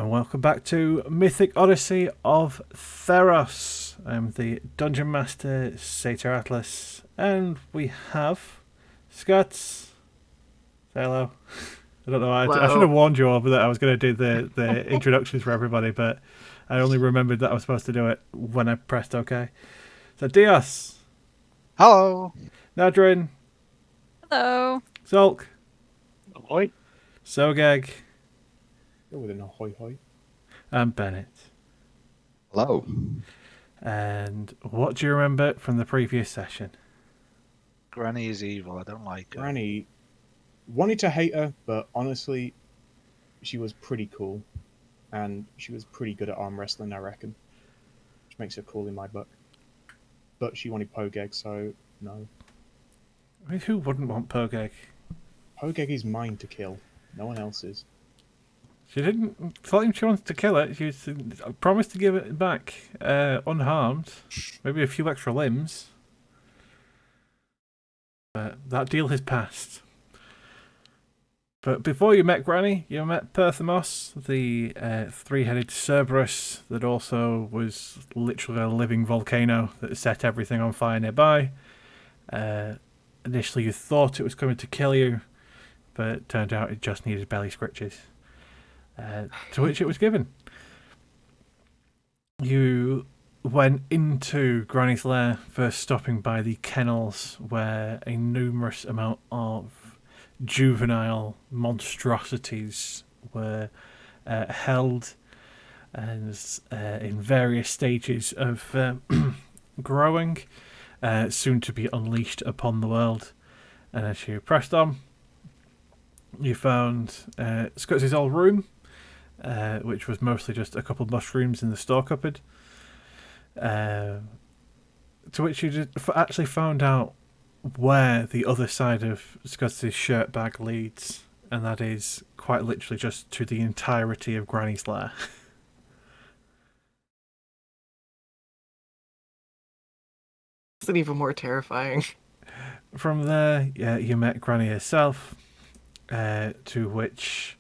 and welcome back to Mythic Odyssey of Theros. I'm the Dungeon Master, Satyr Atlas, and we have Scuts. Say hello. I don't know, I should have warned you all that I was going to do the introductions for everybody, but I only remembered that I was supposed to do it when I pressed OK. So Dios. Hello. Nadrin. Hello. Zulk. Ahoy. Sogeg. Go with an ahoy hoy. And Bennett. Hello. And what do you remember from the previous session? Granny is evil. I don't like her. Granny wanted to hate her, but honestly, she was pretty cool. And she was pretty good at arm wrestling, I reckon. Which makes her cool in my book. But she wanted Pogeg, so no. I mean, who wouldn't want Pogeg? Pogeg is mine to kill. No one else's. She didn't claim she wanted to kill it. She promised to give it back unharmed. Maybe a few extra limbs. But that deal has passed. But before you met Granny, you met Perthamos, the three-headed Cerberus that also was literally a living volcano that set everything on fire nearby. Initially you thought it was coming to kill you, but it turned out it just needed belly scratches. To which it was given. You went into Granny's lair, first stopping by the kennels where a numerous amount of juvenile monstrosities were held and in various stages of growing, soon to be unleashed upon the world. And as you pressed on, you found Scuts' old room, which was mostly just a couple of mushrooms in the store cupboard. To which you actually found out where the other side of Scuts' shirt bag leads, and that is quite literally just to the entirety of Granny's lair. It's even more terrifying. From there, you met Granny herself, to which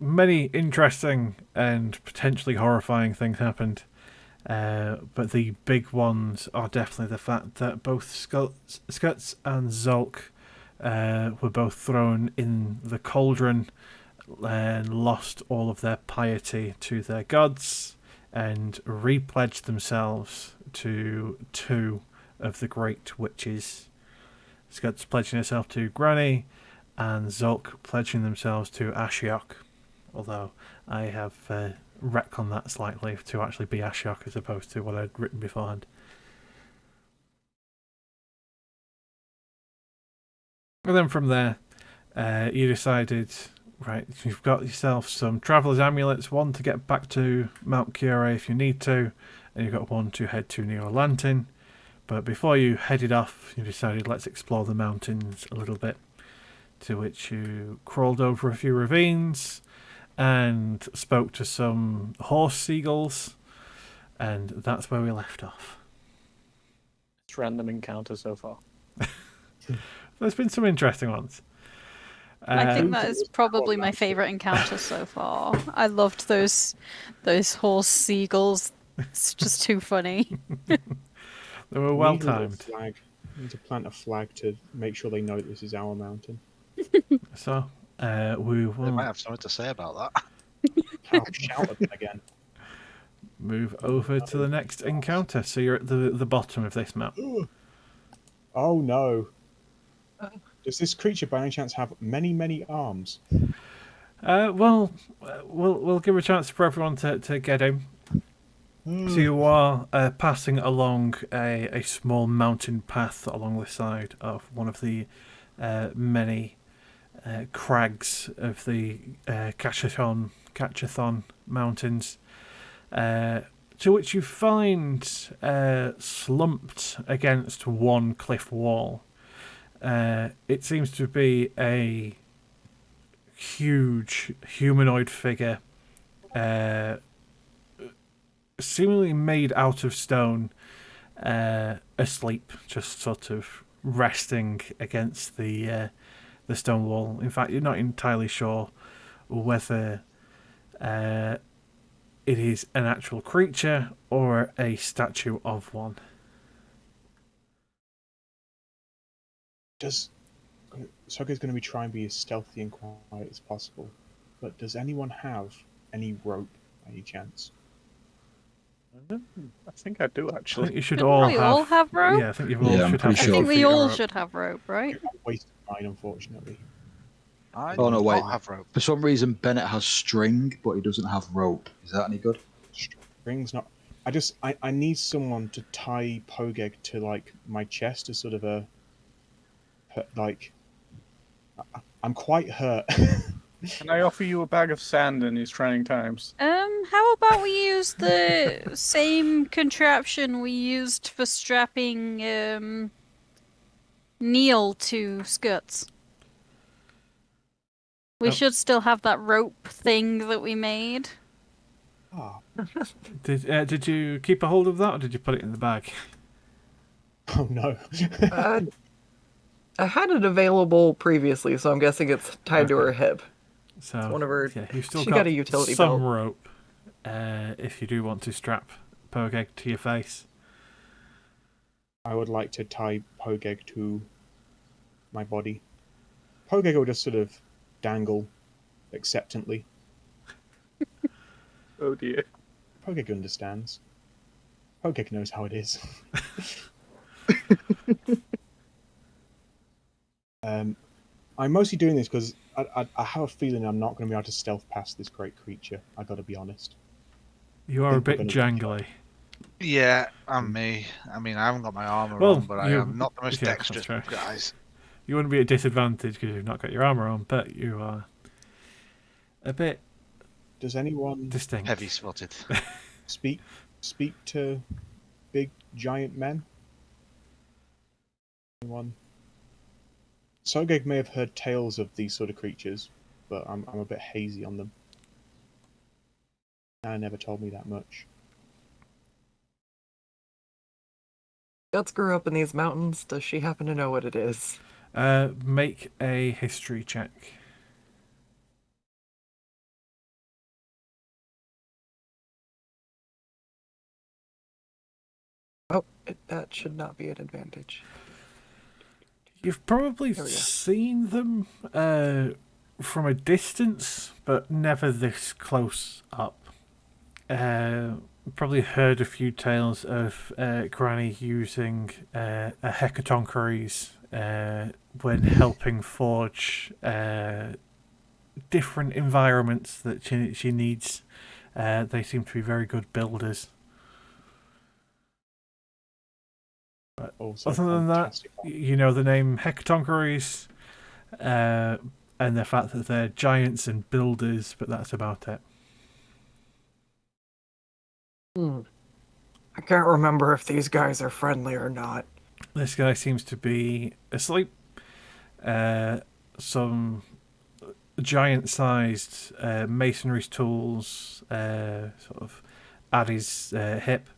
many interesting and potentially horrifying things happened. But the big ones are definitely the fact that both Scuts and Zulk were both thrown in the cauldron and lost all of their piety to their gods and repledged themselves to two of the great witches. Scuts pledging herself to Granny and Zulk pledging themselves to Ashiok. Although I have retconned that slightly to actually be Ashiok as opposed to what I'd written beforehand. And then from there, you decided, right, you've got yourself some traveller's amulets, one to get back to Mount Cure if you need to, and you've got one to head to Neo-Lantin. But before you headed off, you decided, let's explore the mountains a little bit. To which you crawled over a few ravines and spoke to some horse seagulls, and that's where we left off. It's random encounter so far. There's been some interesting ones. I think that is probably my favourite encounter so far. I loved those horse seagulls. It's just too funny. They were well timed. We need to plant a flag to make sure they know that this is our mountain. So, we will... They might have something to say about that. I'll shout at them again. Move over to the next encounter. So you're at the bottom of this map. Oh no. Does this creature by any chance have many, many arms? Well, we'll give a chance for everyone to get in. So you are passing along a small mountain path along the side of one of the many crags of the Cachathon Mountains, to which you find slumped against one cliff wall. It seems to be a huge humanoid figure, seemingly made out of stone, asleep, just sort of resting against the stone wall. In fact, you're not entirely sure whether It is an actual creature or a statue of one. Soga's going to be trying to be as stealthy and quiet as possible, but does anyone have any rope, any chance? I think I do I actually. think you should Shouldn't all we have. all have rope? Yeah, I think you all I'm should pretty have. I sure. think 50 we feet of all rope. should have rope, right? I wasted mine, unfortunately. I Oh, no, do wait. not have rope. For some reason, Bennett has string, but he doesn't have rope. Is that any good? String's not. I need someone to tie Pogeg to like my chest as sort of a like. I'm quite hurt. Can I offer you a bag of sand in these trying times? How about we use the same contraption we used for strapping Neil to skirts? We should still have that rope thing that we made. Ah, Did you keep a hold of that, or did you put it in the bag? oh no. I had it available previously, so I'm guessing it's tied to her hip. So It's one of her. yeah, you've still She got got a utility some belt. rope. If you do want to strap Pogeg to your face. I would like to tie Pogeg to my body. Pogeg will just sort of dangle acceptantly. Oh dear. Pogeg understands. Pogeg knows how it is. I'm mostly doing this because I have a feeling I'm not going to be able to stealth past this great creature. I got to be honest. You are a think we're bit gonna get jangly. Yeah, and me. I mean, I haven't got my armor Well, on, but I you- am not the most yeah, dexterous that's of guys. You wouldn't be at disadvantage because you've not got your armor on, but you are a bit Does anyone distinct. Heavy spotted. speak to big giant men? Anyone? Sogeg may have heard tales of these sort of creatures, but I'm a bit hazy on them. Anna never told me that much. Guts grew up in these mountains. Does she happen to know what it is? Make a history check. Oh, that should not be an advantage. You've probably There we go. seen them from a distance, but never this close up. Probably heard a few tales of Granny using a hecatoncheires when helping forge different environments that she needs. They seem to be very good builders. Also, Other than that, fantastic. you know the name hecatoncheires and the fact that they're giants and builders, but that's about it. I can't remember if these guys are friendly or not. This guy seems to be asleep. Some giant-sized masonry tools sort of at his hip,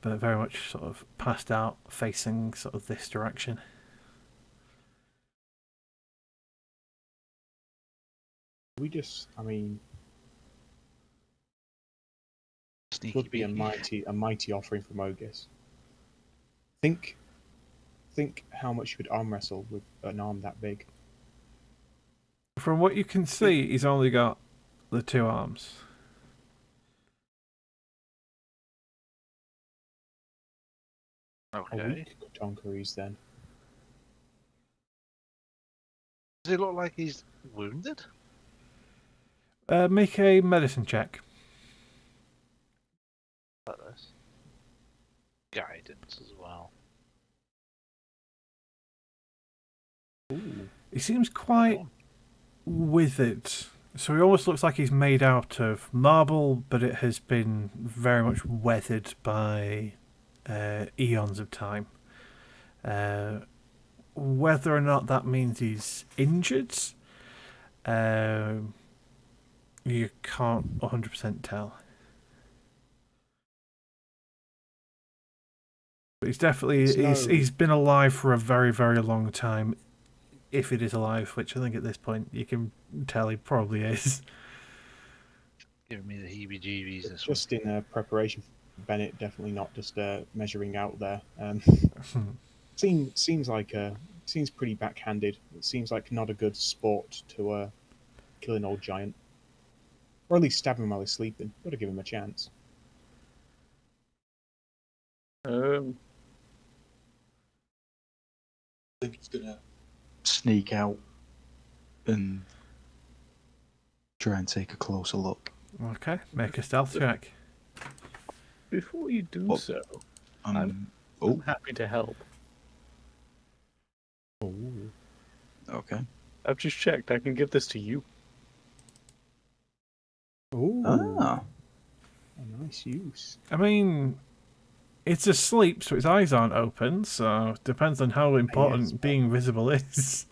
but very much sort of passed out, facing sort of this direction. I mean, it Sneaky would be beaky. a mighty offering from Ogus. Think how much you would arm wrestle with an arm that big. From what you can see, he's only got the two arms. A Okay. weak Tonkeries then. Does it look like he's wounded? Make a medicine check. Like this. Guidance as well. Ooh. He seems quite withered. So he almost looks like he's made out of marble, but it has been very much weathered by eons of time. Whether or not that means he's injured, you can't 100% tell. But he's definitely he's been alive for a very, very long time. If it is alive, which I think at this point you can tell he probably is. Giving me the heebie-jeebies. This Just in preparation for Bennett, definitely not just measuring out there. Seems pretty backhanded. It seems like not a good sport to kill an old giant, or at least stab him while he's sleeping. Got to give him a chance. I think he's gonna sneak out and try and take a closer look. Okay, make a stealth check. Before you do Well, so, I'm I'm happy to help. Oh, okay. I've just checked. I can give this to you. Ah, a nice use. I mean, it's asleep, so its eyes aren't open, so it depends on how important being visible is.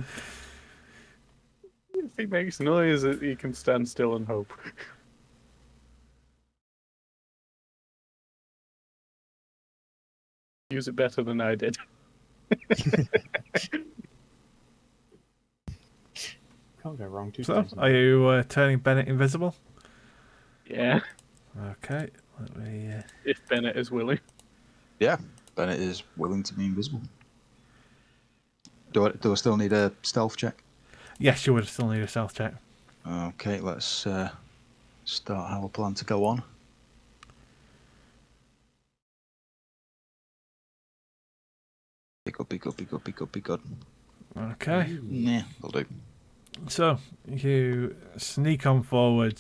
If he makes noise, he can stand still and hope. Use it better than I did. Can't go wrong two So, times. are you turning Bennett invisible? Yeah, Okay, let me... if Bennett is willing. yeah. Bennett is willing to be invisible. Do I still need a stealth check? Yes, you would still need a stealth check. Okay, let's start how I plan to go on. Be good. Okay. Nah, will do. So, you sneak on forward,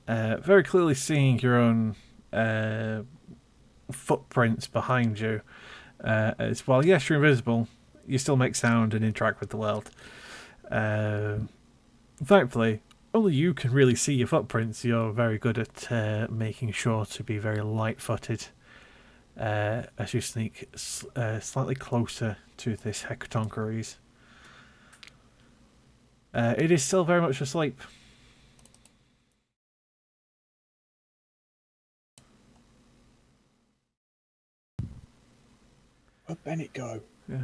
very clearly seeing your own footprints behind you. As well, yes, you're invisible, you still make sound and interact with the world. Thankfully, only you can really see your footprints. You're very good at making sure to be very light-footed as you sneak slightly closer to this Hecatoncheires. It is still very much asleep. Where'd Bennett go? Yeah.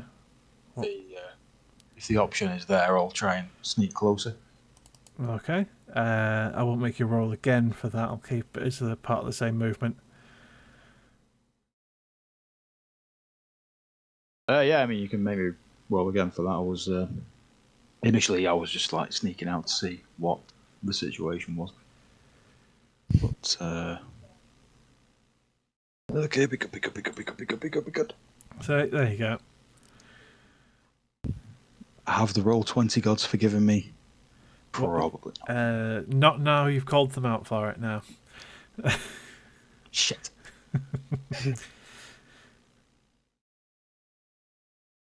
If the option is there, I'll try and sneak closer. Okay. I won't make you roll again for that. I'll keep it as a part of the same movement. Yeah, I mean, you can maybe roll again for that. I was initially I was just like sneaking out to see what the situation was, but okay, be good. So there you go. Have the roll 20 gods forgiven me? Probably. Not now. You've called them out for it now. Shit.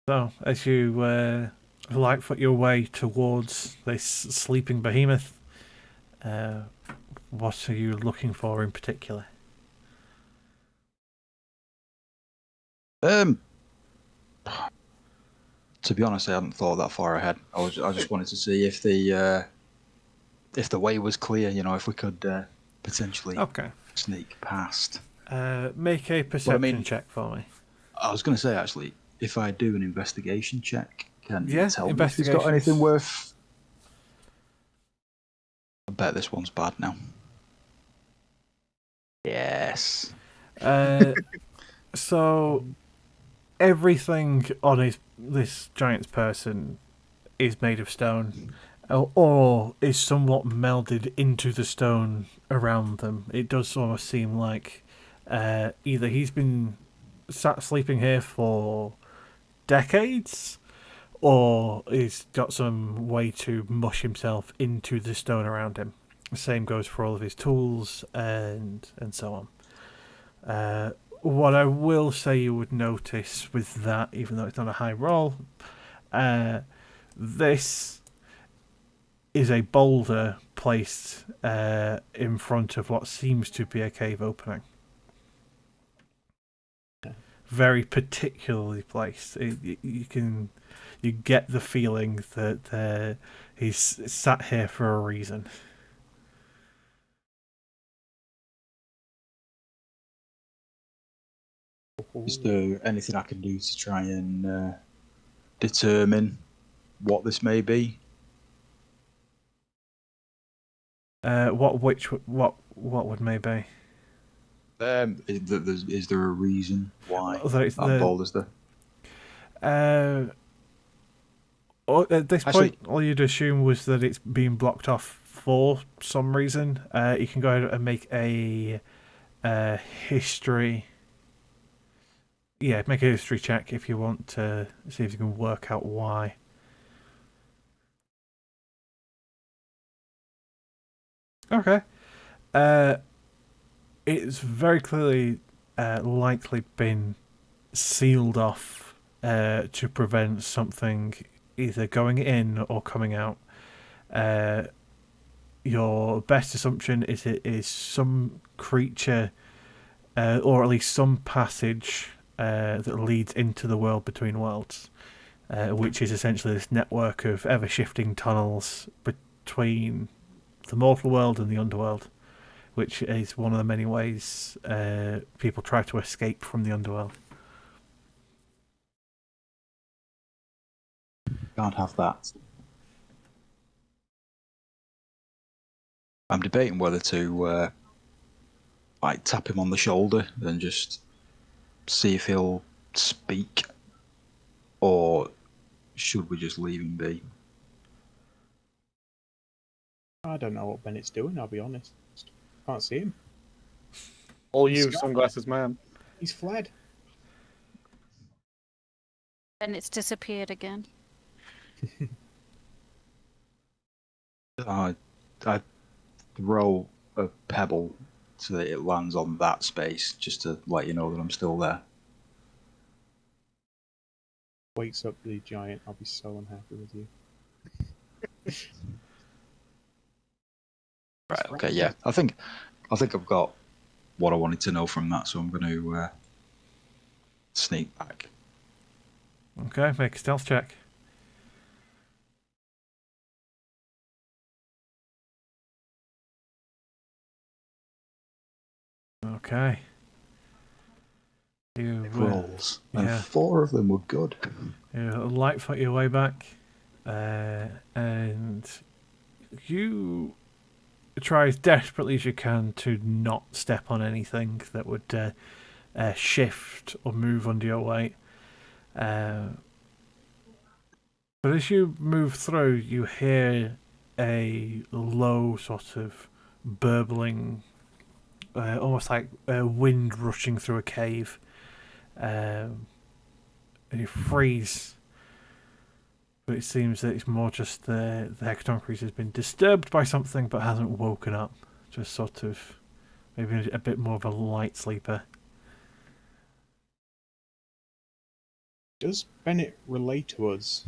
So as you lightfoot your way towards this sleeping behemoth, what are you looking for in particular? To be honest, I hadn't thought that far ahead. I just wanted to see if the way was clear. You know, if we could potentially sneak past. Make a perception check for me. I was going to say, actually, if I do an investigation check, can you tell me if he's got investigation. anything worth... I bet this one's bad now. Yes. So everything on this giant's person is made of stone, or is somewhat melded into the stone around them. It does almost seem like either he's been sat sleeping here for decades, or he's got some way to mush himself into the stone around him. The same goes for all of his tools and so on. What I will say you would notice with that, even though it's not a high roll, this is a boulder placed in front of what seems to be a cave opening. Very particularly placed. You get the feeling that he's sat here for a reason. Is there anything I can do to try and determine what this may be? What would maybe? Is there a reason why So it's that ball is there? At this point, all you'd assume was that it's being blocked off for some reason. You can go ahead and make a history. Yeah, make a history check if you want to see if you can work out why. Okay. It's very clearly likely been sealed off to prevent something either going in or coming out. Your best assumption is it is some creature, or at least some passage that leads into the world between worlds, which is essentially this network of ever-shifting tunnels between the mortal world and the underworld, which is one of the many ways people try to escape from the underworld. Can't have that. I'm debating whether to like tap him on the shoulder and just see if he'll speak, or should we just leave him be? I don't know what Bennett's doing, I'll be honest. Can't see him. All you, sunglasses man. He's fled. And it's disappeared again. I throw a pebble so that it lands on that space, just to let you know that I'm still there. Wakes up the giant, I'll be so unhappy with you. Right. Okay. Yeah. I think I've got what I wanted to know from that, so I'm going to sneak back. Okay, make a stealth check. Okay. You rolls, and 4 of them were good. You lightfoot your way back, and you try as desperately as you can to not step on anything that would shift or move under your weight. But as you move through, you hear a low sort of burbling, almost like wind rushing through a cave. And you freeze. But it seems that it's more just the Hecaton creature has been disturbed by something but hasn't woken up. Just sort of maybe a bit more of a light sleeper. Does Bennett relay to us?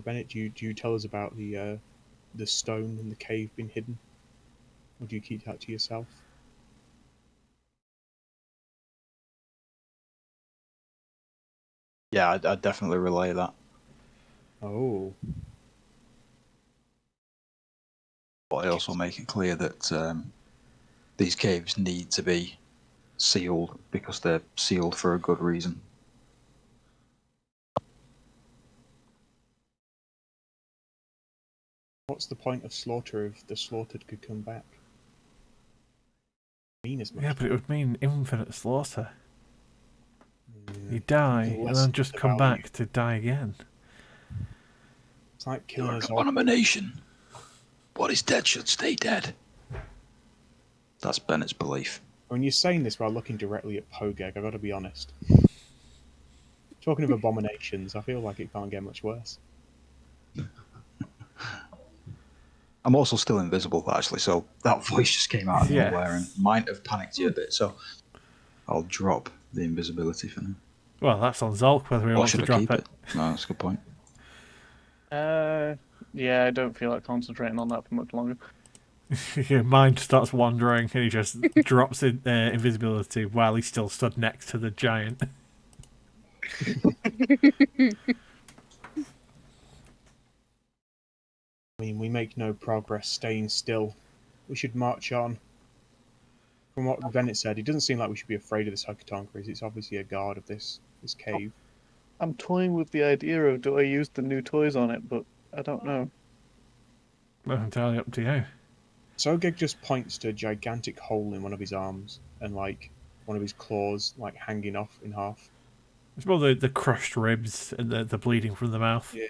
Bennett, do you tell us about the stone in the cave being hidden? Or do you keep that to yourself? Yeah, I'd definitely relay that. Oh. But I also make it clear that these caves need to be sealed because they're sealed for a good reason. What's the point of slaughter if the slaughtered could come back? Mean as much. Yeah, but it would mean infinite slaughter. Yeah. You die and then just come back to die again. It's like killing us all. Abomination. What is dead should stay dead. That's Bennett's belief. When you're saying this while looking directly at Pogeg, I've got to be honest. Talking of abominations, I feel like it can't get much worse. I'm also still invisible, actually, so that voice just came out of nowhere and might have panicked you a bit, so I'll drop the invisibility for now. Well, that's on Zolk, whether we want to drop it. No, that's a good point. Yeah, I don't feel like concentrating on that for much longer. Your mind starts wandering and he just drops in invisibility while he's still stood next to the giant. I mean, we make no progress staying still. We should march on. From what Bennett said, it doesn't seem like we should be afraid of this Hecaton creature. It's obviously a guard of this cave. I'm toying with the idea of do I use the new toys on it, but I don't know. Well, entirely up to you. Sogeg just points to a gigantic hole in one of his arms and like one of his claws like hanging off in half. It's more the crushed ribs and the bleeding from the mouth. Yeah.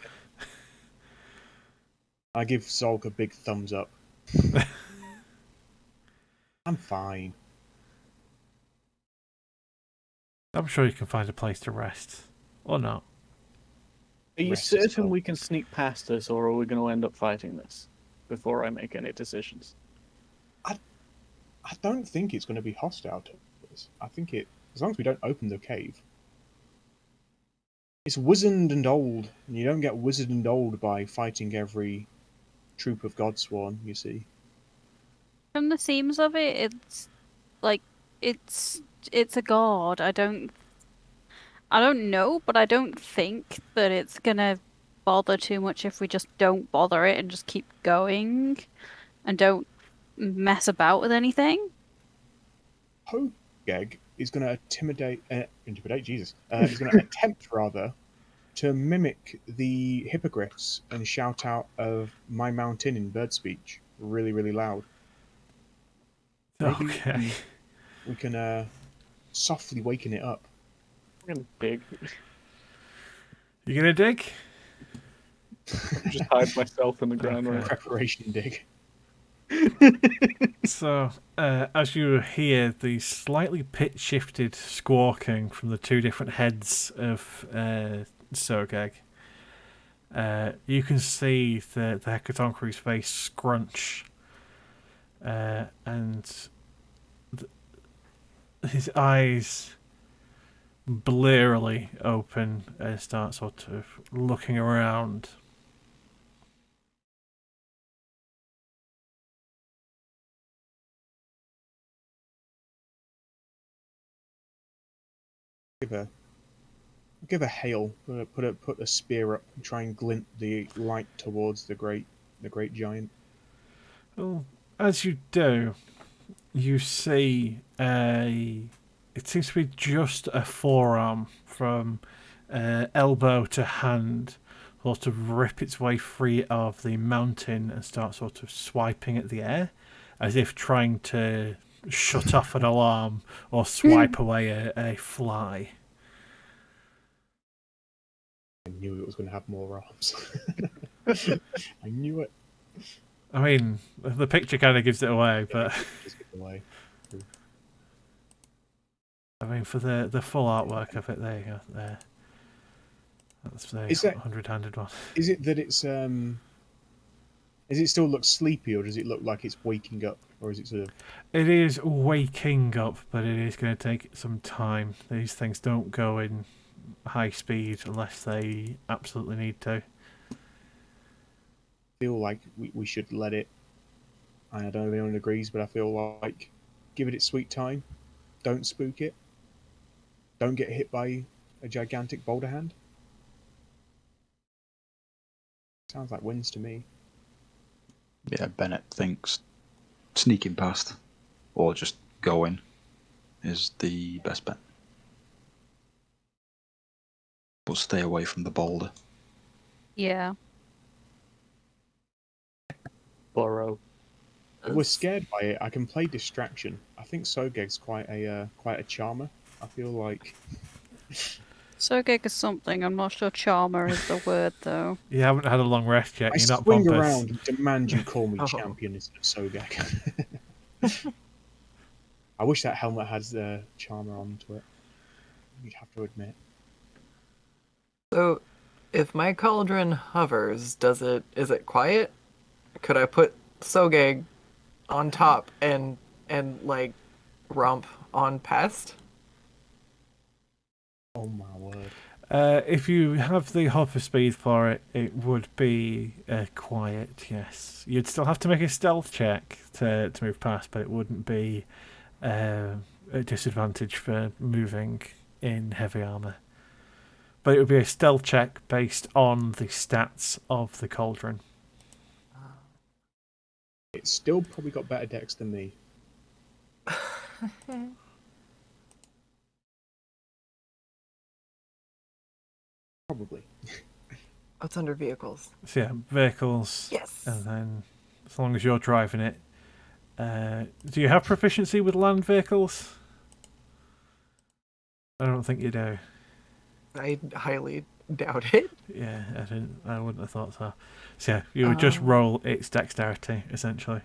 I give Zolg a big thumbs up. I'm fine. I'm sure you can find a place to rest. Or not. Are you Rest as certain well. we can sneak past this, or are we going to end up fighting this before I make any decisions? I don't think it's going to be hostile to us. I think as long as we don't open the cave. It's wizened and old, and you don't get wizened and old by fighting every troop of Godsworn, you see. From the seams of it, it's like it's it's a god. I don't know, but I don't think that it's gonna bother too much if we just don't bother it and just keep going and don't mess about with anything. Hogeg is going to intimidate Jesus. Is going to attempt rather to mimic the hippogriffs and shout out of my mountain in bird speech, really, really loud. Maybe Okay. we can softly waken it up. I'm going to dig. You gonna dig? Just hide myself in the ground. Okay. Right? Preparation dig. So, as you hear the slightly pitch-shifted squawking from the two different heads of Sogeg, you can see the Hecatonchires face scrunch, and his eyes blearily open and start sort of looking around. Give a hail. Put a spear up and try and glint the light towards the great giant. Well, as you do, you see it seems to be just a forearm from elbow to hand sort of rip its way free of the mountain and start sort of swiping at the air as if trying to shut off an alarm or swipe away a fly. I knew it was going to have more arms. I knew it. I mean, the picture kind of gives it away, but Just get away. I mean, for the full artwork of it, there you go. There, that's the Is that- 100-handed one. Is it that it's Does it still look sleepy, or does it look like it's waking up, or is it sort of? It is waking up, but it is going to take some time. These things don't go in high speed unless they absolutely need to. Feel like we should let it. I don't know if anyone agrees, but I feel like give it its sweet time. Don't spook it. Don't get hit by a gigantic boulder hand. Sounds like wins to me. Yeah, Bennett thinks sneaking past or just going is the best bet. But stay away from the boulder. Yeah. Burrow. If we're scared by it, I can play distraction. I think Sogeg's quite a charmer. I feel like Sogeg is something. I'm not sure charmer is the word though. You haven't had a long rest yet. I You're not swing pompous. around and demand you call me Oh. champion instead of Sogeg. I wish that helmet has charmer onto it. You'd have to admit. So, if my cauldron hovers, is it quiet? Could I put Sogeg on top and like romp on past? Oh my word! If you have the hover speed for it, it would be quiet, yes. You'd still have to make a stealth check to move past, but it wouldn't be a disadvantage for moving in heavy armour. But it would be a stealth check based on the stats of the cauldron. It's still probably got better decks than me. Probably. What's under vehicles? So yeah, vehicles, Yes. and then as long as you're driving it, Do you have proficiency with land vehicles? I don't think you do. I highly doubt it. Yeah, I wouldn't have thought so. So yeah, you would just roll its dexterity essentially.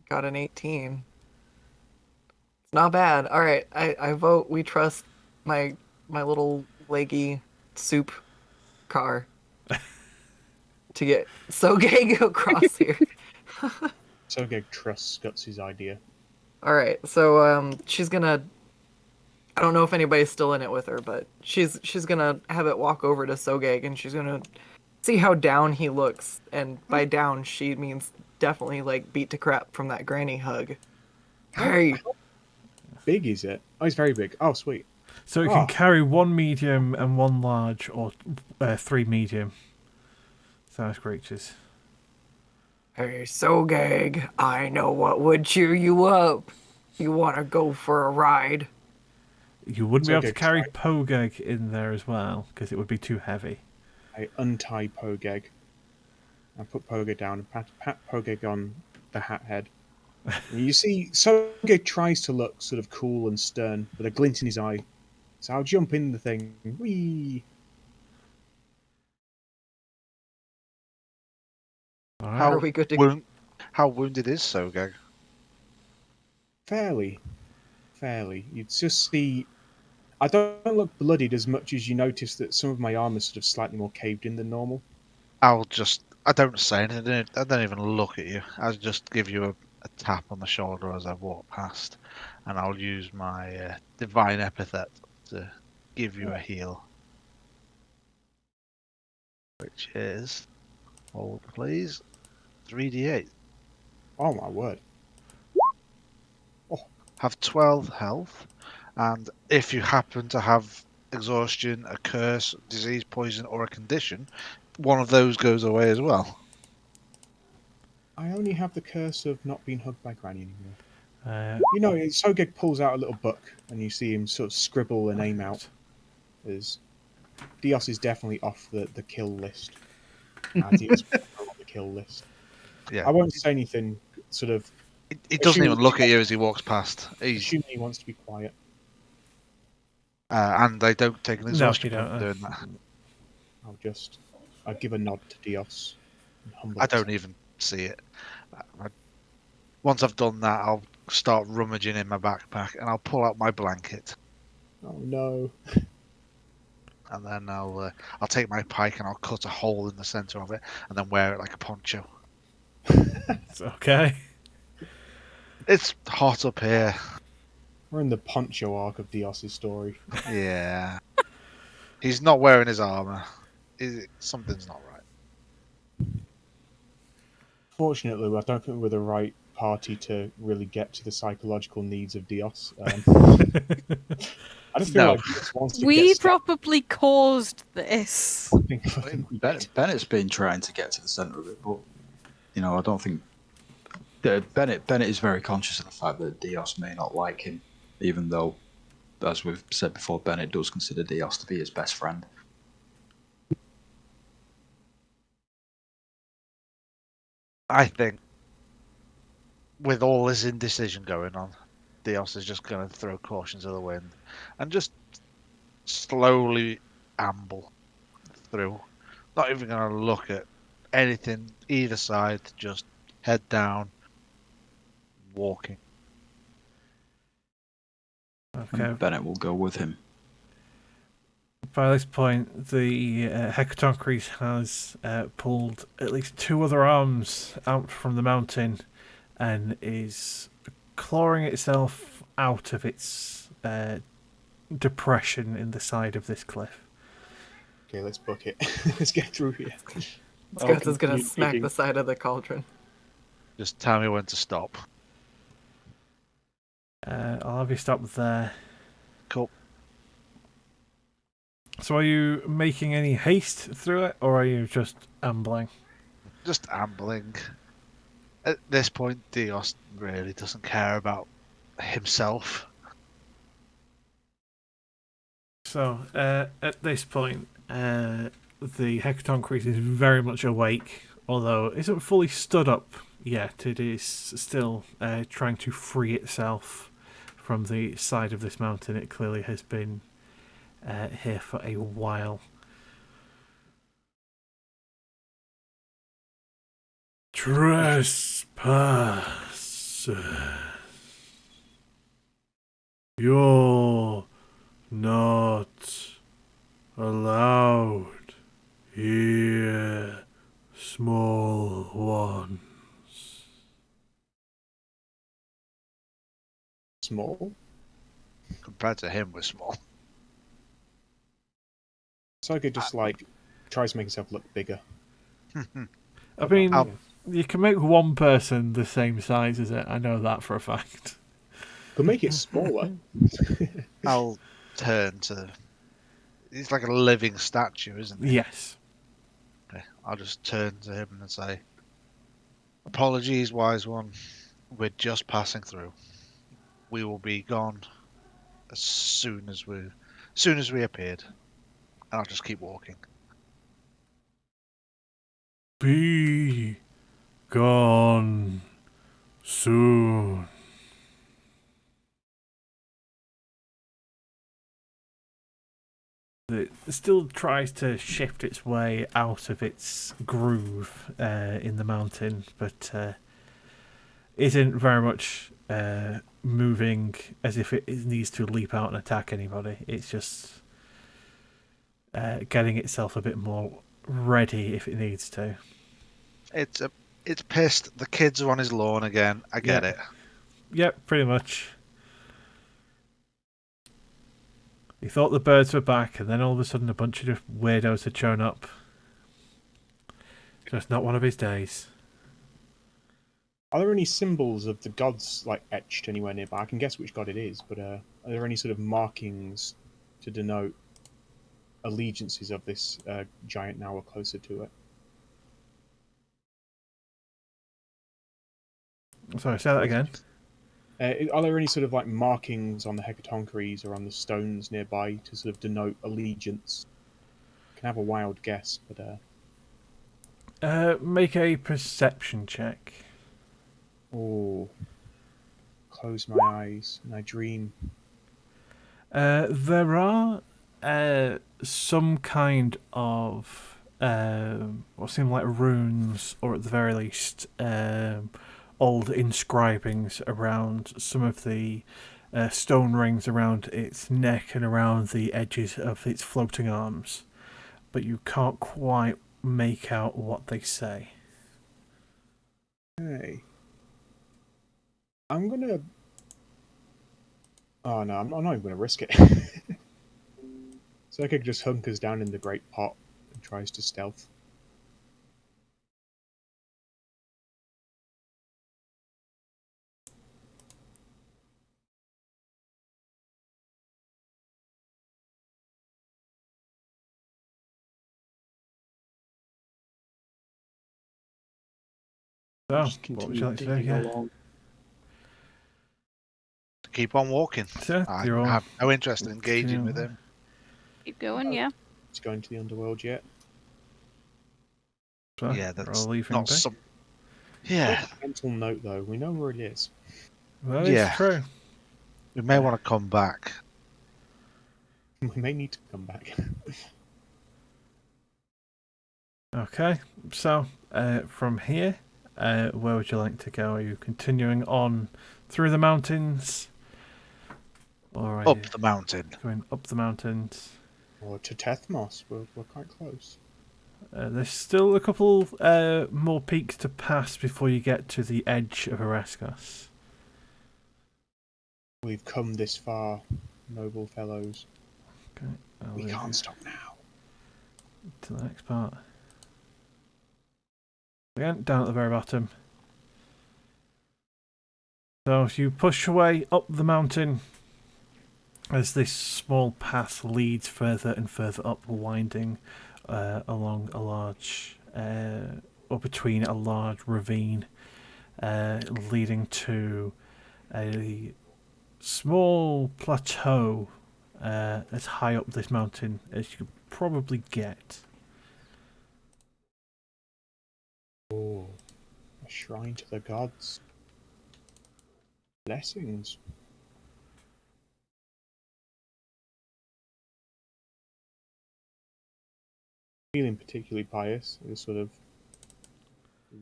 Got an 18. It's not bad. All right, I vote we trust my little leggy soup car to get Sogeg across here. Sogeg trusts Guts' idea. All right, so she's gonna. I don't know if anybody's still in it with her, but she's gonna have it walk over to Sogeg and she's gonna see how down he looks. And by down, she means definitely like beat to crap from that granny hug. Hey, Big is it? Oh, he's very big. Oh, sweet. So it can carry one medium and one large, or 3 medium sized creatures. hey, Sogeg, I know what would cheer you up. You wanna go for a ride? You wouldn't be able to Sogeg carry tried. Pogeg in there as well, because it would be too heavy. I untie Pogeg. I put Pogeg down and pat Pogeg on the hat head. And you see, Sogeg tries to look sort of cool and stern, with a glint in his eye. So I'll jump in the thing. Whee! All right. Are we good to How wounded is Sogeg? Fairly. You'd just see. I don't look bloodied as much as you notice that some of my armor's sort of slightly more caved in than normal. I don't say anything. I don't even look at you. I'll just give you a tap on the shoulder as I walk past, and I'll use my divine epithet to give you a heal, which is, hold please, 3d8. Oh my word. Have 12 health, and if you happen to have exhaustion, a curse, disease, poison, or a condition, one of those goes away as well. I only have the curse of not being hugged by Granny anymore. Uh, You know, Sogeg pulls out a little book, and you see him sort of scribble a name out. As Dios is definitely off the kill list. Dios is on the kill list. Yeah, I won't say anything. Sort of. he doesn't even look at you as he walks past. Assuming he wants to be quiet. And they don't take an No, exhaustion you point don't. for doing that. I'll give a nod to Dios. And humble I don't even see it. Once I've done that, I'll start rummaging in my backpack and I'll pull out my blanket, Oh no. and then I'll take my pike and I'll cut a hole in the center of it and then wear it like a poncho. it's okay. It's hot up here. We're in the poncho arc of Dios' story. Yeah. He's not wearing his armor. Something's not right. Fortunately, I don't think we're the right party to really get to the psychological needs of Dios. I just feel No. like Dios wants to We get stuck. probably caused this. I think we did. Bennett's been trying to get to the centre of it, but I don't think Bennett is very conscious of the fact that Dios may not like him, even though, as we've said before, Bennett does consider Dios to be his best friend. I think with all this indecision going on, Dios is just going to throw caution to the wind and just slowly amble through. Not even going to look at anything either side, just head down, walking. Okay. And Bennett will go with him. By this point, the Hecatoncres has pulled at least 2 other arms out from the mountain and is clawing itself out of its depression in the side of this cliff. Okay, let's book it. Let's get through here. Guts is gonna continue smack digging. the side of the cauldron. Just tell me when to stop. I'll have you stop there. Cool. So are you making any haste through it, or are you just ambling? Just ambling. At this point, Dios really doesn't care about himself. So, at this point, the Hecatoncres is very much awake, although isn't fully stood up yet it is still trying to free itself from the side of this mountain. It clearly has been here for a while. Trespassers. You're not allowed here, small one. Small. Compared to him, we're small. Soga just tries to make himself look bigger. I mean, I'll- you can make one person the same size as it. I know that for a fact. Could make it smaller. I'll turn to. He's like a living statue, isn't he? Yes. Okay. I'll just turn to him and say, "Apologies, wise one. We're just passing through. We will be gone as soon as we appeared." And I'll just keep walking. Be gone soon. It still tries to shift its way out of its groove in the mountain, but isn't very much moving as if it needs to leap out and attack anybody. It's just getting itself a bit more ready if it needs to. It's pissed. The kids are on his lawn again. I get it. Yep, pretty much. He thought the birds were back, and then all of a sudden a bunch of weirdos had shown up. Just not one of his days. Are there any symbols of the gods etched anywhere nearby? I can guess which god it is, but are there any sort of markings to denote allegiances of this giant now or closer to it? Sorry, say that again. Are there any sort of markings on the hecatoncheires or on the stones nearby to sort of denote allegiance? I can have a wild guess, but Make a perception check. oh, close my eyes and I dream. There are some kind of what seem like runes, or at the very least, old inscribings around some of the stone rings around its neck and around the edges of its floating arms, but you can't quite make out what they say. Hey. I'm gonna... Oh no, I'm not even gonna risk it. Circa just hunkers down in the great pot and tries to stealth. So, Just what would you continue like to do? digging Yeah. along. Keep on walking. So, I you're all have no interest in engaging continue- with him. Keep going, yeah. It's going to the underworld yet. So, Yeah, you're that's all leaving not be? some. Yeah, Mental note though, we know where it is. That is Yeah. true. we may want to come back. We may need to come back. Okay, so from here, where would you like to go? Are you continuing on through the mountains? Or are Up you the mountain. going up the mountains? Or to Tethmos, we're quite close. There's still a couple more peaks to pass before you get to the edge of Erascos. We've come this far, noble fellows. Okay, I'll We leave can't you stop now. to the next part. Again, down at the very bottom. So if you push your way up the mountain, as this small path leads further and further up, winding along a large, or between a large ravine, leading to a small plateau as high up this mountain as you could probably get. Oh, A shrine to the gods. Blessings. Feeling particularly pious, I just sort of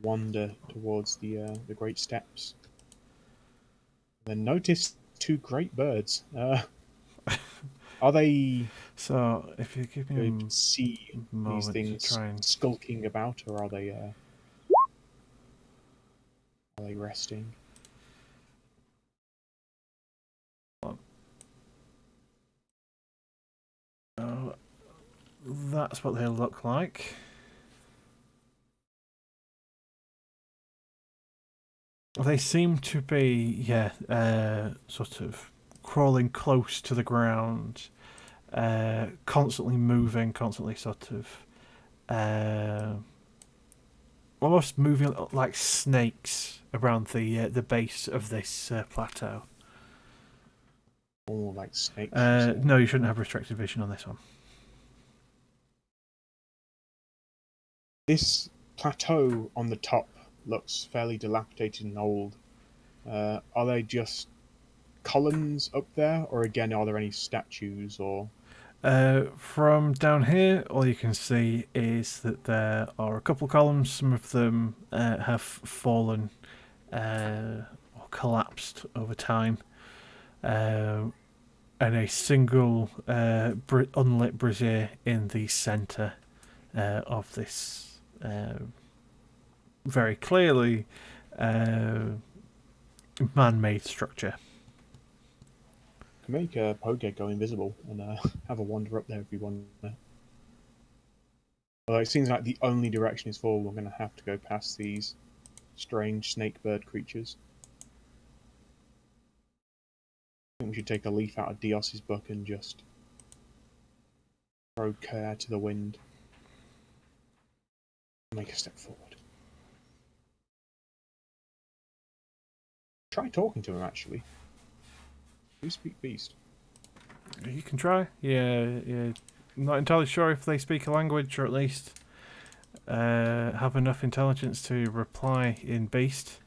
wander towards the great steps. Then notice two great birds. Are they? So if you give me Could see a these moment to things try and skulking about, or are they? Are they resting? oh, that's what they look like. They seem to be, sort of crawling close to the ground, constantly moving, constantly sort of, almost moving like snakes around the base of this plateau. Or like snakes? You say? No, you shouldn't have restricted vision on this one. This plateau on the top looks fairly dilapidated and old. Are they just columns up there, or again, are there any statues or? From down here, all you can see is that there are a couple columns. Some of them have fallen or collapsed over time, and a single unlit brazier in the centre of this very clearly man-made structure. Can make a Pogeg go invisible and have a wander up there if you want. Although it seems like the only direction is forward, we're going to have to go past these strange snake bird creatures. I think we should take a leaf out of Dios's book and just throw care to the wind. Make a step forward. Try talking to him, actually. Do you speak beast? You can try. Yeah, not entirely sure if they speak a language, or at least have enough intelligence to reply in beast.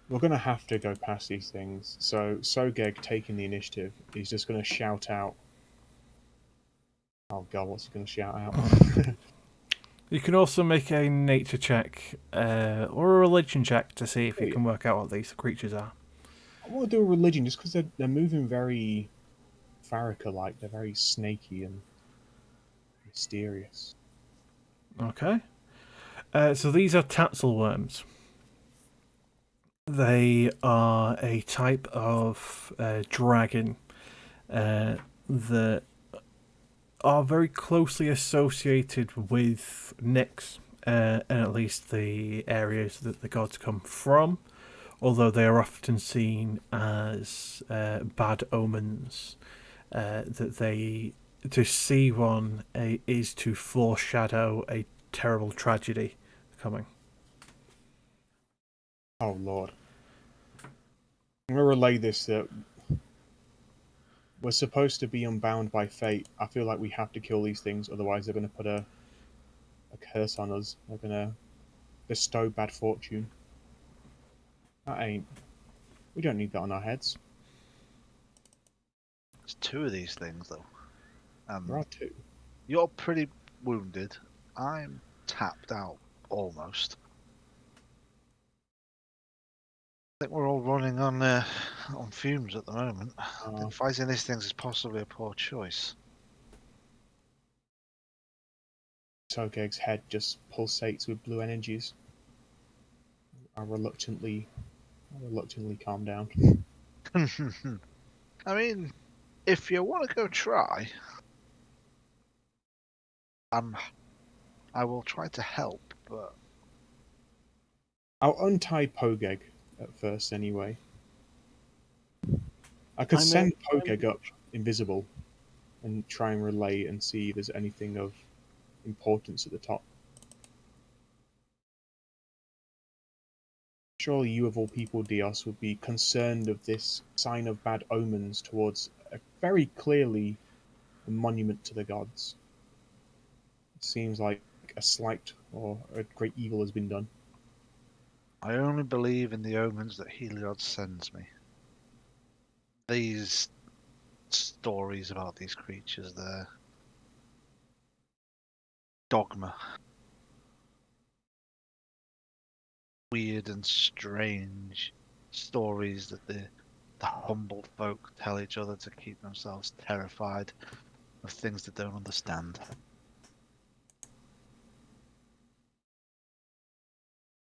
We're going to have to go past these things, so Sogeg taking the initiative, he's just going to shout out. Oh god, what's he going to shout out? You can also make a nature check or a religion check to see if you Yeah. can work out what these creatures are. I want to do a religion just because they're moving very Farrakha-like. They're very snaky and mysterious. Okay. So these are tassel worms. They are a type of dragon that are very closely associated with Nyx, and at least the areas that the gods come from, although they are often seen as bad omens. That they to see one is to foreshadow a terrible tragedy coming. Oh lord. I'm going to relay this that we're supposed to be unbound by fate. I feel like we have to kill these things, otherwise they're going to put a curse on us. They're going to bestow bad fortune. That ain't... We don't need that on our heads. There's two of these things though. There are two. You're pretty wounded. I'm tapped out almost. I think we're all running on fumes at the moment. I think fighting these things is possibly a poor choice. Sogeg's head just pulsates with blue energies. I reluctantly calm down. I mean, if you want to go try, I will try to help, but I'll untie Pogeg at first anyway. I could send Pogeg up invisible and try and relay and see if there's anything of importance at the top. Surely you of all people, Dios, would be concerned of this sign of bad omens towards a very clearly a monument to the gods. It seems like a slight or a great evil has been done. I only believe in the omens that Heliod sends me. These stories about these creatures, they're dogma. Weird and strange stories that the humble folk tell each other to keep themselves terrified of things they don't understand.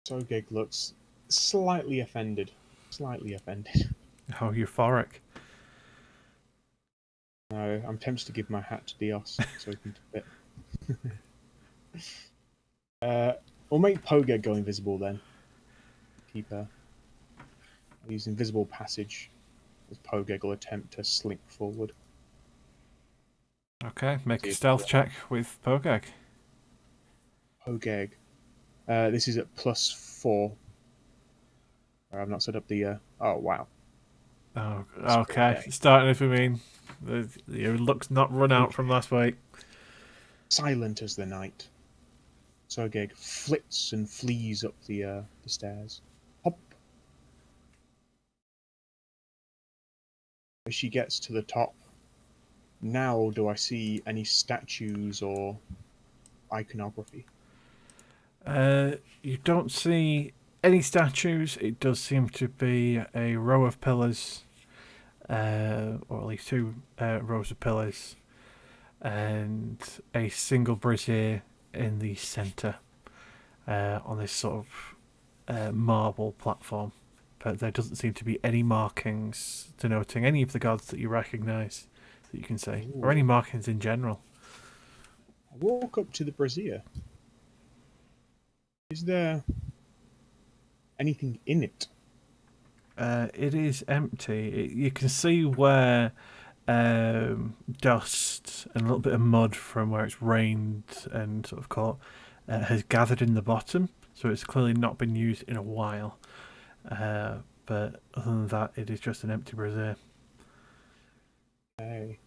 Sogeg looks slightly offended. Slightly offended. Oh, euphoric. No, I'm tempted to give my hat to Dios so he can do it. We'll make Pogeg go invisible then. Keep her. Use invisible passage as Pogeg will attempt to slink forward. Okay, make See a if- stealth check with Pogeg. Pogeg. This is at +4. I've not set up the. Oh wow. Oh, That's okay. okay. Starting if we mean your luck's not run out from last week. Silent as the night. Sogeg flits and flees up the stairs. Hop. As she gets to the top, now do I see any statues or iconography? You don't see any statues. It does seem to be a row of pillars, or at least two rows of pillars, and a single brazier in the centre on this sort of marble platform. But there doesn't seem to be any markings denoting any of the gods that you recognise that you can see, or any Ooh. markings in general. I walk up to the brazier. Is there anything in it? It is empty. You can see where dust and a little bit of mud from where it's rained and sort of caught has gathered in the bottom, so it's clearly not been used in a while. But other than that, it is just an empty brazier. Hey.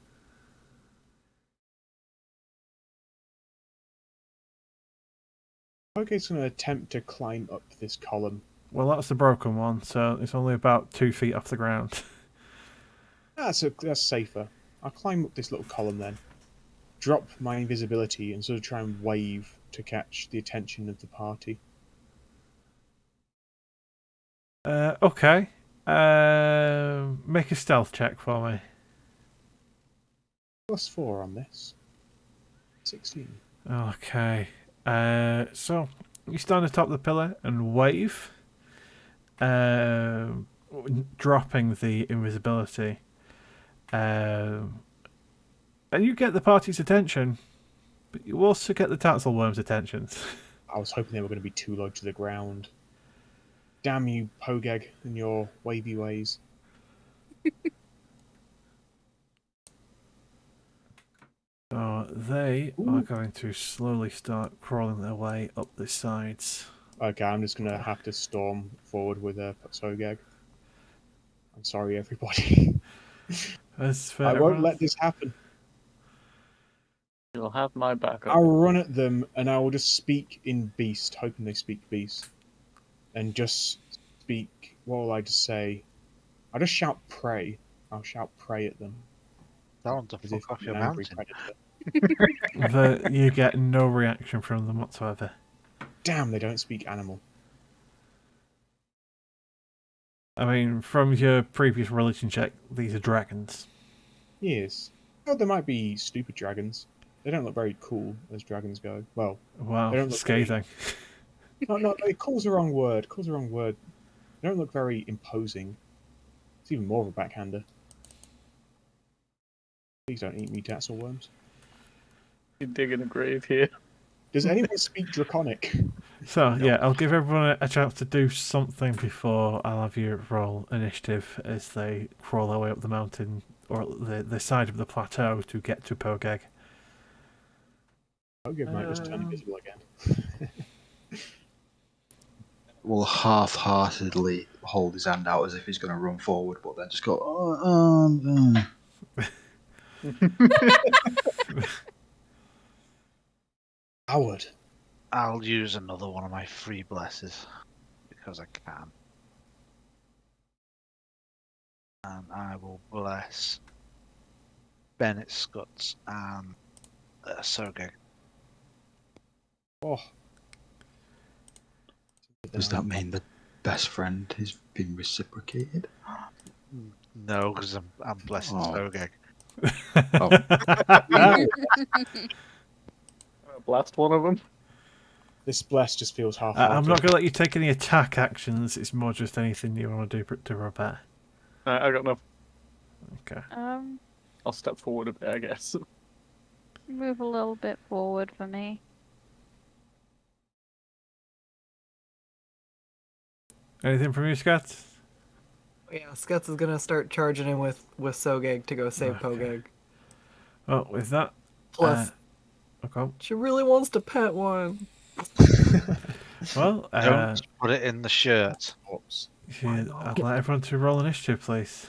Pogeg's going to attempt to climb up this column. Well, that's the broken one, so it's only about 2 feet off the ground. That's safer. I'll climb up this little column then. Drop my invisibility and sort of try and wave to catch the attention of the party. Okay. Make a stealth check for me. +4 on this. 16. Okay. So you stand atop the pillar and wave, dropping the invisibility, and you get the party's attention, but you also get the Tatzelworm's attention. I was hoping they were going to be too low to the ground. Damn you, Pogeg, and your wavy ways. So they are going to slowly start crawling their way up the sides. Okay, I'm just going to have to storm forward with Sogeg. I'm sorry, everybody. That's fair. I won't let this happen. You'll have my backup. I'll run at them and I will just speak in Beast, hoping they speak Beast. And just speak, what will I just say? I'll just shout pray. I'll shout pray at them. Tell them to As if fuck off I'm your an angry mountain. predator. You get no reaction from them whatsoever. Damn, they don't speak animal. I mean, from your previous religion check, these are dragons. Yes. Oh, there might be stupid dragons. They don't look very cool as dragons go. Well, Wow, they don't look scathing. no, cool's the wrong word. Cool's the wrong word. They don't look very imposing. It's even more of a backhander. Please don't eat me, Tatzelworms. You're digging a grave here. Does anyone speak Draconic? So, yeah, I'll give everyone a chance to do something before I'll have you roll initiative as they crawl their way up the mountain, or the side of the plateau to get to Pogeg. Pogeg might just turn invisible again. Will half-heartedly hold his hand out as if he's going to run forward, but then just go, Howard. I'll use another one of my free blesses because I can. And I will bless Bennett Scuts and Sergey. Oh. Does that mean the best friend has been reciprocated? No, because I'm blessing Oh. Sergey. Blast one of them. This bless just feels I'm half-hearted. not going to let you take any attack actions. It's more just anything you want to do to repair. I got enough. Okay. I'll step forward a bit, I guess. Move a little bit forward for me. Anything from you, Scott? Yeah, Skuts is gonna start charging in with Sogeg to go save Okay. Pogeg. Oh, with that. Plus, Okay. she really wants to pet one. Well, Don't put it in the shirt. Oops. I'd like everyone to roll initiative, please.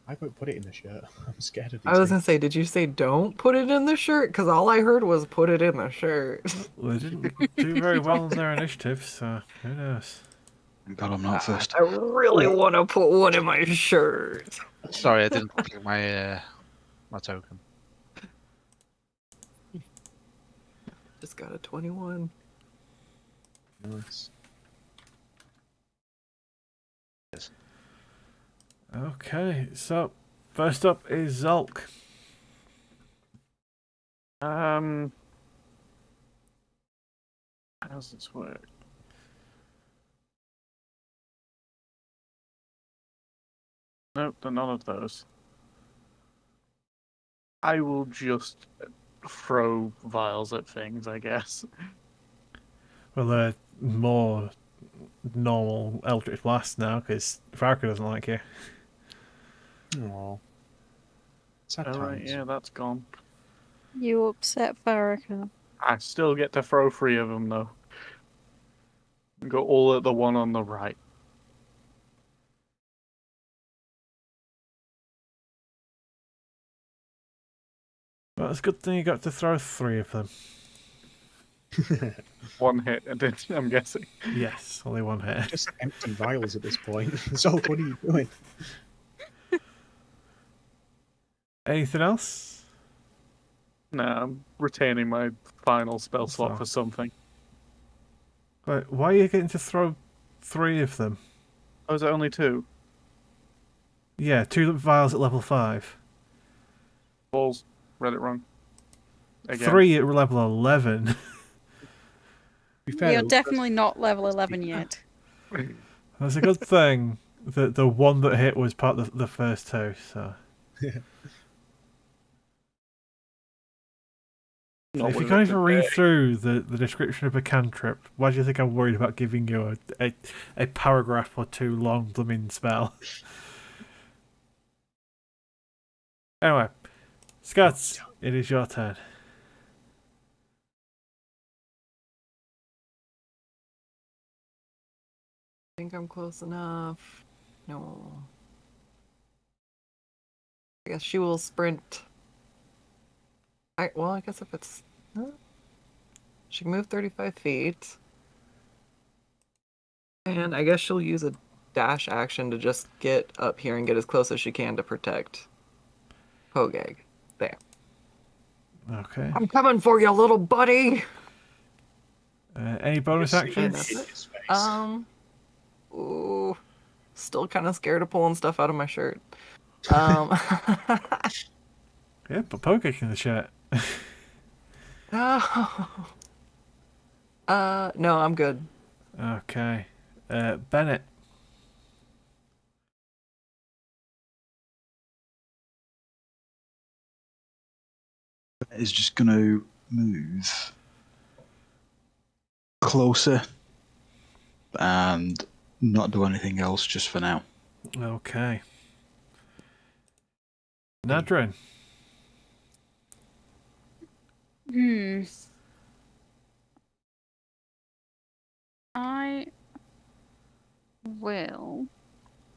I won't put it in the shirt. I'm scared of these I was gonna things. say, did you say don't put it in the shirt? Because all I heard was put it in the shirt. Well, they didn't do very well in their initiative, so who knows? Thank God I'm not first. I really want to put one in my shirt. Sorry, I didn't click my my token. Just got a 21. Nice. Okay, so first up is Zulk. How does this work? Nope, none of those. I will just throw vials at things, I guess. Well, they're more normal Eldritch Blast now because Farka doesn't like you. Aww. Sad Alright, times. yeah, that's gone. You upset Farrakhan. I still get to throw 3 of them, though. Go all at the one on the right. Well, it's a good thing you got to throw 3 of them. 1 hit, I'm guessing. Yes, only 1 hit. Just empty vials at this point. So what are you doing? Anything else? No, I'm retaining my final spell slot So- for something. Wait, why are you getting to throw 3 of them? Oh, is it only 2? Yeah, 2 vials at level 5. Balls. Read it wrong. Again. 3 at level 11. To be fair, You're definitely not level 11 yet. That's a good thing that the one that hit was part of the first 2, so... Not If you with can't it even read today. through the description of a cantrip, why do you think I'm worried about giving you a paragraph or 2 long blooming spell? Anyway, Scots, it is your turn. I think I'm close enough. No. I guess she will sprint. Well, I guess if it's... She can move 35 feet. And I guess she'll use a dash action to just get up here and get as close as she can to protect Pogeg. There. Okay. I'm coming for you, little buddy! Any bonus Just actions? that's in it. his face. Ooh. Still kind of scared of pulling stuff out of my shirt. Yeah, but Pokekick in the chat. No, I'm good. Okay. Bennett. Is just going to move closer and not do anything else just for now. Okay. Nadrin. I will,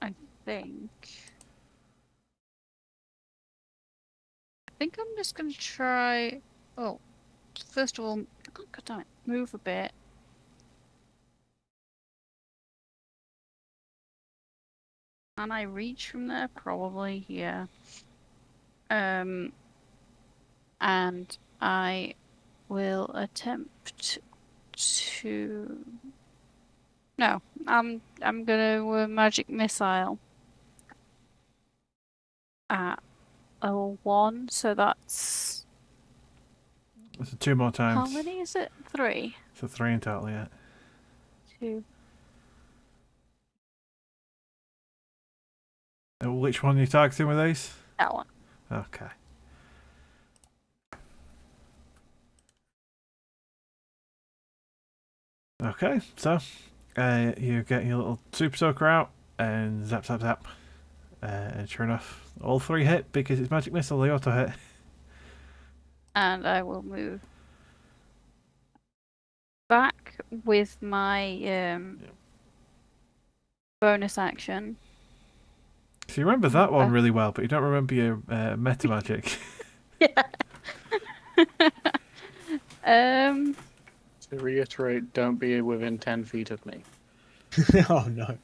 I think. I think I'm just going to try... Oh, first of all, God damn it, move a bit. Can I reach from there? Probably, yeah. And I will attempt to. No, I'm gonna magic missile at a 1, so that's So 2 more how times. many is it? 3, So 3 in total, yeah. 2. Which one are you targeting with these? That one. Okay. Okay, so you get your little super soaker out and zap, zap, zap. And sure enough, all 3 hit because it's magic missile, they auto hit. And I will move back with my bonus action. So you remember that one Okay. really well, but you don't remember your meta magic. Yeah. To reiterate, don't be within 10 feet of me. Oh no.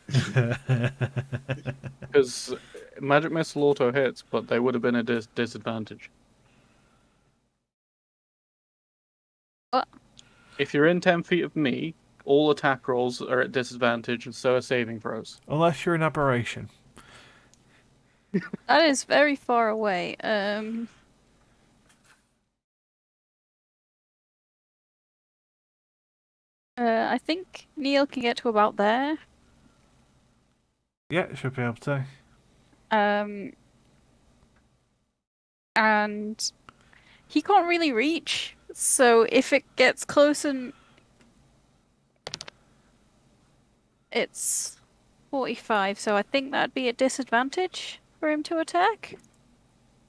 Because magic missile auto hits, but they would have been a disadvantage. What? If you're in 10 feet of me, all attack rolls are at disadvantage, and so are saving throws. Unless you're an aberration. That is very far away. I think Neil can get to about there. Yeah, should be able to. And he can't really reach. So if it gets close and it's 45, so I think that'd be a disadvantage for him to attack.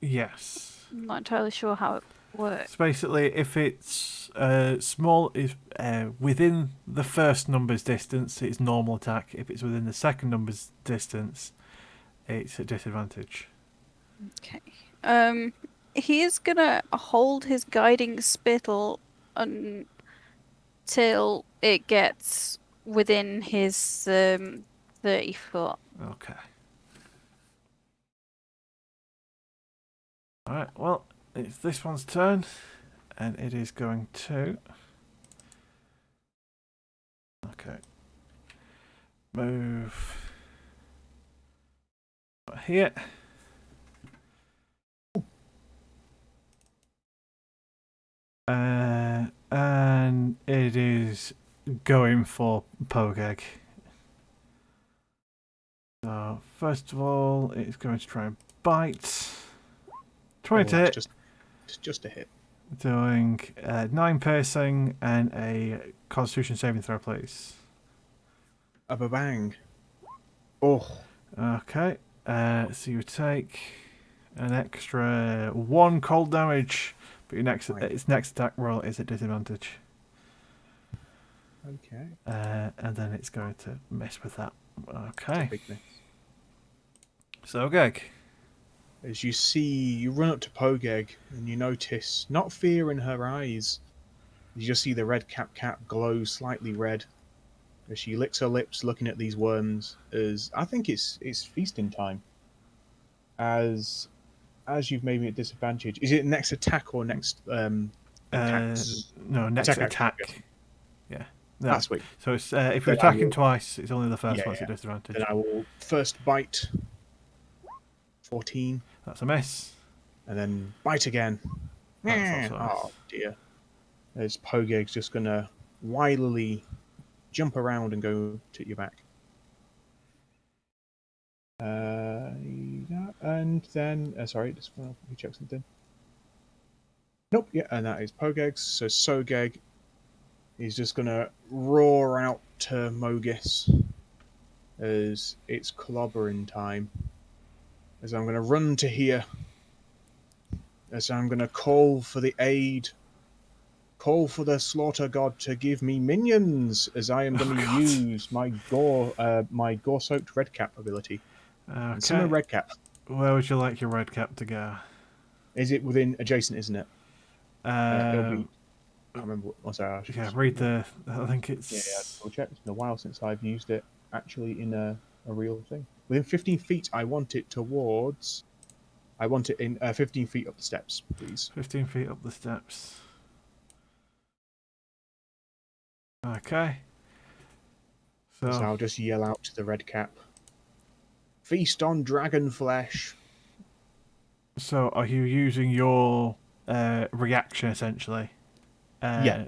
Yes. I'm not entirely sure how it works. So basically, if it's small, if within the first number's distance, it's normal attack. If it's within the second number's distance, it's a disadvantage. Okay. He is gonna hold his guiding spittle until it gets within his 30 foot. Okay. Alright, well, it's this one's turn, and it is going to... Okay. Move... here. And it is going for Pogeg. So, first of all, it's going to try and bite. 20 to Oh, hit, it's just a hit. doing 9 piercing and a Constitution saving throw, please. A bang. Oh, Okay, so you take an extra 1 cold damage, but its next attack roll is at disadvantage. okay. And then it's going to miss with that. Okay. Big miss. So, Geg. As you see, you run up to Pogeg and you notice not fear in her eyes. You just see the red cap glow slightly red as she licks her lips, looking at these worms. As I think it's feasting time. As you've made me at disadvantage, is it next attack or next attacks? No, next Attack attack. action, Yeah. No. That's sweet. So it's, if you're Then I attacking will- twice, it's only the first Yeah, one's yeah. at disadvantage. Then I will first bite. 14, That's a miss. and then bite again. That's also a miss. Oh dear. As Pogeg's just gonna wildly jump around and go to your back. And then sorry, just want to check something. Nope, yeah, and that is Pogeg's. So Sogeg is just gonna roar out to Mogis as it's clobbering time. As I'm gonna run to here. As I'm gonna call for the aid. Call for the slaughter god to give me minions, as I am going to use my gore-soaked redcap ability. And some Okay. of the redcaps. Where would you like your red cap to go? Is it within adjacent? Isn't it? It'll be. I can't remember. What's that? Yeah, read the. I think it's. Yeah, I'll check. It's been a while since I've used it actually in a a real thing. Within 15 feet, I want it towards. I want it in 15 feet up the steps, please. 15 feet up the steps. Okay. So So, I'll just yell out to the red cap. Feast on dragon flesh. so are you using your reaction essentially? Yeah.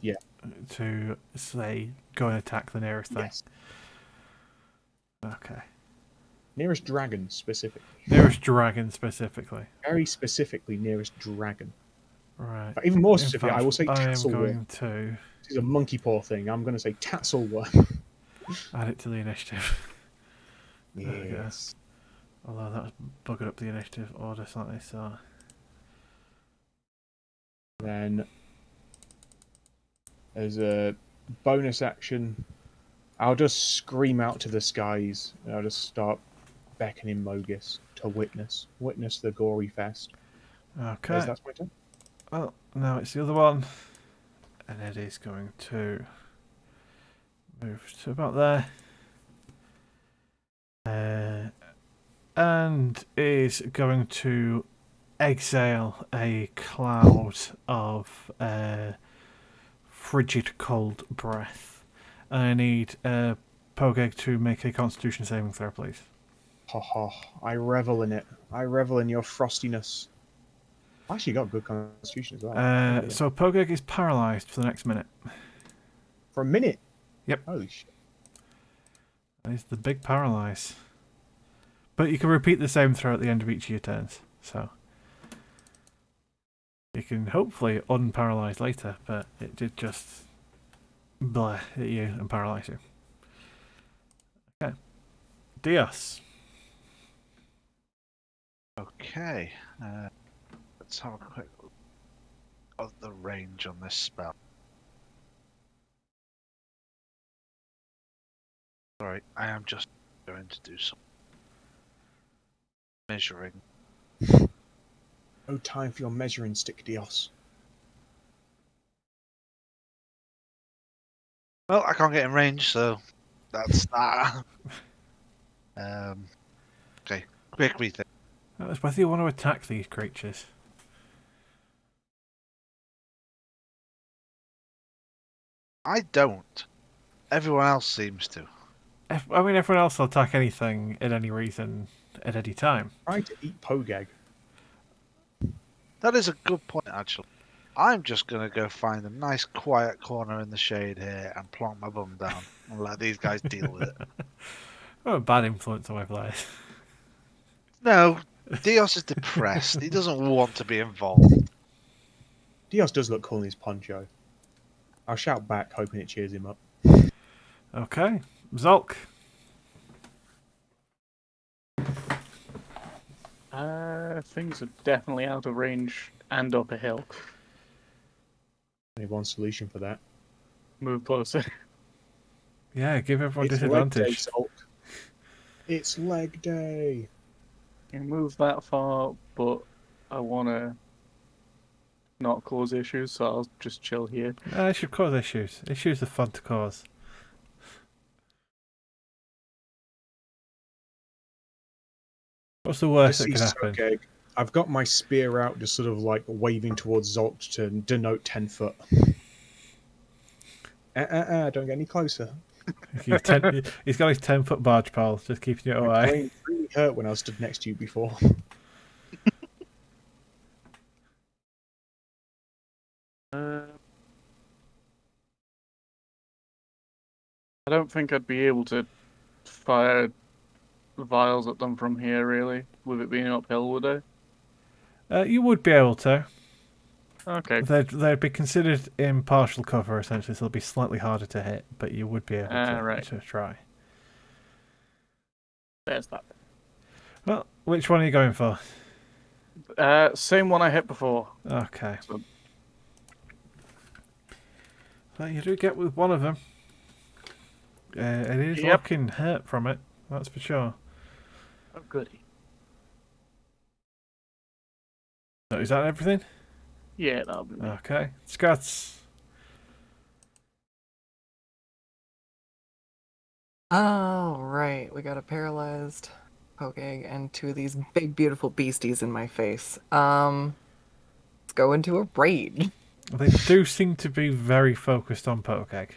To say go and attack the nearest thing. Yes. Okay. Nearest dragon, specifically. Nearest dragon specifically. Very specifically, nearest dragon. Right. But even more In specifically, fact, I will say I am tassel going worm. to This is a monkey paw thing. I'm going to say tassel worm. add it to the initiative. There we go. Yes. Although that's buggered up the initiative order slightly, so. Then, as a bonus action, I'll just scream out to the skies, and I'll just start beckoning Mogis to witness the gory fest. Okay. Yes, that's my turn. Well, now it's the other one. And it is going to move to about there. And is going to exhale a cloud of frigid cold breath. And I need Pogeg to make a constitution saving throw, please. Ha ha. I revel in it. I revel in your frostiness. I actually got good constitution as well. So Pogeg is paralysed for the next minute. For a minute? Yep. Holy shit. That is the big paralyze. But you can repeat the same throw at the end of each of your turns. So you can hopefully unparalyze later, but it did just bleh at you and paralyze you. Okay. Dios. Okay. Let's have a quick look at the range on this spell. Sorry, I am just going to do some measuring. No time for your measuring stick, Dios. Well, I can't get in range, so that's that. Okay, quick rethink. That was whether you want to attack these creatures. I don't. Everyone else seems to. I mean, everyone else will attack anything at any reason at any time. Try to eat Pogeg. That is a good point, actually. I'm just going to go find a nice quiet corner in the shade here and plonk my bum down and let these guys deal with it. What a bad influence on my players. No, Dios is depressed. He doesn't want to be involved. Dios does look cool in his poncho. I'll shout back, hoping it cheers him up. Okay. Zolk. Things are definitely out of range and up a hill. Only one solution for that. Move closer. Yeah, give everyone It's leg day, disadvantage. Sulk. It's leg day. You can move that far, but I want to not cause issues, so I'll just chill here. It should cause issues. Issues are fun to cause. What's the worst that could happen? Sogeg. I've got my spear out, just sort of like waving towards Zolk to denote 10 foot. Don't get any closer. He's got his 10-foot barge pole, just keeping you My away. brain really hurt when I stood next to you before. I don't think I'd be able to fire vials at them from here, really, with it being uphill, would I? You would be able to. Okay. They'd be considered in partial cover, essentially, so they'll be slightly harder to hit, but you would be able to try. There's that. Well, which one are you going for? Same one I hit before. Okay. So, Well, you do get with one of them. It is Yep. looking hurt from it, that's for sure. oh, goody. So is that everything? Yeah, that'll be me. Okay. Scots. Oh, right. We got a paralyzed poke egg and two of these big, beautiful beasties in my face. Let's go into a rage. They do seem to be very focused on Pokeg.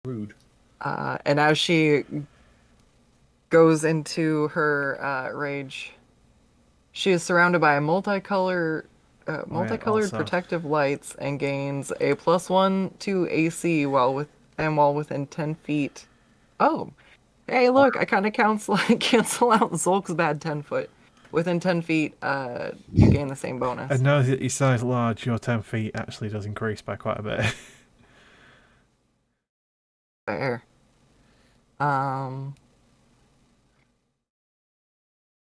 Rude. And as she goes into her rage, she is surrounded by multicolored also. protective lights and gains a +1 to AC while within 10 feet. Oh, hey, look! I kind of cancel out Zolk's bad 10 foot. Within 10 feet, you gain the same bonus. And now that you size large, your 10 feet actually does increase by quite a bit. Fair. I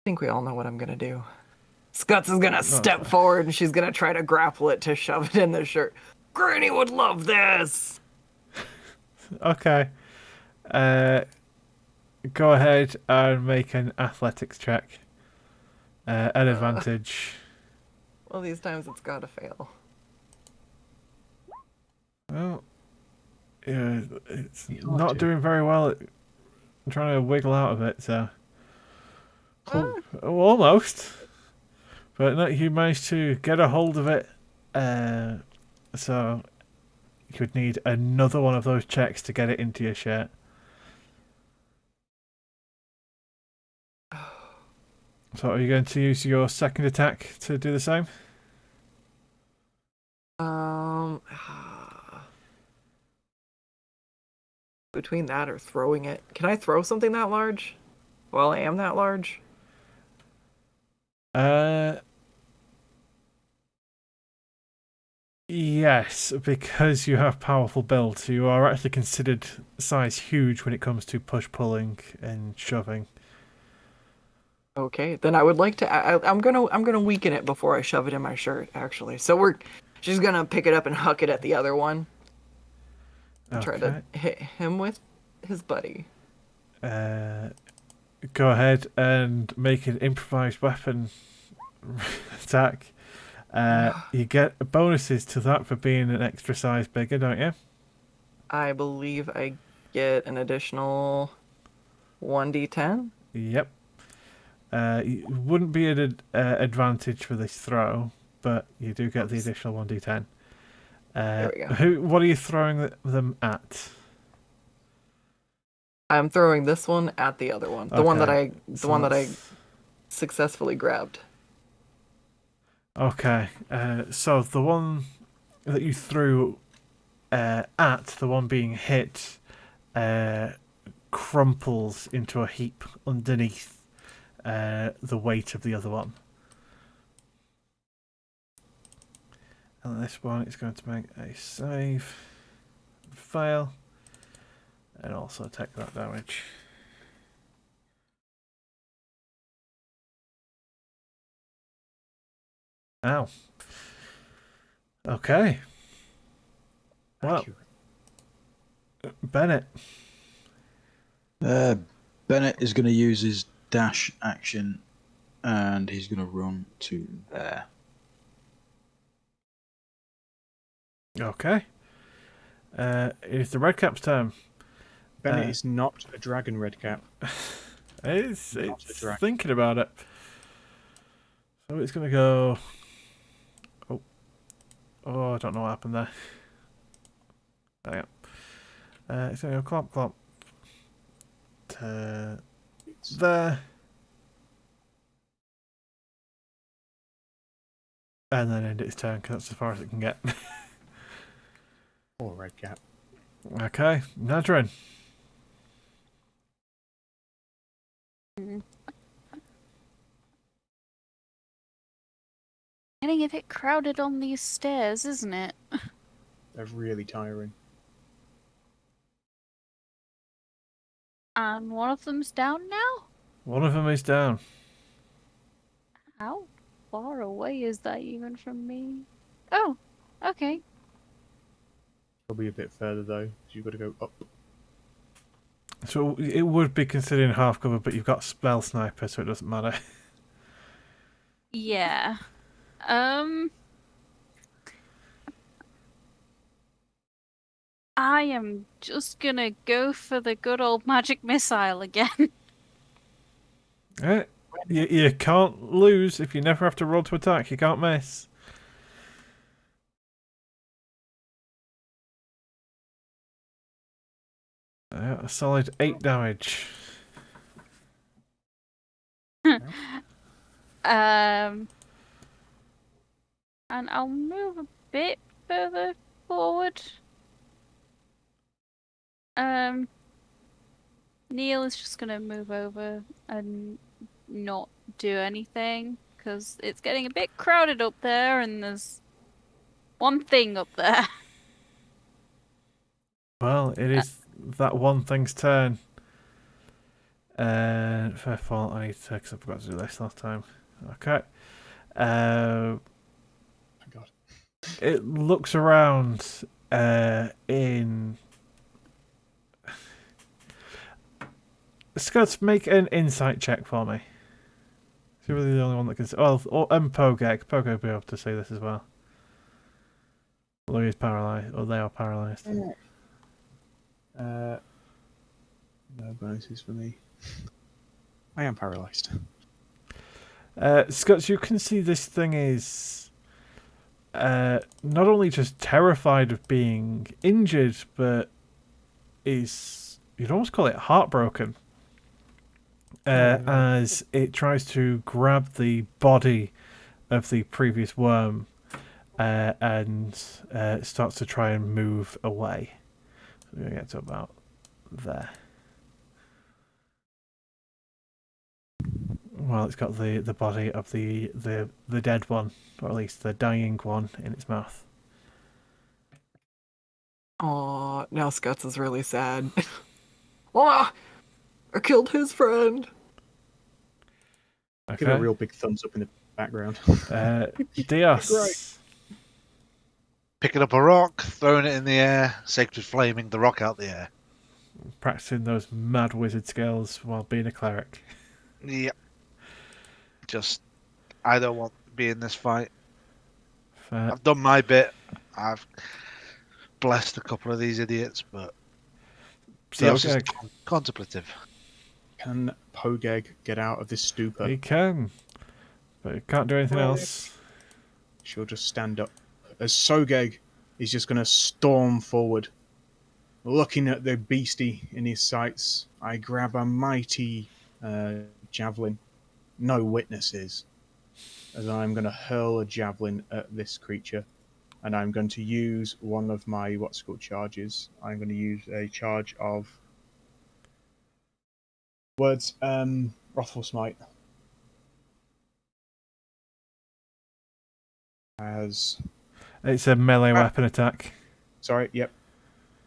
think we all know what I'm gonna do. Skuts is gonna step forward and she's gonna try to grapple it to shove it in the shirt. Granny would love this! Okay. Go ahead and make an athletics check. An advantage. Well, these times it's gotta fail. Well, yeah, it's Hard not to. doing very well. I'm trying to wiggle out of it, so. Ah. Almost. But no, you managed to get a hold of it. So you would need another one of those checks to get it into your shirt. So are you going to use your second attack to do the same? Between that or throwing it. Can I throw something that large? Well, I am that large. Yes, because you have powerful builds, you are actually considered size huge when it comes to push pulling and shoving. Okay, then I would like to. I'm gonna weaken it before I shove it in my shirt. Actually, so she's gonna pick it up and huck it at the other one. And try to hit him with his buddy. Go ahead and make an improvised weapon attack. You get bonuses to that for being an extra size bigger, don't you? I believe I get an additional 1d10. Yep. It wouldn't be an advantage for this throw, but you do get the additional 1d10. There we go. What are you throwing them at? I'm throwing this one at the other one. The one that I successfully grabbed. Okay. So the one that you threw at, the one being hit, crumples into a heap underneath the weight of the other one. And this one is going to make a save, fail, and also take that damage. Ow. Okay. Well, Bennett. Bennett is going to use his dash action, and he's going to run to there. Okay. It's the Redcap's turn. Bennett is not a dragon, Redcap. It's thinking about it. So it's going to go... Oh, I don't know what happened there. There you go. It's going to go clomp, clomp. There. And then end its turn, because that's as far as it can get. Poor Redcap. Okay, Nadrin. Getting a bit crowded on these stairs, isn't it? They're really tiring. And one of them's down now? One of them is down. How far away is that even from me? Oh, okay. Probably a bit further though, so you've got to go up. So it would be considering half cover, but you've got spell sniper, so it doesn't matter. Yeah. I am just gonna go for the good old magic missile again. You can't lose if you never have to roll to attack. You can't miss. A solid 8 damage. And I'll move a bit further forward. Neil is just gonna move over and not do anything because it's getting a bit crowded up there, and there's one thing up there. Well, it is that one thing's turn. Fair fault, I need to, because I forgot to do this last time. Okay. Oh, God. It looks around in... Scots, make an insight check for me. You're really the only one that can... Pogeg. Pogeg will be able to see this as well. Although he's paralysed, or they are paralysed. No bonuses for me. I am paralysed. Scots, you can see this thing is not only just terrified of being injured, but is, you'd almost call it heartbroken, as it tries to grab the body of the previous worm and starts to try and move away. So we're going to get to about there. Well, it's got the body of the dead one, or at least the dying one, in its mouth. Aw, now Scuts is really sad. Aw, I killed his friend. Give a Okay. real big thumbs up in the background. Dios. Great. Picking up a rock, throwing it in the air, sacred flaming the rock out the air. Practicing those mad wizard skills while being a cleric. Yep. I don't want to be in this fight. Fair. I've done my bit. I've blessed a couple of these idiots, but Dios is contemplative. Can Pogeg get out of this stupor? He can, but he can't do anything else. She'll just stand up. As Sogeg is just going to storm forward. Looking at the beastie in his sights, I grab a mighty javelin. No witnesses. As I'm going to hurl a javelin at this creature. And I'm going to use one of my what's called charges. I'm going to use a charge of Wrathful Smite. As It's a melee weapon attack. sorry, yep,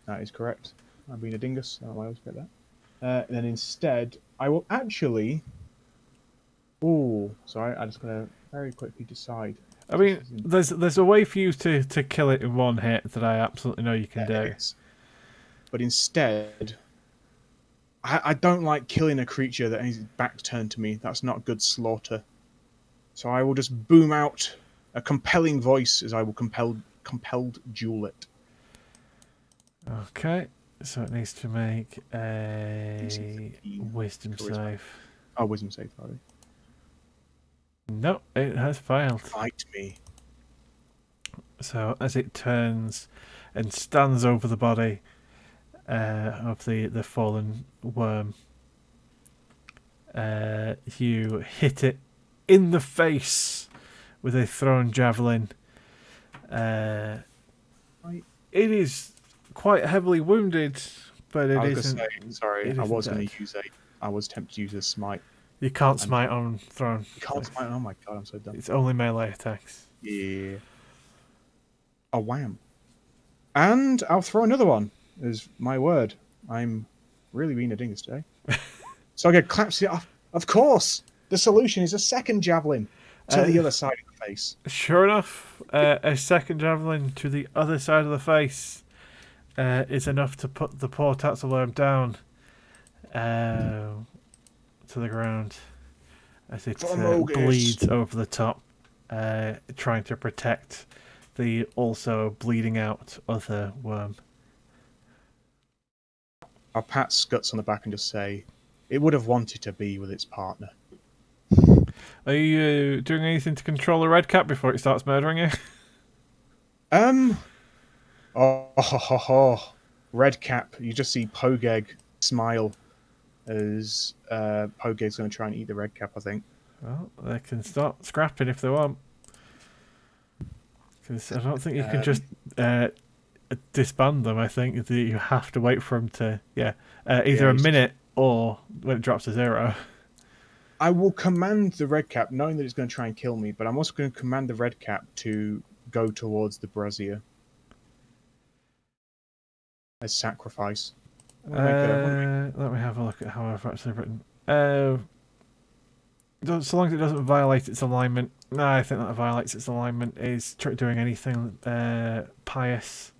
that is correct. I'm being a dingus. I always get that. Then instead, I will actually. Oh, sorry. I'm just gonna very quickly decide. I mean, there's a way for you to kill it in one hit that I absolutely know you can do. Yes. But instead, I don't like killing a creature that has its back turned to me. That's not good slaughter. So I will just boom out a compelling voice as I will compelled duel it. Okay, so it needs to make a wisdom Charisma. save. Oh, wisdom save, sorry. No, it has failed. Fight me. So as it turns and stands over the body of the fallen worm, you hit it in the face with a thrown javelin. It is quite heavily wounded, but it isn't. Sorry, it I isn't was going dead. to use I was tempted to use a smite. You can't smite on thrown. You can't smite. Oh my god, I'm so dumb. It's only melee attacks. Yeah. A wham. And I'll throw another one. Is my word. I'm really being a dingus today. So I get claps it off. Of course, the solution is a second javelin to the other side of the face. Sure enough, a second javelin to the other side of the face is enough to put the poor Tatzelworm down to the ground as it bleeds over the top, trying to protect the also bleeding out other worm. I'll pat Scuts on the back and just say, it would have wanted to be with its partner. Are you doing anything to control the red cap before it starts murdering you? Red cap. You just see Pogeg smile as Pogeg's going to try and eat the red cap, I think. Well, they can start scrapping if they want. Because I don't think you can just disband them. I think that you have to wait for them to, either a minute or when it drops to 0. I will command the red cap, knowing that it's going to try and kill me, but I'm also going to command the red cap to go towards the brazier as sacrifice. Let me have a look at how I've actually written. So long as it doesn't violate its alignment. No, I think that violates its alignment. Is doing anything pious.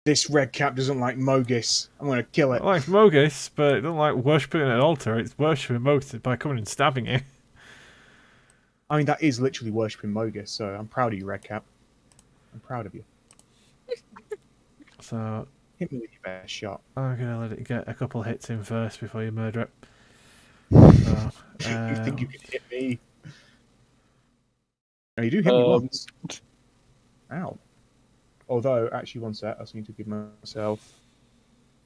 This red cap doesn't like Mogis. I'm going to kill it. It likes Mogis, but it doesn't like worshipping an altar. It's worshipping Mogis by coming and stabbing you. I mean, that is literally worshipping Mogis, so I'm proud of you, red cap. I'm proud of you. So hit me with your best shot. I'm gonna let it get a couple hits in first before you murder it. So, you think you can hit me? No, you do hit me once. Ow. Although, actually, one sec. I just need to give myself.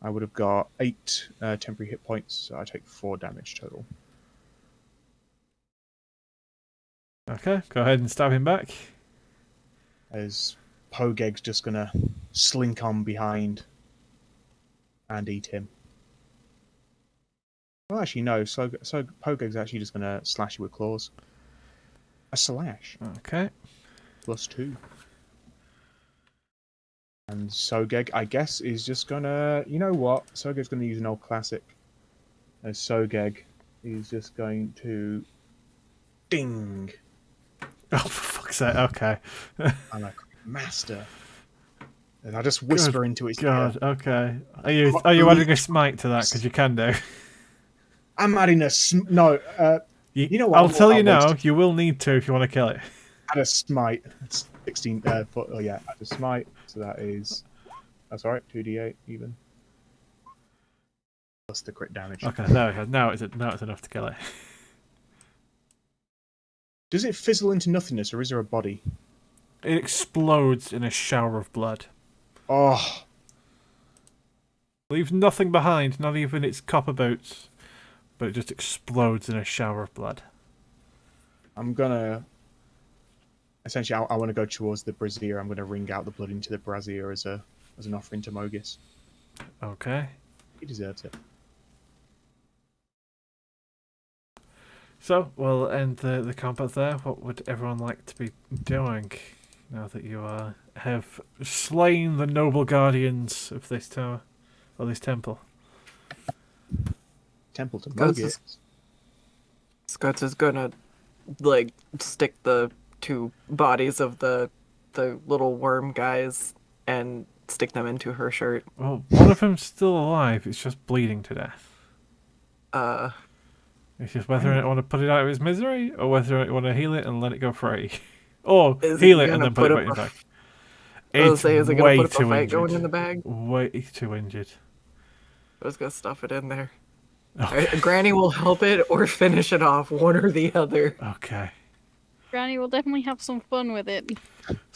I would have got 8 temporary hit points, so I take 4 damage total. Okay, go ahead and stab him back. As Pogeg's just gonna slink on behind and eat him. Well, actually, no. So Pogeg's actually just gonna slash you with claws. A slash. Okay. +2. And Sogeg, I guess, is just gonna... You know what? Sogeg's gonna use an old classic. As Sogeg is just going to... Ding! Oh, for fuck's sake, okay. I'm like, master. And I just whisper into its God, ear. okay. Are you adding a smite to that? Because you can do. I'm adding a... No, you know what? I'll tell you now, you will need to if you want to kill it. Add a smite. It's 16 foot. Oh yeah, add a smite. So that is. That's alright. 2d8 even. Plus the crit damage. Okay, now it's enough to kill it. Does it fizzle into nothingness, or is there a body? It explodes in a shower of blood. Oh, Leaves nothing behind, not even its copper boots, but it just explodes in a shower of blood. I'm gonna. Essentially, I want to go towards the brazier. I'm gonna wring out the blood into the brazier as an offering to Mogis. Okay. He deserves it. So, we'll end the combat there. What would everyone like to be doing now that you have slain the noble guardians of this tower, or this temple? Temple to Guts Mogis. Scuts is gonna, like, stick the 2 bodies of the little worm guys and stick them into her shirt. Well, one of them's still alive. It's just bleeding to death. It's just whether I want to put it out of its misery, or whether I want to heal it and let it go free. Or heal it and then put it back in the bag. Is it gonna way put up a too fight injured. going in the bag? Way too injured. I was gonna stuff it in there. Okay. Granny will help it or finish it off, one or the other. Okay. Granny will definitely have some fun with it.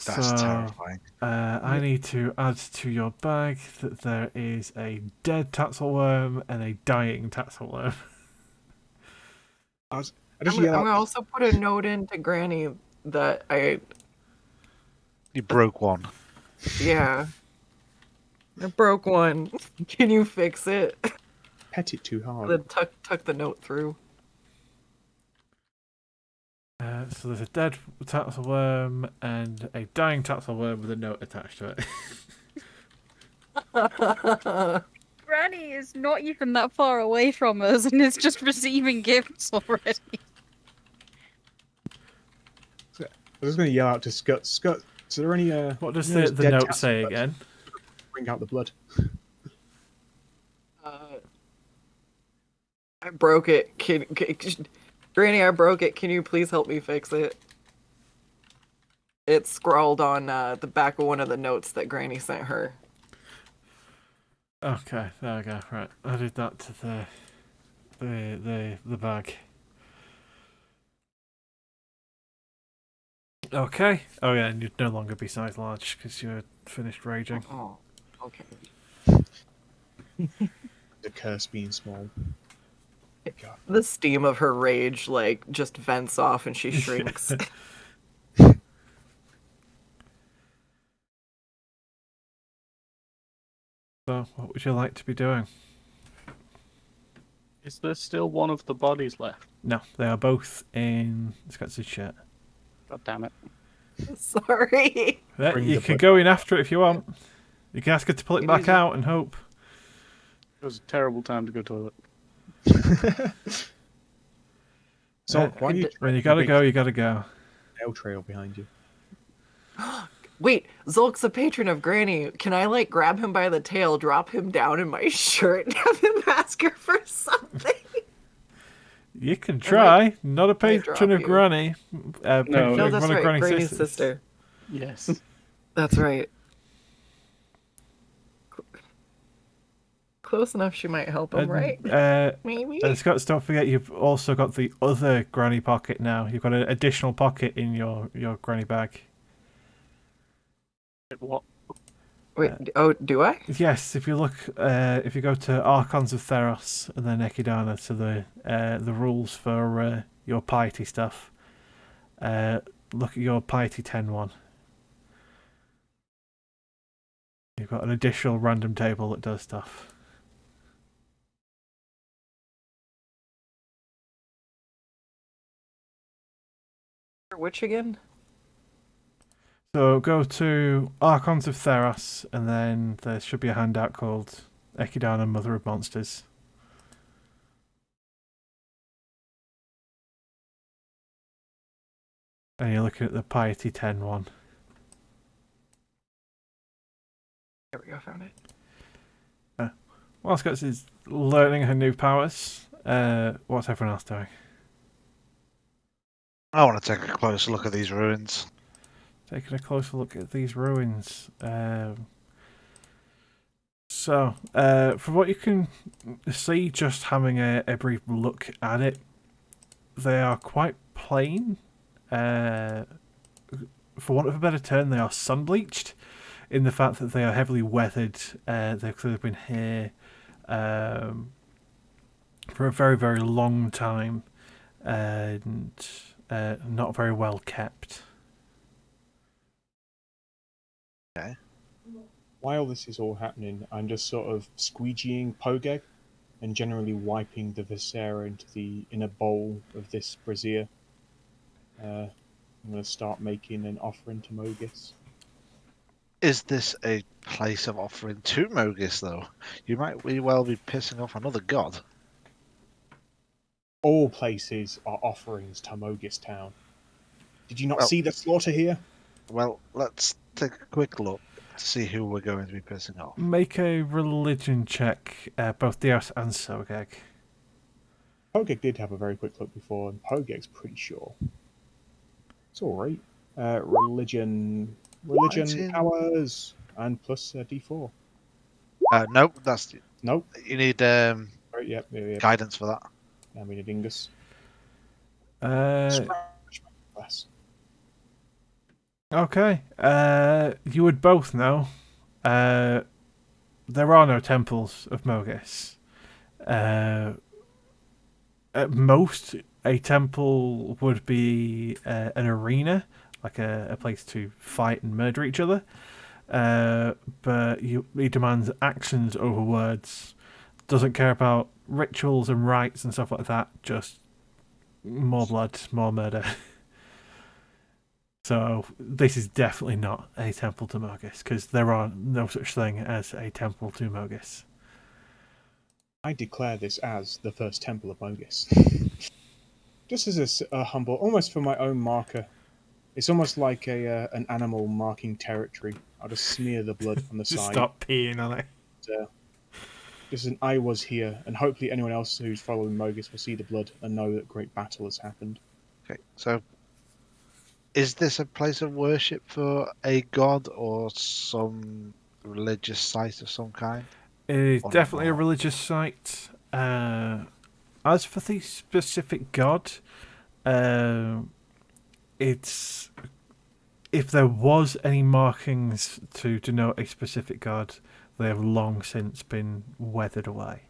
That's terrifying. I need to add to your bag that there is a dead tatzelworm and a dying tatzelworm. I'm gonna also put a note into Granny that You broke one. I broke one. Can you fix it? Pet it too hard. Then tuck the note through. So there's a dead tatzelworm and a dying tatzelworm with a note attached to it. Granny is not even that far away from us and is just receiving gifts already. I was going to yell out to Scut. Scut, is there any... What does the note say again? Bring out the blood. I broke it. Granny, I broke it. Can you please help me fix it? It's scrawled on the back of one of the notes that Granny sent her. Okay, there we go. Right, I did that to the bag. Okay. Oh yeah, and you'd no longer be size large because you're finished raging. Oh, okay. The curse being small. God. The steam of her rage, like, just vents off and she shrinks. So, what would you like to be doing? Is there still one of the bodies left? No, they are both in Scott's shirt. God damn it. Sorry. Yeah, Bring you the can book. go in after it if you want. You can ask her to pull it It back is- out and hope. It was a terrible time to go toilet. So why do you When you drag gotta the go, big you gotta go. nail trail behind you? Wait, Zolk's a patron of Granny. Can I, like, grab him by the tail, drop him down in my shirt, and have him ask her for something? You can try. Not a drop patron of you. Granny. Patron No, of that's one of right. Granny's Granny's sisters. sister. Yes. That's right. Close enough, she might help him, right? Maybe. And Scott, don't forget you've also got the other Granny pocket now. You've got an additional pocket in your Granny bag. What? Wait, oh, do I? Yes, if you look, if you go to Archons of Theros and then Ekidana to the rules for your piety stuff, look at your piety 10 one. You've got an additional random table that does stuff. Which again? So go to Archons of Theros, and then there should be a handout called Ekidana, Mother of Monsters. And you're looking at the Piety 10 one. There we go, found it. While Scots is learning her new powers, what's everyone else doing? I want to take a closer look at these ruins. Taking a closer look at these ruins. From what you can see, just having a brief look at it, they are quite plain. For want of a better term, they are sun-bleached in the fact that they are heavily weathered. They've clearly been here for a very, very long time and not very well kept. Okay. While this is all happening, I'm just sort of squeegeeing Pogeg and generally wiping the viscera in a bowl of this brazier. I'm going to start making an offering to Mogis. Is this a place of offering to Mogis, though? You might well be pissing off another god. All places are offerings to Mogis Town. Did you not Well- see the slaughter here? Well, let's take a quick look to see who we're going to be pissing off. Make a religion check, both Theros and Sogeg. Pogeg did have a very quick look before, and Pogeg's pretty sure. It's alright. Religion 19. powers, and plus D4. Nope, that's Nope. you need Right, yep. guidance for that. I mean a dingus. Uh, Class. Okay. You would both know. There are no temples of Mogis. At most, a temple would be an arena, like a place to fight and murder each other. But he demands actions over words. Doesn't care about rituals and rites and stuff like that. Just more blood, more murder. So this is definitely not a temple to Mogis, because there are no such thing as a temple to Mogis. I declare this as the first temple of Mogis. Just as a humble, almost for my own marker. It's almost like an animal marking territory. I'll just smear the blood on the Just side. stop peeing on it. Just an I was here, and hopefully anyone else who's following Mogis will see the blood and know that great battle has happened. Okay, so is this a place of worship for a god or some religious site of some kind? It is Or definitely a not? religious site. As for the specific god, uh, it's if there was any markings to denote a specific god, they have long since been weathered away.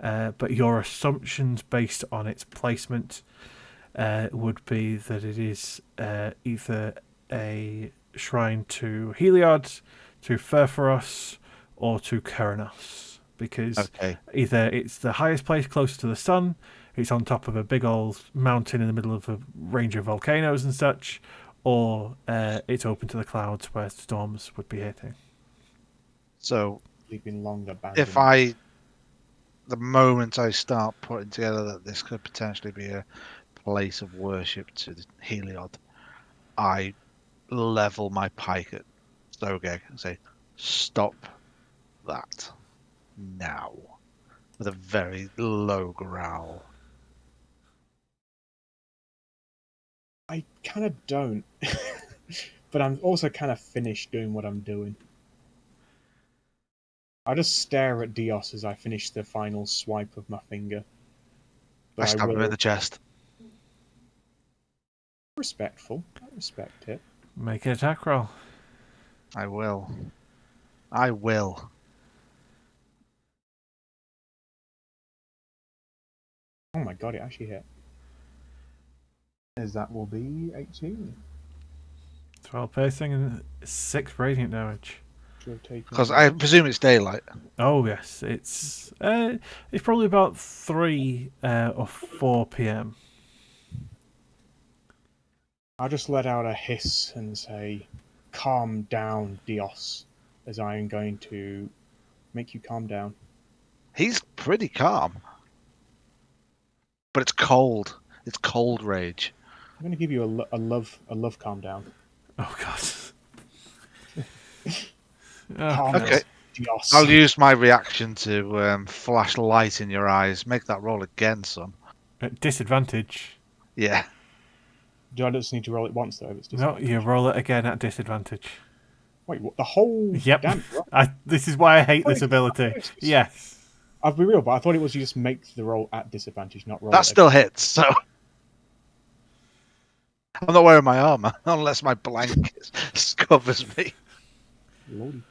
But your assumptions based on its placement would be that it is either a shrine to Heliod, to Furphoros, or to Keranos. Because Okay. either it's the highest place close to the sun, it's on top of a big old mountain in the middle of a range of volcanoes and such, or it's open to the clouds where storms would be hitting. So They've been long abandoned. if the moment I start putting together that this could potentially be a place of worship to the Heliod, I level my pike at Stogeg and say, "Stop that now," with a very low growl. I kind of don't, but I'm also kind of finished doing what I'm doing. I just stare at Dios as I finish the final swipe of my finger. I But I stab him in will the chest. respectful. I respect it. Make an attack roll. I will. I will. Oh my god, it actually hit. As that will be 18. 12 piercing and 6 radiant damage. Should have taken. Because I presume it's daylight. Oh yes, it's probably about 3 or 4 p.m. I'll just let out a hiss and say, "Calm down, Dios," as I am going to make you calm down. He's pretty calm. But it's cold. It's cold rage. I'm going to give you a love calm down. Oh god. Calm Okay. down, Dios. I'll use my reaction to flash light in your eyes. Make that roll again, son. At disadvantage. Yeah. Do I just need to roll it once though? If it's No, you roll it again at disadvantage. Wait, what? The whole Yep. damn roll? This is why I hate this Wait, ability. it's- Yes. I'll be real, but I thought it was you just make the roll at disadvantage, not roll. That it still hits, so. I'm not wearing my armor unless my blanket covers me. Lordy.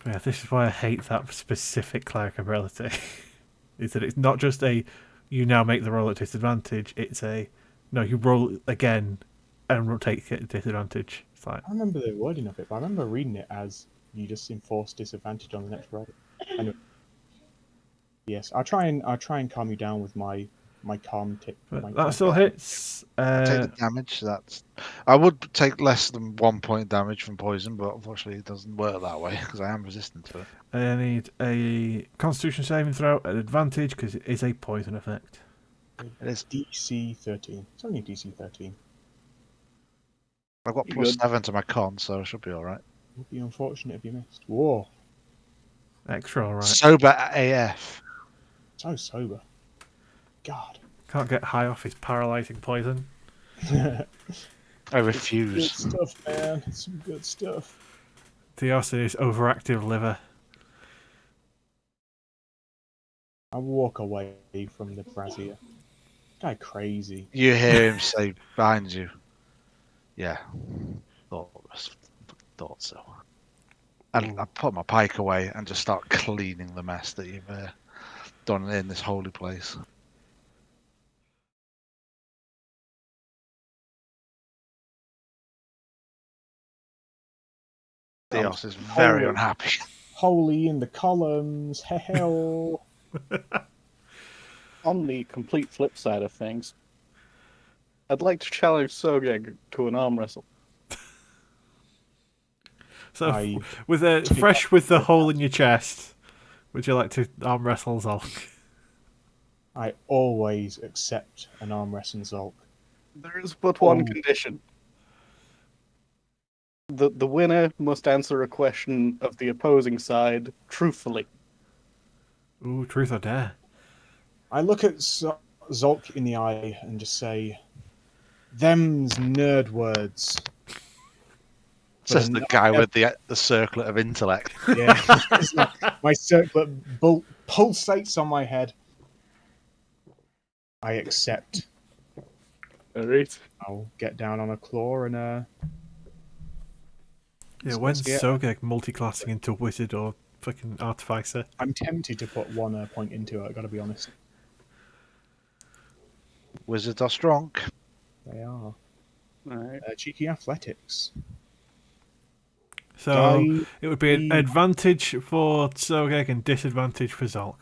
Yeah, this is why I hate that specific cleric ability. Is that it's not just a you now make the roll at disadvantage, it's a no, you roll again and take it at disadvantage. It's like I remember the wording of it, but I remember reading it as you just enforce disadvantage on the next roll. Anyway. Yes, I'll try and calm you down with my calm tip. but that still hits. I take the damage. I would take less than 1 point damage from poison, but unfortunately it doesn't work that way because I am resistant to it. I need a Constitution saving throw at advantage because it is a poison effect. It is. DC 13. It's only DC 13. I've got You plus good? 7 to my con, so I should be all right. It would be unfortunate if you missed. Whoa, Extra, all right. Sober AF. so sober. God. Can't get high off his paralysing poison. I Good refuse. stuff, man. It's some good stuff. Dios is overactive liver. I walk away from the brazier. Guy crazy. You hear him say behind you. Yeah. Thought so. And I put my pike away and just start cleaning the mess that you've done in this holy place. Theos is very holy. unhappy. Holy in the columns. Hell. On the complete flip side of things, I'd like to challenge Sogeg to an arm wrestle. So, I- with a fresh with the hole in your chest, would you like to arm wrestle Zolk? I always accept an arm wrestle Zolk. There is but one Oh. condition. The winner must answer a question of the opposing side truthfully. Ooh, truth or dare? I look at Zolk in the eye and just say, "Them's nerd words." Says then the guy with the circlet of intellect. yeah, it's like my circlet pulsates on my head. I accept. Alright. I'll get down on a claw and Yeah, So when's let's get- Sogek multiclassing into wizard or fucking artificer? I'm tempted to put 1 point into it. I gotta be honest. Wizards are strong. They are Alright. cheeky athletics. So I it would be an advantage for Sogek and disadvantage for Zolk.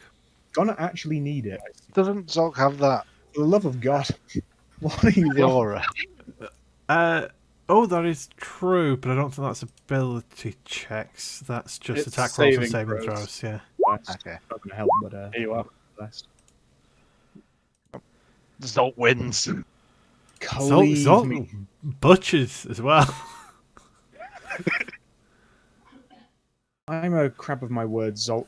gonna actually need it. Doesn't Zolk have that For the love of God, what are you? aura? Oh, that is true, but I don't think that's ability checks. That's just It's attack rolls and saving saving throws. throws. Yeah. Okay. Not gonna help, but Here you are. blessed. Zolk wins. Cleave me. Zolk butchers as well. I'm a crab of my word, Zolk.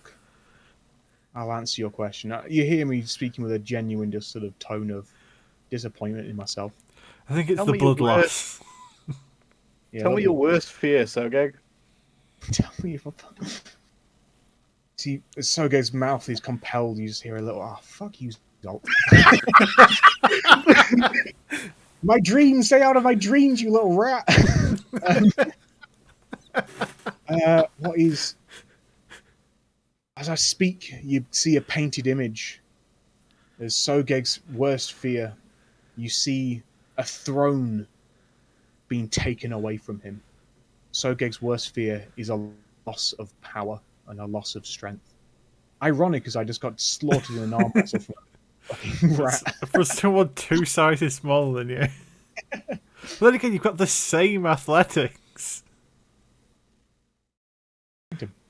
I'll answer your question. You hear me speaking with a genuine, just sort of tone of disappointment in myself. I think it's Tell the me your blood loss. Yeah, Tell me your worst fear, Sogeg. Tell me if I... See, as Sogeg's mouth is compelled, you just hear a little, fuck you, Zolk. My dreams, stay out of my dreams, you little rat. What is... As I speak, you see a painted image. As Sogeg's worst fear, you see a throne being taken away from him. Sogeg's worst fear is a loss of power and a loss of strength. Ironic, as I just got slaughtered in an arm wrestle from a fucking rat. For someone 2 sizes smaller than you. But then again, you've got the same athletics.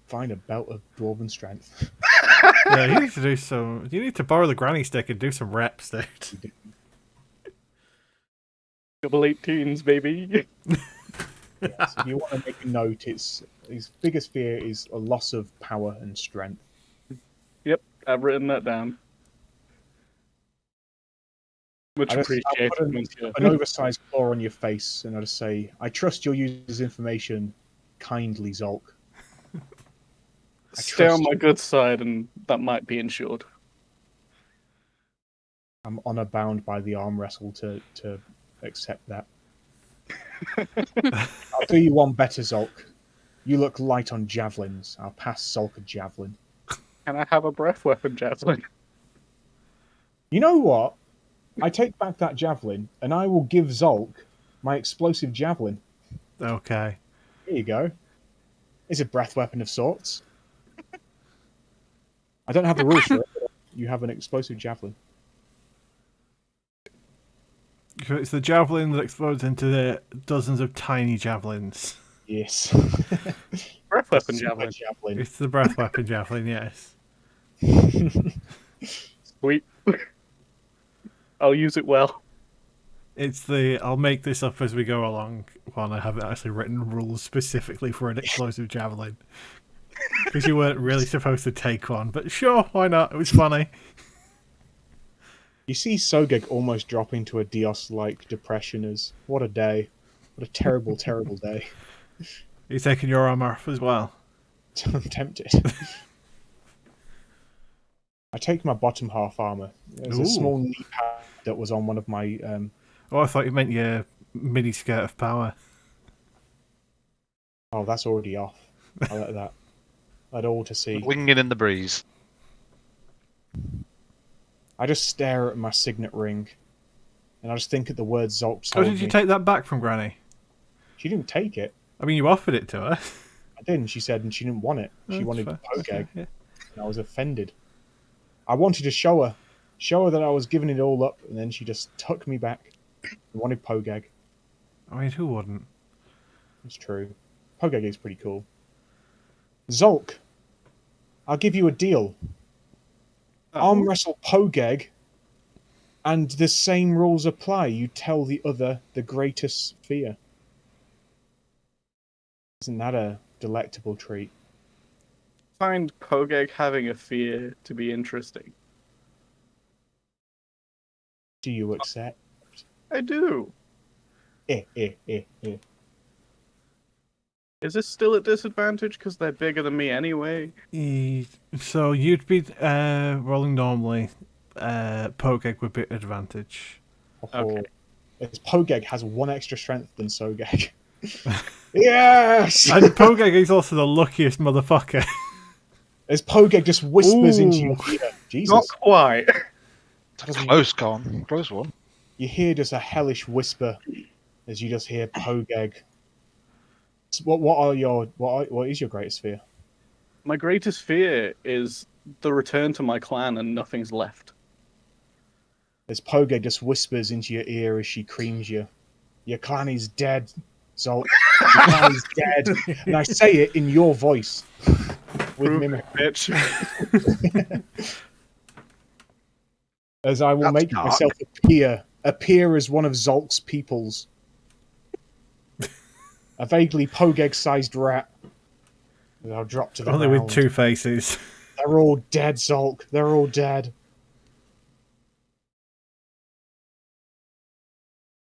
Find a belt of dwarven strength. Yeah, you need to do some. You need to borrow the granny stick and do some reps, dude. Double 18s, baby. Yes, if you want to make a note, his biggest fear is a loss of power and strength. Yep, I've written that down. Much I'll appreciated, put Monsieur. an oversized claw on your face, and I'll just say, I trust you'll use this information kindly, Zolk. Stay on trust my you. good side, and that might be insured. I'm honor bound by the arm wrestle to accept that. I'll do you one better, Zolk. You look light on javelins. I'll pass Zolk a javelin. Can I have a breath weapon, Javelin? You know what? I take back that javelin, and I will give Zolk my explosive javelin. Okay. Here you go. It's a breath weapon of sorts. I don't have the rules for it, but you have an explosive javelin. So it's the javelin that explodes into the dozens of tiny javelins. Yes. Breath weapon, Super Javelin. It's the breath weapon javelin, yes. Sweet. I'll use it well. It's the I'll make this up as we go along one. I haven't actually written rules specifically for an explosive javelin. Because you weren't really supposed to take one, but sure, why not? It was funny. You see Sogek almost drop into a Dios-like depression as, what a day. What a terrible, terrible day. You're taking your armor off as well. I'm tempted. I take my bottom half armor. There's Ooh. a small knee pad that was on one of my... Oh, I thought you meant your mini skirt of power. Oh, that's already off. I let that. I'd all to see. Winging in the breeze. I just stare at my signet ring, and I just think at the word Zolk's Oh, told did you me. take that back from Granny? She didn't take it. I mean, you offered it to her. I didn't. She said, and she didn't want it. She That's wanted fair. Pogeg, Yeah. and I was offended. I wanted to show her that I was giving it all up, and then she just took me back and wanted Pogeg. I mean, who wouldn't? It's true. Pogeg is pretty cool. Zolk, I'll give you a deal. Arm wrestle Pogeg, and the same rules apply. You tell the other the greatest fear. Isn't that a delectable treat? Find Pogeg having a fear to be interesting. Do you accept? I do. Eh. Is this still at disadvantage because they're bigger than me anyway? So you'd be rolling normally. Pogeg would be at advantage. Okay. As Pogeg has 1 extra strength than Sogeg. Yes! And Pogeg is also the luckiest motherfucker. As Pogeg just whispers into your Ooh. ear. Jesus. Not quite. Close, Con. Close one. You hear just a hellish whisper as you just hear Pogeg. What is your greatest fear? My greatest fear is the return to my clan and nothing's left. As Pogeg just whispers into your ear as she creams you. Your clan is dead, Zolt. Your clan is dead. And I say it in your voice. With Prove mimic. it, bitch. As I will That's make dark. myself appear as one of Zolk's peoples. A vaguely Pogeg-sized rat. And I'll drop to the Only ground. with 2 faces. They're all dead, Zolk. They're all dead.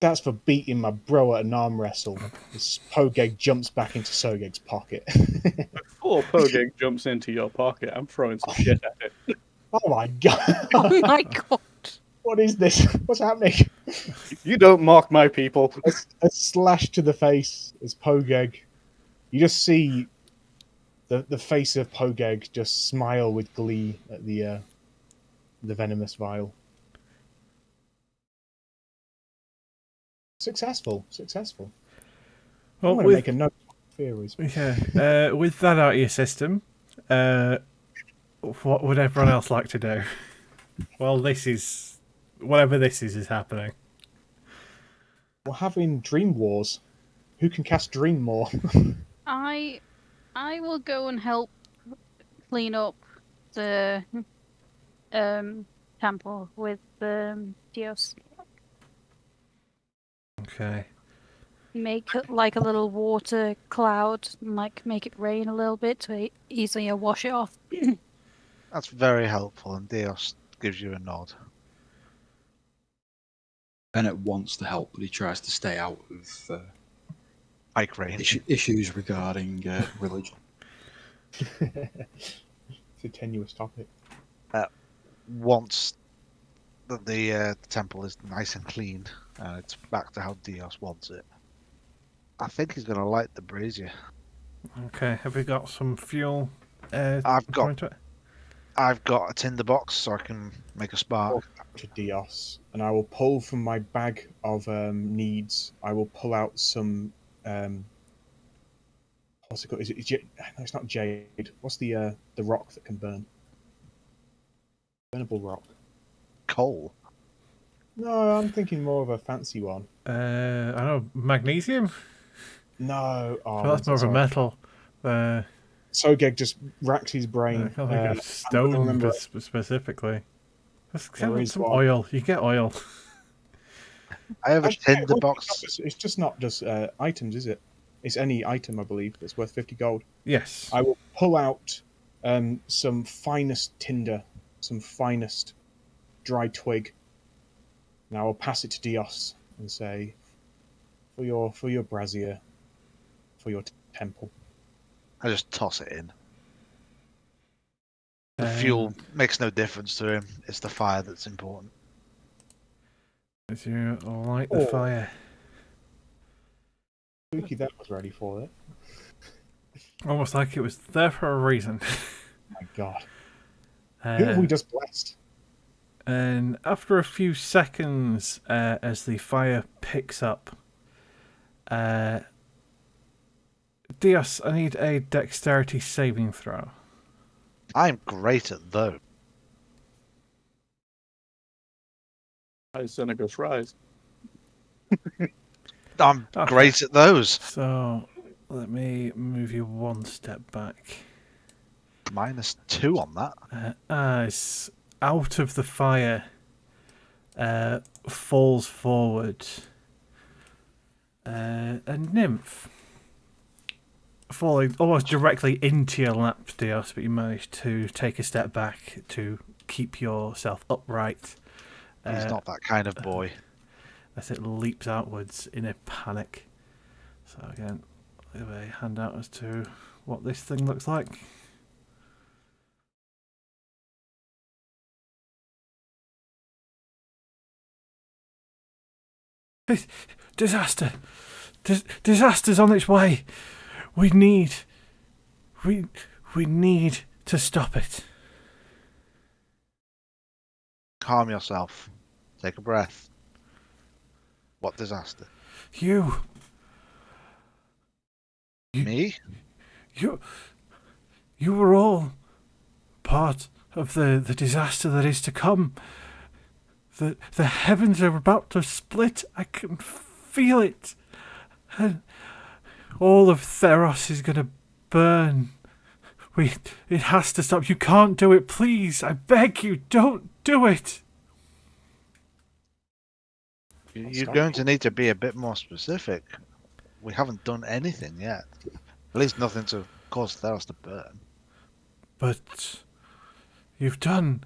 That's for beating my bro at an arm wrestle. This Pogeg jumps back into Sogeg's pocket. Before Pogeg jumps into your pocket, I'm throwing some shit at it. Oh my god. Oh my god. What is this? What's happening? You don't mock my people. A slash to the face as Pogeg. You just see the face of Pogeg just smile with glee at the venomous vial. Successful. Well, I'm going to make a note of theories. Yeah. With that out of your system, what would everyone else like to do? Well, whatever this is happening. We're having Dream Wars. Who can cast Dream more? I will go and help clean up the temple with Dios. Okay. Make it like a little water cloud, and like make it rain a little bit to easily wash it off. That's very helpful, and Dios gives you a nod. Bennett wants to help, but he tries to stay out of Ike range. issues regarding religion. It's a tenuous topic. Once the temple is nice and clean, and it's back to how Dios wants it, I think he's going to light the brazier. Okay. Have we got some fuel? I've got- going to it? I've got a tinder box, so I can make a spark. To Dios, and I will pull from my bag of needs. I will pull out some. What's it called? Is it? No, it's not jade. What's the rock that can burn? Burnable rock. Coal. No, I'm thinking more of a fancy one. I don't know, magnesium? No, Well, that's more of a metal. Sogeg just racks his I brain. can't think of stone remember- specifically. Just There is some one. oil. You get oil. I have a Actually, tinder box. It's just not just items, is it? It's any item, I believe, that's worth 50 gold. Yes. I will pull out some finest tinder, some finest dry twig, and I will pass it to Dios and say, for your brazier, for your temple. I just toss it in. The fuel makes no difference to him. It's the fire that's important. As you light the Oh. fire. Spooky, that was ready for it. Almost like it was there for a reason. My God, who have we just blessed? And after a few seconds, as the fire picks up, Dios, I need a dexterity saving throw. I'm great at those. Senegus Rise. I'm Okay. great at those. So let me move you one step back. -2 on that. As out of the fire falls forward a nymph, falling almost directly into your lap, Dios, but you manage to take a step back to keep yourself upright. He's not that kind of boy. As it leaps outwards in a panic. So again, give a handout as to what this thing looks like. Disaster! Disaster's on its way! We need to stop it. Calm yourself. Take a breath. What disaster? You Me? You were all part of the disaster that is to come. The heavens are about to split. I can feel it. And all of Theros is going to burn. It has to stop. You can't do it. Please, I beg you, don't do it. You're going to need to be a bit more specific. We haven't done anything yet. At least nothing to cause Theros to burn. But you've done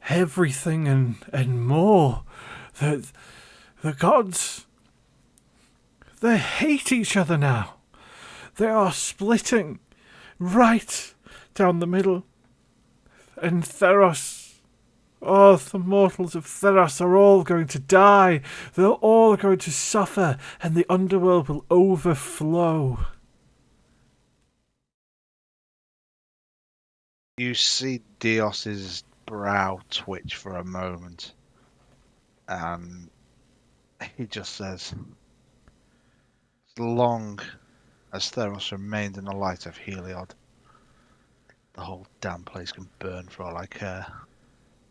everything and more. The gods, they hate each other now. They are splitting right down the middle. And Theros, the mortals of Theros are all going to die. They're all going to suffer, and the underworld will overflow. You see Dios's brow twitch for a moment, and he just says, as long as Theros remained in the light of Heliod, the whole damn place can burn for all I care.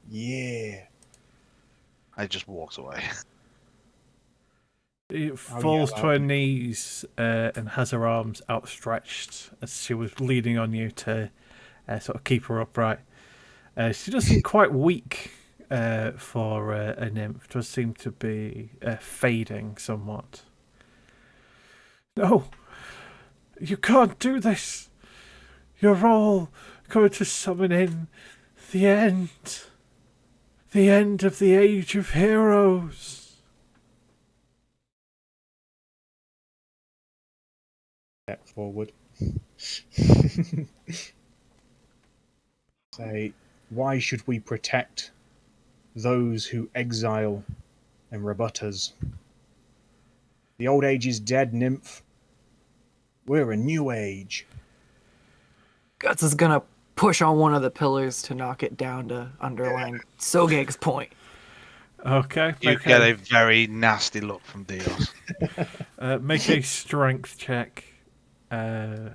Yeah. I just walked away. It falls to her knees and has her arms outstretched as she was leaning on you to sort of keep her upright. She does seem quite weak for a nymph. Does seem to be fading somewhat. No, you can't do this. You're all going to summon in the end. The end of the Age of Heroes. Step forward. Say, why should we protect those who exile and rebut us? The old age is dead, nymph. We're a new age. Guts is gonna push on one of the pillars to knock it down to underline Sogeg's point. Okay. You get a very nasty look from Dios. Make a strength check. Believe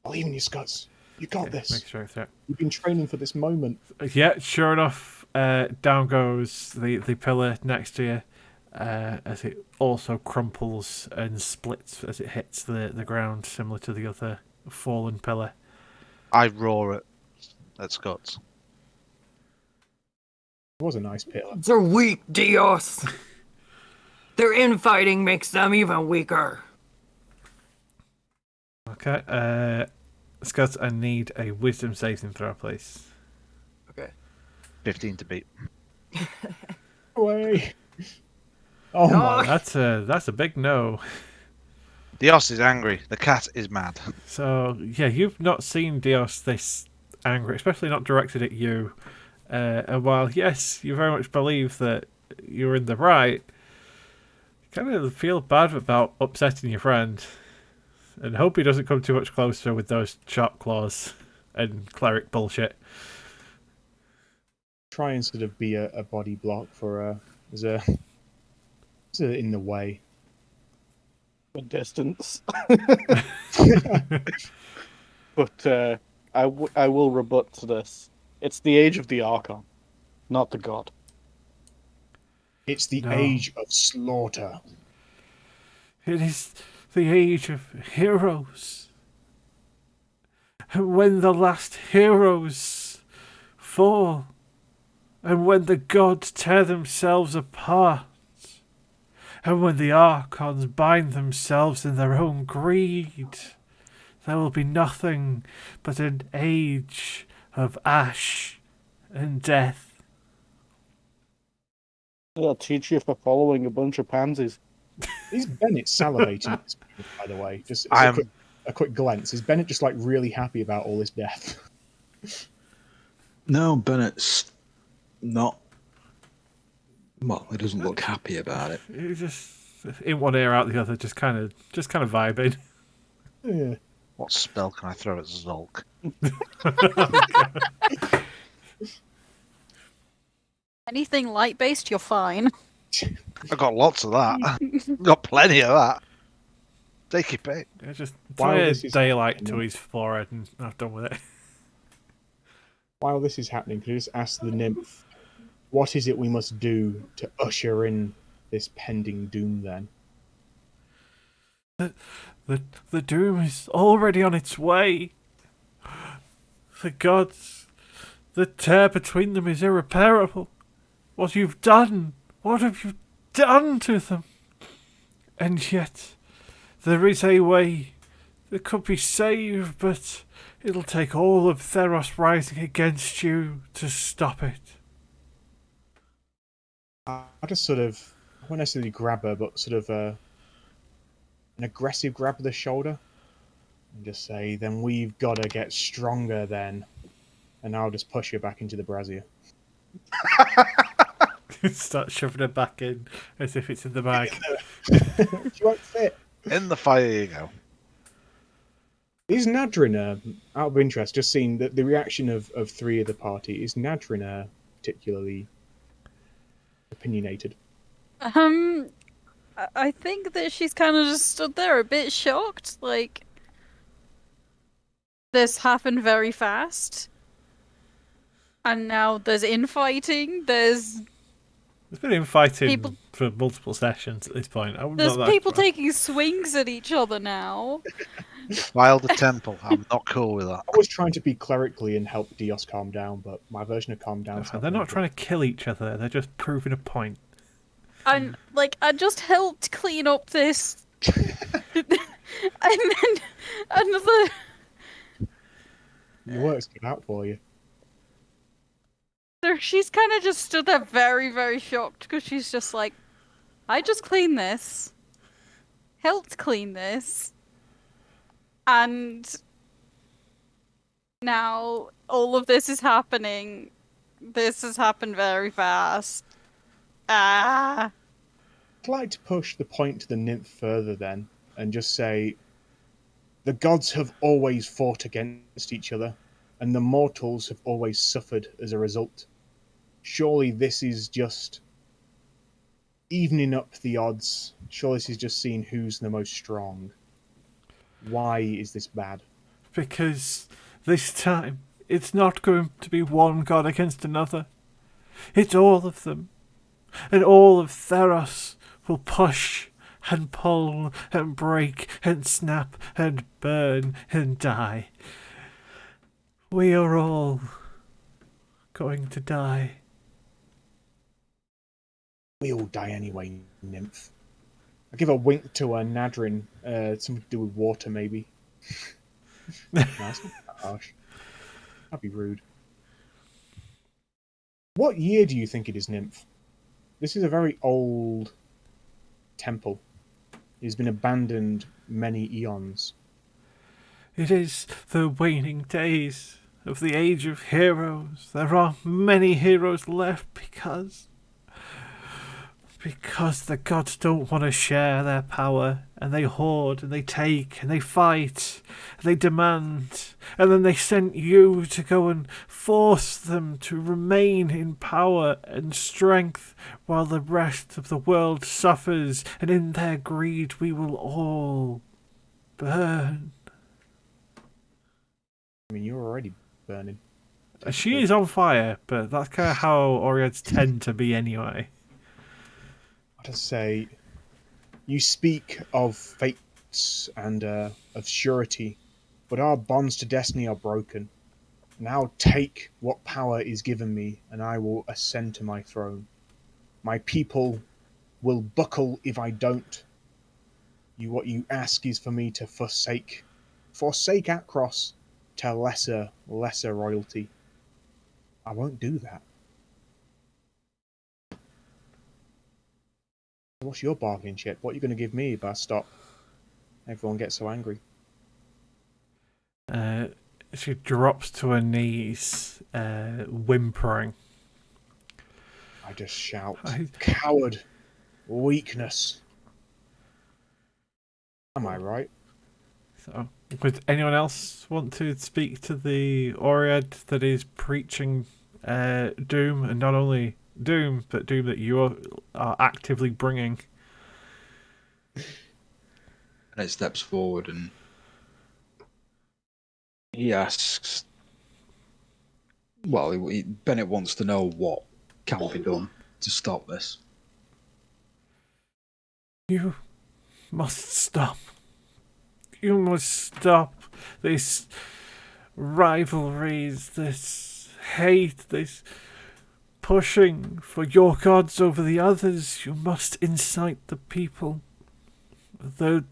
in you, Scots. You got Make this. a strength check. You've been training for this moment. Yeah, sure enough, down goes the pillar next to you as it also crumples and splits as it hits the ground, similar to the other fallen pillar. I roar at Scots. It was a nice pillar. They're weak, Dios. Their infighting makes them even weaker. Okay, Scott, I need a wisdom saving throw, please. Okay. 15 to beat. Away. Oh No. my. That's a big no. Dios is angry. The cat is mad. So yeah, you've not seen Dios this angry, especially not directed at you. And while yes, you very much believe that you're in the right, you kind of feel bad about upsetting your friend, and hope he doesn't come too much closer with those sharp claws and cleric bullshit. Try and sort of be a body block for as a in the way. A distance. But I will rebut to this. It's the age of the Archon, not the god. It's the No. age of slaughter. It is the age of heroes. And when the last heroes fall, and when the gods tear themselves apart, and when the Archons bind themselves in their own greed, there will be nothing but an age of ash and death. I'll teach you for following a bunch of pansies. Is Bennett salivating at this point, by the way? Just a quick glance. Is Bennett just like really happy about all this death? No, Bennett's not. Well, he doesn't look happy about it. He just in one ear out the other, just kind of vibing. Yeah. What spell can I throw at Zolk? Anything light based, you're fine. I got lots of that. Got plenty of that. Take your pick. Yeah, just While tie a this is daylight happening- to his forehead and I'm done with it. While this is happening, could you just ask the nymph, what is it we must do to usher in this pending doom then? The doom is already on its way. The gods, the tear between them is irreparable. What you've done, what have you done to them? And yet, there is a way that could be saved, but it'll take all of Theros rising against you to stop it. I just sort of, I won't necessarily grab her, but sort of an aggressive grab of the shoulder. And just say, then we've got to get stronger then. And I'll just push her back into the brazier. Start shoving it back in as if it's in the bag. She won't fit. In the fire you go. Is Nadrin, out of interest, just seeing the reaction of three of the party, is Nadrin particularly opinionated? I think that she's kind of just stood there a bit shocked. Like, this happened very fast. And now there's infighting, there's been infighting people- for multiple sessions at this point. there's people taking swings at each other now. Wilder Temple. I'm not cool with that. I was trying to be clerically and help Dios calm down, but my version of calm down is They're not trying to kill each other, they're just proving a point. And, like, I just helped clean up this. And then another. Your work's cut out for you. So she's kind of just stood there very, very shocked because she's just like, I just cleaned this, helped clean this, and now all of this is happening. This has happened very fast. Ah. I'd like to push the point to the nymph further then, and just say, the gods have always fought against each other, and the mortals have always suffered as a result. Surely this is just evening up the odds. Surely this is just seeing who's the most strong. Why is this bad? Because this time, it's not going to be one god against another. It's all of them. And all of Theros will push and pull and break and snap and burn and die. We are all going to die. We all die anyway, nymph. I give a wink to Nadrin, something to do with water maybe. No, it's not that harsh. That'd be rude. What year do you think it is, nymph? This is a very old temple. It has been abandoned many eons. It is the waning days of the age of heroes. There are many heroes left because the gods don't want to share their power, and they hoard and they take and they fight and they demand, and then they sent you to go and force them to remain in power and strength while the rest of the world suffers, and in their greed we will all burn. I mean, you're already burning. She is on fire, but that's kind of how Oriads tend to be anyway. I just say, you speak of fates and of surety, but our bonds to destiny are broken. Now take what power is given me, and I will ascend to my throne. My people will buckle if I don't. What you ask is for me to forsake Akros to lesser royalty. I won't do that. what's your bargaining chip? What are you going to give me if I stop? Everyone gets so angry. She drops to her knees, whimpering. I just shout, I- coward, weakness. Am I right? So, would anyone else want to speak to the Oread that is preaching doom, and not only doom, but doom that you are actively bringing? And it steps forward and he asks, well, Bennett wants to know what can be done to stop this. You must stop. You must stop this rivalries, this hate, this pushing for your gods over the others. You must incite the people. The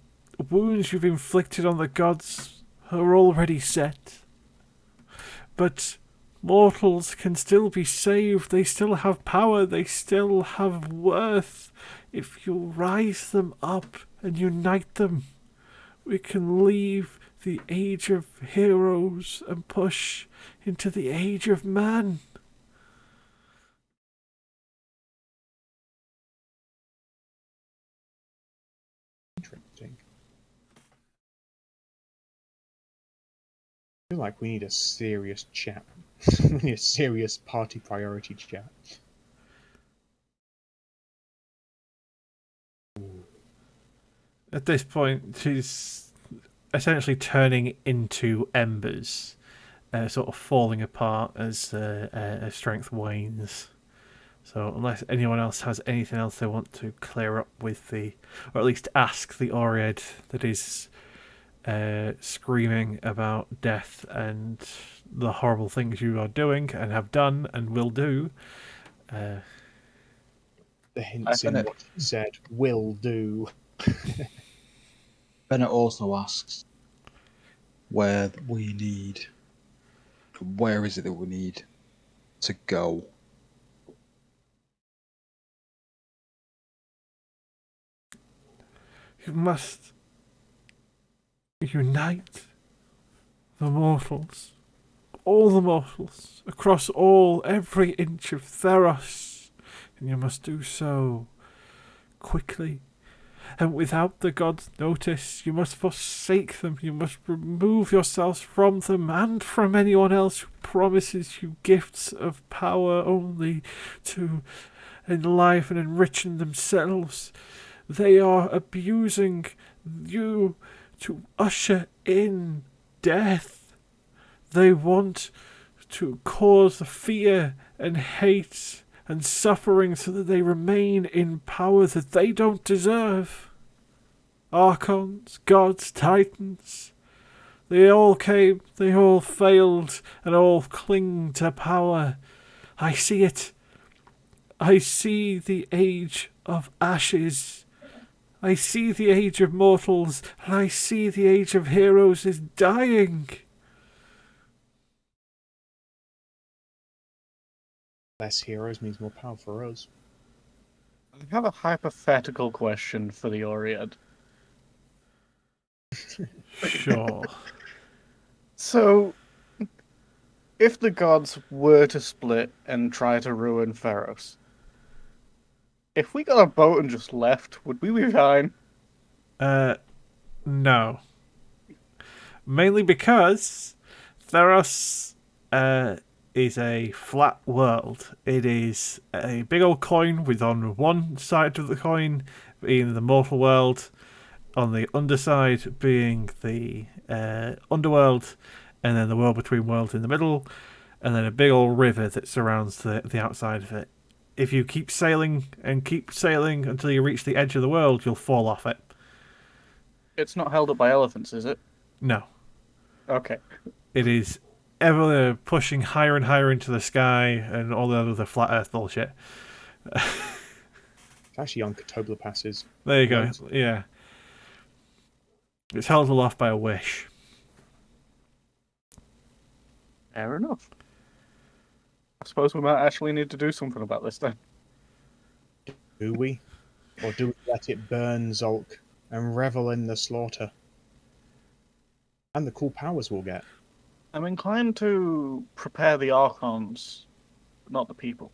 wounds you've inflicted on the gods are already set. But mortals can still be saved. They still have power. They still have worth. If you rise them up and unite them, we can leave the age of heroes and push into the age of man. Interesting. I feel like we need a serious chat. We need a serious party priority chat. At this point, she's essentially turning into embers, sort of falling apart as her strength wanes. So unless anyone else has anything else they want to clear up with or at least ask the Oread that is screaming about death and the horrible things you are doing and have done and will do. The hints in what she said will do. Bennett also asks where is it that we need to go? You must unite the mortals, all the mortals, across every inch of Theros, and you must do so quickly. And without the gods' notice, you must forsake them. You must remove yourselves from them and from anyone else who promises you gifts of power only to enliven and enrichen themselves. They are abusing you to usher in death. They want to cause fear and hate and suffering so that they remain in power that they don't deserve. Archons, gods, titans, they all came, they all failed, and all cling to power. I see it. I see the age of ashes. I see the age of mortals, and I see the age of heroes is dying. Less heroes means more power for us. I have a hypothetical question for the Oread. Sure. So, if the gods were to split and try to ruin Theros, if we got a boat and just left, would we be fine? No. Mainly because Theros is a flat world. It is a big old coin with on one side of the coin being the mortal world, on the underside being the underworld, and then the world between worlds in the middle, and then a big old river that surrounds the outside of it. If you keep sailing and keep sailing until you reach the edge of the world, you'll fall off it. It's not held up by elephants, is it? No. Okay. It is ever pushing higher and higher into the sky and all the other flat earth bullshit. It's actually on Katobla passes. There you go. Loads. Yeah. It's held aloft by a wish. Fair enough. I suppose we might actually need to do something about this then. Do we? Or do we let it burn, Zolk, and revel in the slaughter? And the cool powers we'll get. I'm inclined to prepare the Archons, but not the people.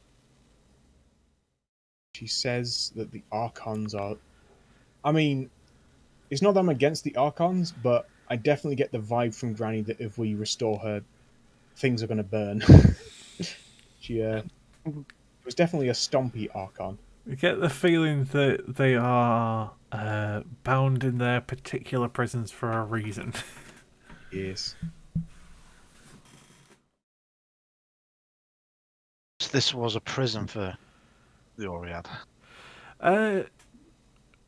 She says that the Archons are... I mean, it's not that I'm against the Archons, but I definitely get the vibe from Granny that if we restore her, things are going to burn. She was definitely a stompy Archon. We get the feeling that they are bound in their particular prisons for a reason. Yes. This was a prison for the Oriad.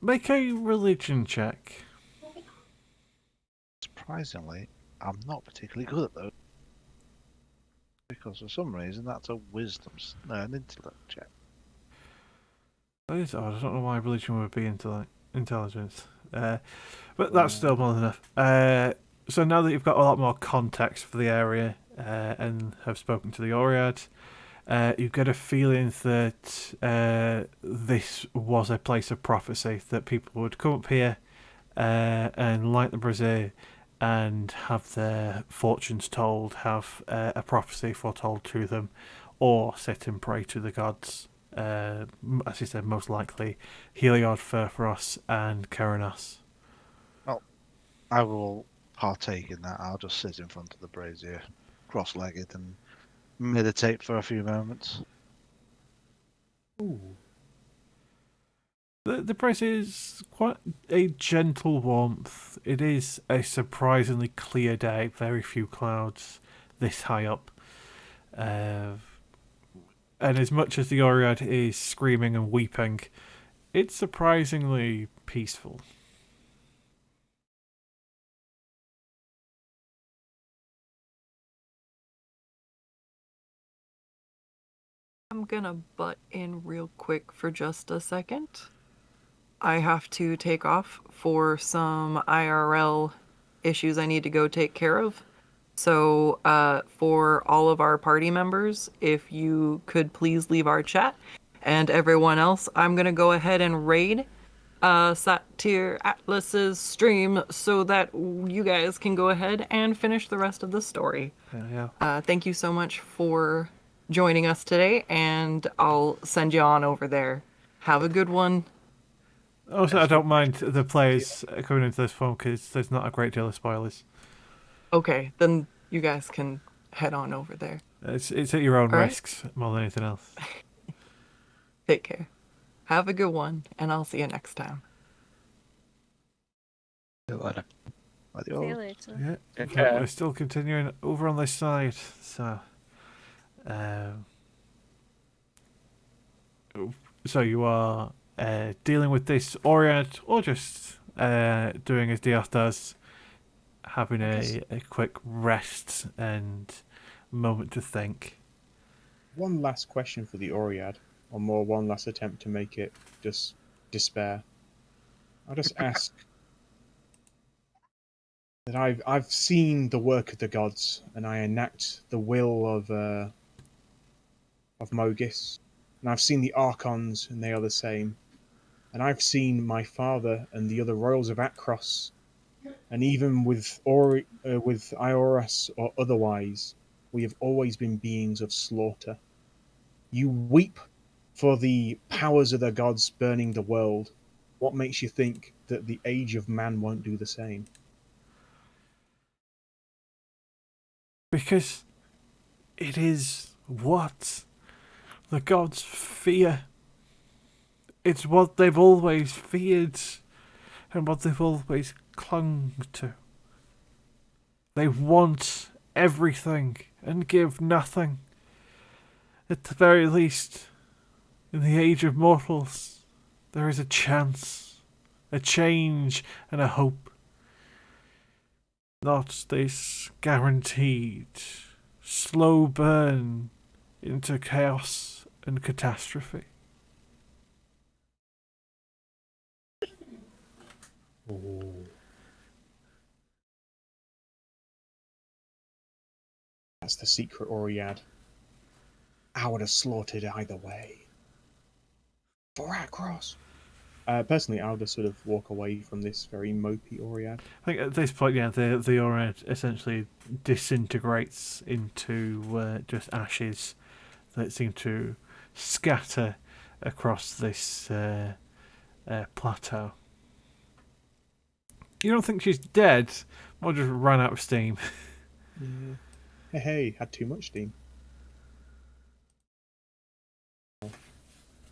Make a religion check. Surprisingly, I'm not particularly good at those. Because for some reason that's a an intellect check. That is odd. I don't know why religion would be intelligence. But that's still more than enough. So now that you've got a lot more context for the area and have spoken to the Oriad, you get a feeling that this was a place of prophecy, that people would come up here and light the brazier and have their fortunes told, have a prophecy foretold to them, or sit and pray to the gods. As you said, most likely Heliod, Furforos, and Keranos. Well, I will partake in that. I'll just sit in front of the brazier, cross-legged, and meditate for a few moments. Ooh. The brazier is quite a gentle warmth. It is a surprisingly clear day, very few clouds this high up. And as much as the Oriad is screaming and weeping, it's surprisingly peaceful. I'm gonna butt in real quick for just a second. I have to take off for some IRL issues I need to go take care of. So, for all of our party members, if you could please leave our chat, and everyone else, I'm gonna go ahead and raid Satyr Atlas's stream so that you guys can go ahead and finish the rest of the story. Yeah. Thank you so much for joining us today, and I'll send you on over there. Have a good one. Also, I don't mind the players coming into this phone because there's not a great deal of spoilers. Okay, then you guys can head on over there. It's at your own All right. risks more than anything else. Take care. Have a good one, and I'll see you next time. See you later. See you later. Yeah, Take care. we're still continuing over on this side. So you are dealing with this Oriad, or just doing as Dios does, having a quick rest and moment to think. One last question for the Oriad, or more one last attempt to make it just despair. I'll just ask that I've seen the work of the gods, and I enact the will of Mogis, and I've seen the Archons, and they are the same. And I've seen my father and the other royals of Akros, and even with Ioras or otherwise, we have always been beings of slaughter. You weep for the powers of the gods burning the world. What makes you think that the age of man won't do the same? Because it is what the gods fear. It's what they've always feared and what they've always clung to. They want everything and give nothing. At the very least, in the age of mortals, there is a chance, a change, and a hope. Not this guaranteed slow burn into chaos and catastrophe. Ooh. That's the secret, Oriad. I would have slaughtered either way. For Akros. Personally, I'll just sort of walk away from this very mopey Oriad. I think at this point, yeah, the aura essentially disintegrates into just ashes that seem to scatter across this plateau. You don't think she's dead? Or just ran out of steam? Yeah. Hey, had too much steam.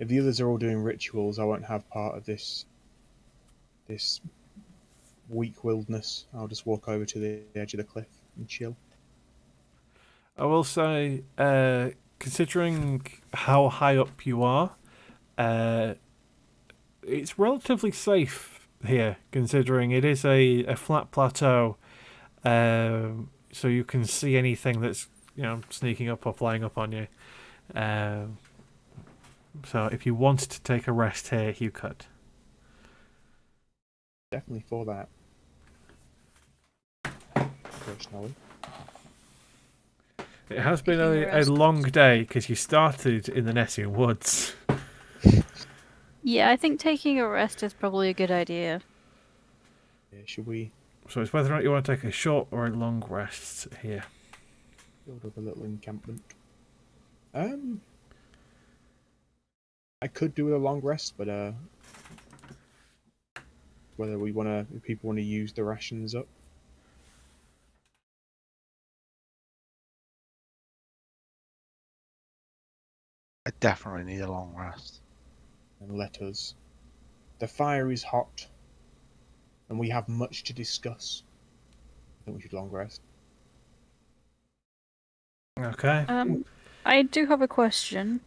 If the others are all doing rituals, I won't have part of this weak-willedness. I'll just walk over to the edge of the cliff and chill. I will say, considering how high up you are, it's relatively safe here, considering it is a flat plateau, so you can see anything that's sneaking up or flying up on you. So if you wanted to take a rest here, you could. Definitely for that. Personally. It has been Taking a a rest. long day because you started in the Nessian Woods. Yeah, I think taking a rest is probably a good idea. Yeah, should we So it's whether or not you want to take a short or a long rest here. build up a little encampment? I could do with a long rest, but whether if people want to use the rations up. I definitely need a long rest. And let us. The fire is hot, and we have much to discuss. I think we should long rest. Okay. I do have a question.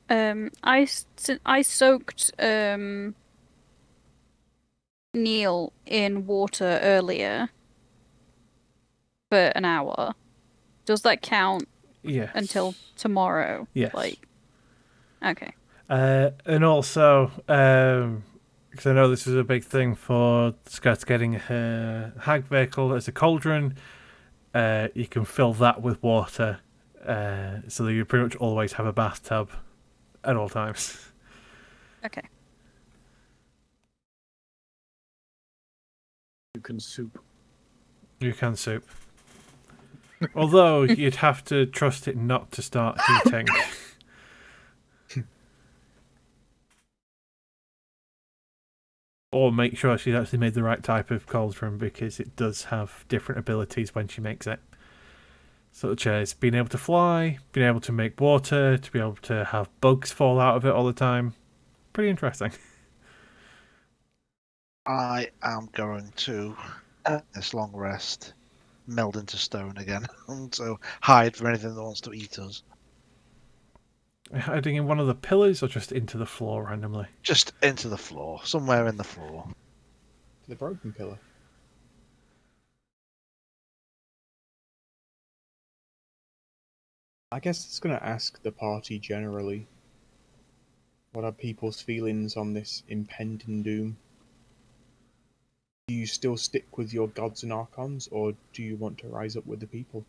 I soaked Neil in water earlier for an hour. Does that count Yes. until tomorrow? Yes. Okay. And also, because I know this is a big thing for Scott's getting her hag vehicle as a cauldron, you can fill that with water, so that you pretty much always have a bathtub at all times. Okay. You can soup. You can soup. Although you'd have to trust it not to start heating. Or make sure she's actually made the right type of cauldron, because it does have different abilities when she makes it. Such as being able to fly, being able to make water, to be able to have bugs fall out of it all the time. Pretty interesting. I am going to, this long rest, meld into stone again. So hide for anything that wants to eat us. Hiding in one of the pillars or just into the floor randomly? Just into the floor, somewhere in the floor. The broken pillar. I guess it's going to ask the party generally. What are people's feelings on this impending doom? Do you still stick with your gods and archons, or do you want to rise up with the people?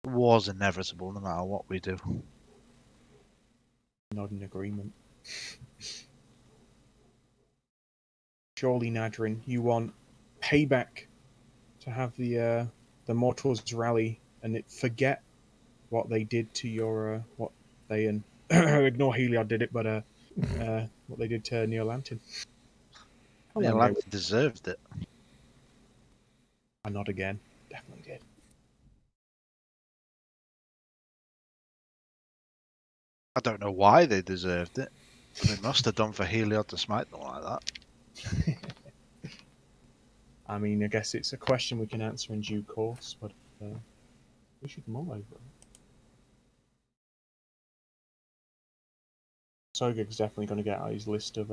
War's inevitable no matter what we do. Not in agreement. Surely, Nadrin, you want payback to have the mortals rally and forget what they did to your what they and ignore Heliod did it, but what they did to Neolantin. Yeah, Lance deserved it. Not again. Definitely did. I don't know why they deserved it. They must have done for Heliod to smite them like that. I mean, I guess it's a question we can answer in due course, but we should mull over it. Sogeg's definitely going to get out his list of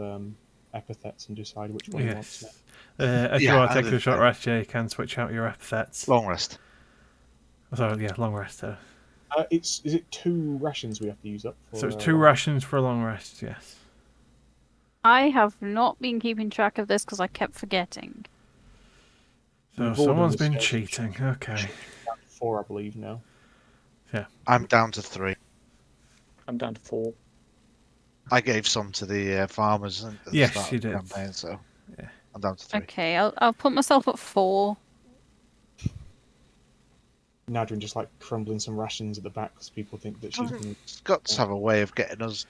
epithets and decide which one he wants Yes. next. If you Yeah, want to take and a short rest, you can switch out your epithets. Long rest. So, yeah, long rest. Is it 2 rations we have to use up for? So it's 2 rations for a long rest, yes. I have not been keeping track of this because I kept forgetting. So We've all done someone's this been first. cheating. Okay. 4, I believe now. I'm down to 3. I'm down to 4. I gave some to the farmers at the Yes, start you of the did. campaign, so Yeah. I'm down to 3. Okay, I'll put myself at 4. Nadrin just like crumbling some rations at the back because people think that she's been. Scots have a way of getting us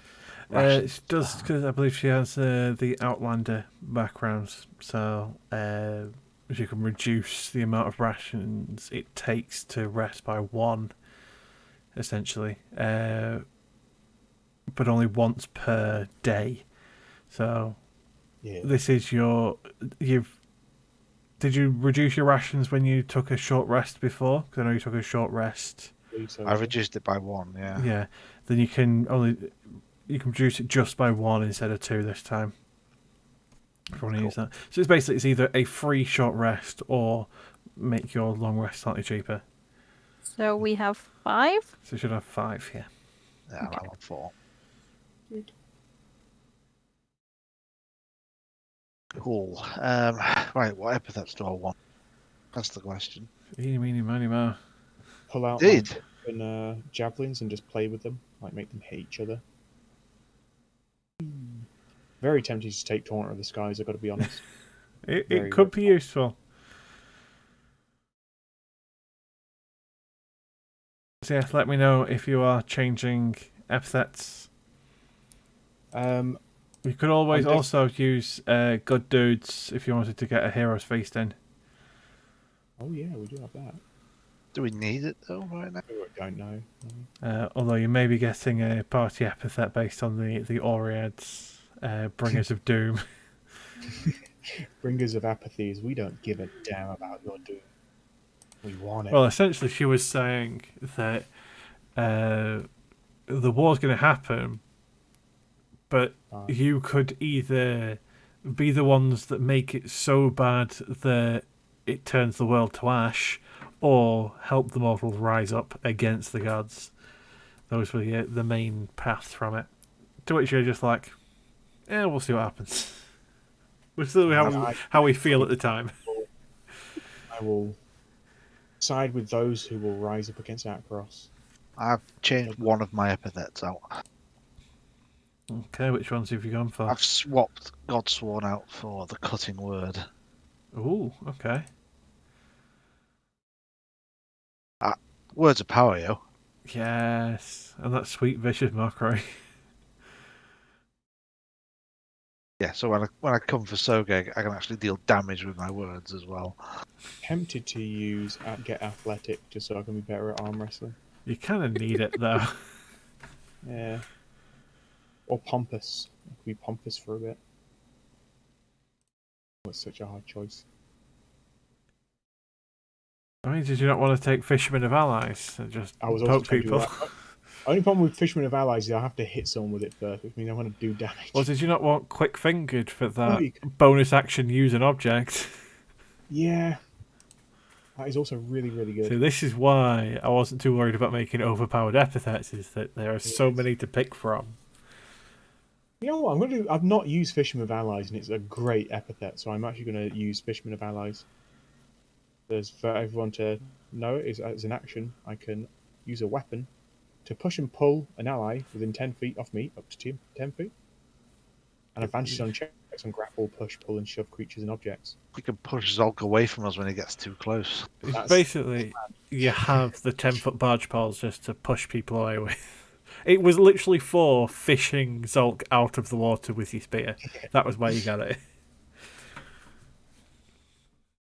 rations. She does, because I believe she has the Outlander background, so she can reduce the amount of rations it takes to rest by 1, essentially, but only once per day. So Yeah. this is Did you reduce your rations when you took a short rest before? Because I know you took a short rest. So, I reduced it by 1, yeah. Yeah. Then you can reduce it just by 1 instead of 2 this time. If you want to use that. So it's either a free short rest or make your long rest slightly cheaper. So we have 5? So you should have 5 here. Yeah, Okay. I'm on 4. Cool. Right, what epithets do I want? That's the question. Eeny, meeny, miny, mo. pull out Indeed. my javelins and just play with them, like make them hit each other. Very tempted to take Taunter of the Skies, I've got to be honest. It could be useful. So yeah, let me know if you are changing epithets. You could always also use good dudes if you wanted to get a hero's feast in. Oh yeah, we do have that. Do we need it though right now? I don't know. Although you may be getting a party epithet based on the Oreads, Bringers of Doom. Bringers of Apathies, we don't give a damn about your doom. We want it. Well, essentially, she was saying that the war's going to happen, but you could either be the ones that make it so bad that it turns the world to ash, or help the mortals rise up against the gods. Those were the main paths from it. To which you're just like, yeah, we'll see what happens. We'll see how we feel at the time. I will side with those who will rise up against Akros. I've changed one of my epithets out. Okay, which ones have you gone for? I've swapped Godsworn out for the Cutting Word. Ooh, okay. Words of power, yo. Yes, and that sweet vicious mockery. Yeah, so when I come for Sogeg, I can actually deal damage with my words as well. Tempted to use Get Athletic just so I can be better at arm wrestling. You kind of need it though. Yeah. Or Pompous. I could be Pompous for a bit. It's such a hard choice. I mean, did you not want to take Fishermen of Allies and just I was also poke tempted to do people? that. Only problem with Fishermen of Allies is I have to hit someone with it first, which means I want to do damage. Or did you not want Quick Fingered for that you bonus action use an object? Yeah. That is also really, really good. So this is why I wasn't too worried about making overpowered epithets, is that there are so many to pick from. You know what? I'm going to do. I've not used Fisherman of Allies, and it's a great epithet, so I'm actually going to use Fisherman of Allies. For everyone to know, is as an action, I can use a weapon to push and pull an ally within 10 feet of me, up to 10 feet. And advantage on checks on grapple, push, pull, and shove creatures and objects. We can push Zolk away from us when he gets too close. Basically, you have the 10-foot barge poles just to push people away with. It was literally for fishing Zolk out of the water with your spear. That was why you got it.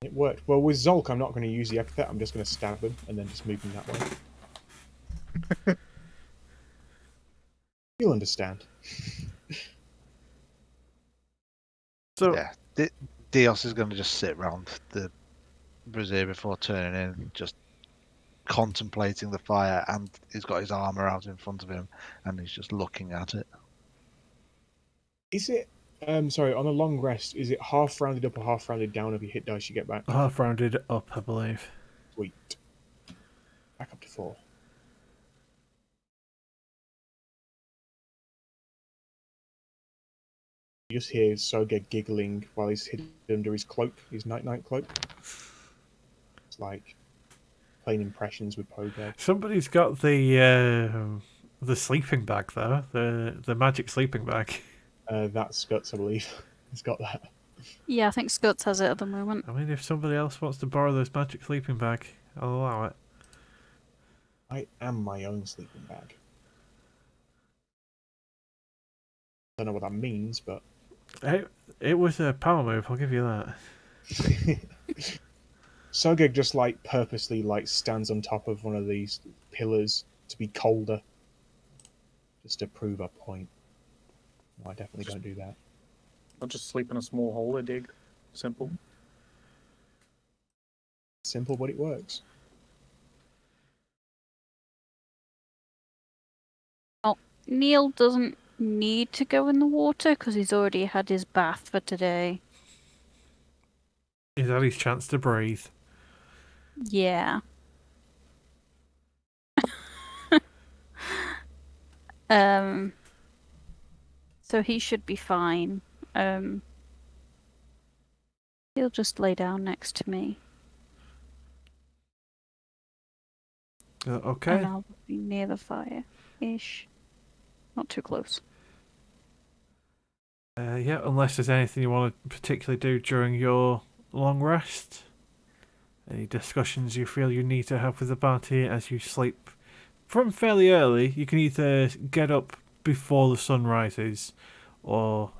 It worked. Well, with Zolk, I'm not going to use the epithet. I'm just going to stab him and then just move him that way. You'll understand. So yeah, Dios is going to just sit around the brazier before turning in, just contemplating the fire, and he's got his armor out in front of him, and he's just looking at it. Is it? Sorry, on a long rest, is it half rounded up or half rounded down of your hit dice you get back? half rounded up, I believe. Sweet. Back up to 4. You just hear Sogeg giggling while he's hidden under his cloak, his night cloak. It's like playing impressions with Pogeg. Somebody's got the The sleeping bag, though. The magic sleeping bag. That's Guts, I believe. He's got that. Yeah, I think Scuds has it at the moment. I mean, if somebody else wants to borrow this magic sleeping bag, I'll allow it. I am my own sleeping bag. Don't know what that means, but It was a power move, I'll give you that. Sogeg just like purposely like stands on top of one of these pillars to be colder, just to prove a point. No, I definitely don't do that. I'll just sleep in a small hole I dig. Simple. Simple, but it works. Neil doesn't need to go in the water because he's already had his bath for today. He's had his chance to breathe. Yeah. So he should be fine. He'll just lay down next to me. Okay. And I'll be near the fire-ish. Not too close. Yeah, unless there's anything you want to particularly do during your long rest. Any discussions you feel you need to have with the party as you sleep from fairly early. You can either get up before the sun rises or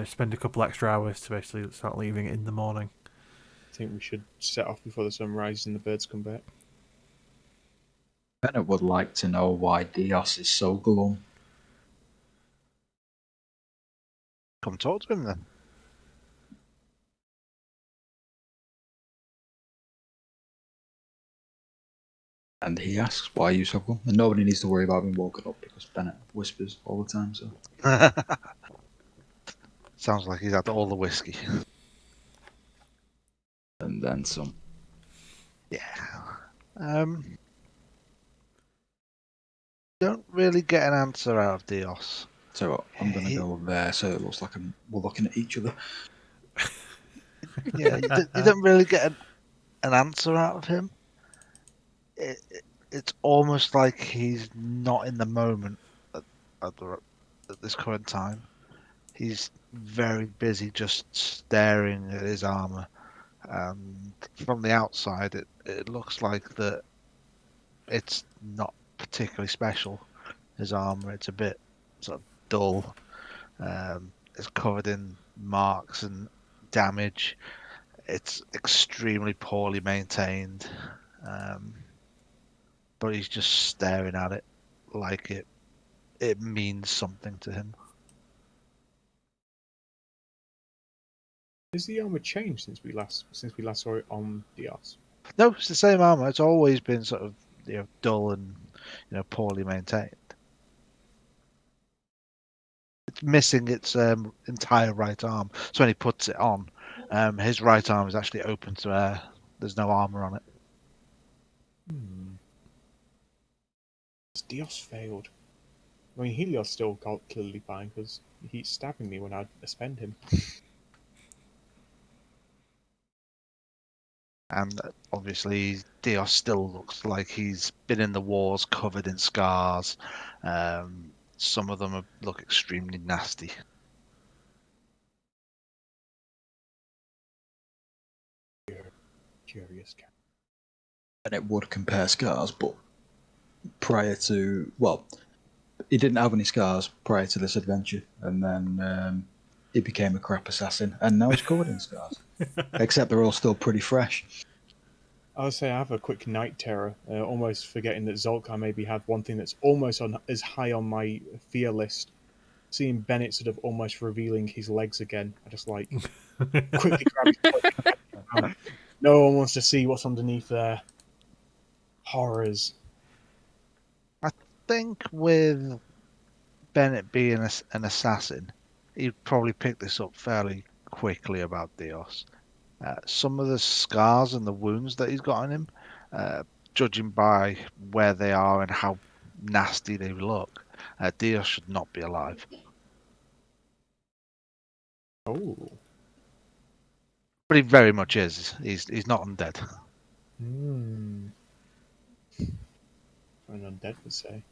spend a couple extra hours to basically start leaving in the morning. I think we should set off before the sun rises and the birds come back. Bennett would like to know why Dios is so glum. Come talk to him then. And he asks, why are you so glum? And nobody needs to worry about being woken up because Bennett whispers all the time, so. Sounds like he's had all the whiskey. And then some. Yeah. Don't really get an answer out of Dios. So I'm going to go there so it looks like we're looking at each other. Yeah, you don't really get an answer out of him. It's almost like he's not in the moment at this current time. He's very busy just staring at his armor. And from the outside, it looks like that it's not particularly special. His armor, it's a bit sort of dull. It's covered in marks and damage. It's extremely poorly maintained. But he's just staring at it like it means something to him. Has the armor changed since we last saw it on Dios? No, it's the same armor. It's always been sort of dull and poorly maintained. It's missing its entire right arm. So when he puts it on, his right arm is actually open to air. There's no armor on it. Dios failed. I mean, Helios still got clearly fine because he's stabbing me when I spend him. And obviously, Dios still looks like he's been in the wars, covered in scars. Some of them look extremely nasty. Curious cat. Bennett would compare scars, but prior to, well, he didn't have any scars prior to this adventure, and then he became a crap assassin, and now he's covered in scars. Except they're all still pretty fresh. I'll say I have a quick night terror, almost forgetting that Zolkar maybe had one thing that's almost as high on my fear list. Seeing Bennett sort of almost revealing his legs again, I just like quickly grab his cloak. No one wants to see what's underneath there. Horrors. I think with Bennett being an assassin, he'd probably pick this up fairly quickly about Dios. Some of the scars and the wounds that he's got on him, judging by where they are and how nasty they look, Dios should not be alive. Oh. But he very much is. He's not undead. An undead would say.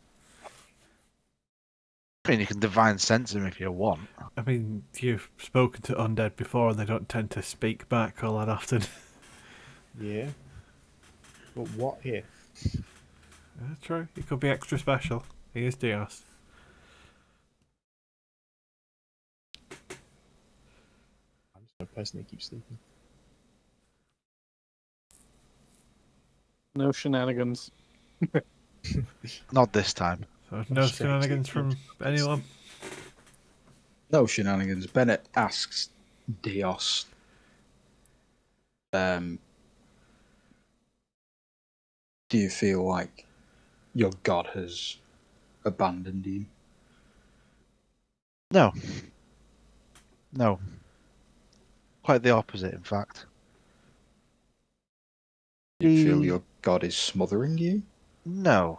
I mean, you can divine sense him if you want. I mean, you've spoken to undead before, and they don't tend to speak back all that often. Yeah. But what if? That's true. He could be extra special. He is Dios. I'm just gonna personally keep sleeping. No shenanigans. Not this time. So I'm no straight to shenanigans from anyone. No shenanigans. Bennett asks Dios, do you feel like your god has abandoned you? No. No. Quite the opposite, in fact. Do you feel your god is smothering you? No.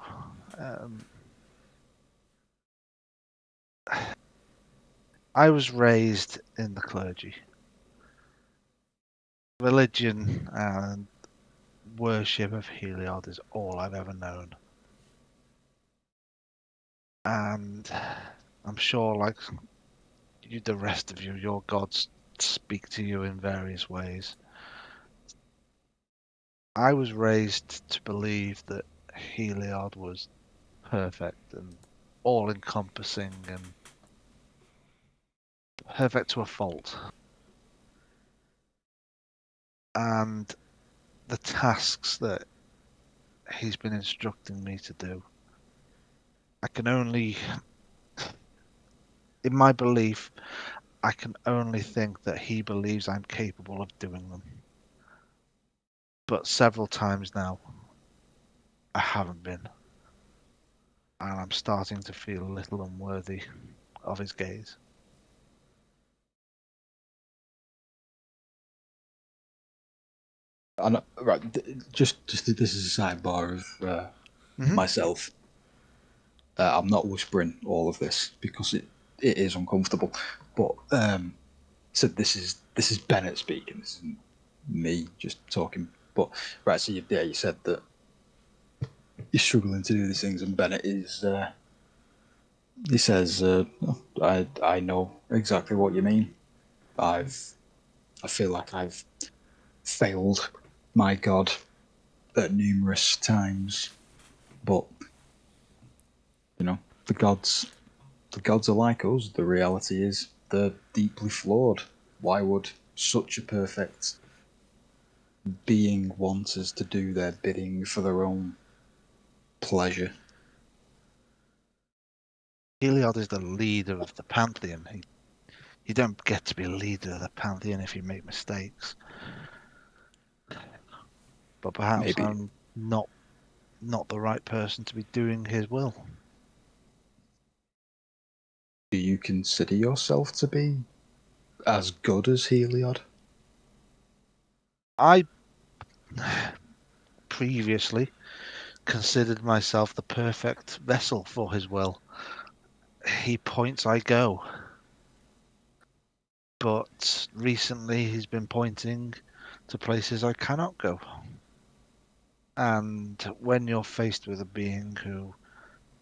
I was raised in the clergy. Religion and worship of Heliod is all I've ever known. And I'm sure, like you, the rest of you, your gods speak to you in various ways. I was raised to believe that Heliod was perfect and all-encompassing and perfect to a fault. And the tasks that he's been instructing me to do, I can only, in my belief, I can only think that he believes I'm capable of doing them. But several times now, I haven't been. And I'm starting to feel a little unworthy of his gaze. And right, just this is a sidebar of myself. I'm not whispering all of this because it is uncomfortable. But so this is Bennett speaking. This isn't me just talking. But right, so you said that you're struggling to do these things, and Bennett is. He says, I know exactly what you mean. I feel like I've failed my god at numerous times, but you know the gods are like us. The reality is they're deeply flawed. Why would such a perfect being want us to do their bidding for their own pleasure? Heliod is the leader of the Pantheon. You don't get to be leader of the Pantheon if you make mistakes. But perhaps Maybe. I'm not the right person to be doing his will. Do you consider yourself to be as good as Heliod? I previously considered myself the perfect vessel for his will. He points, I go. But recently he's been pointing to places I cannot go. And when you're faced with a being who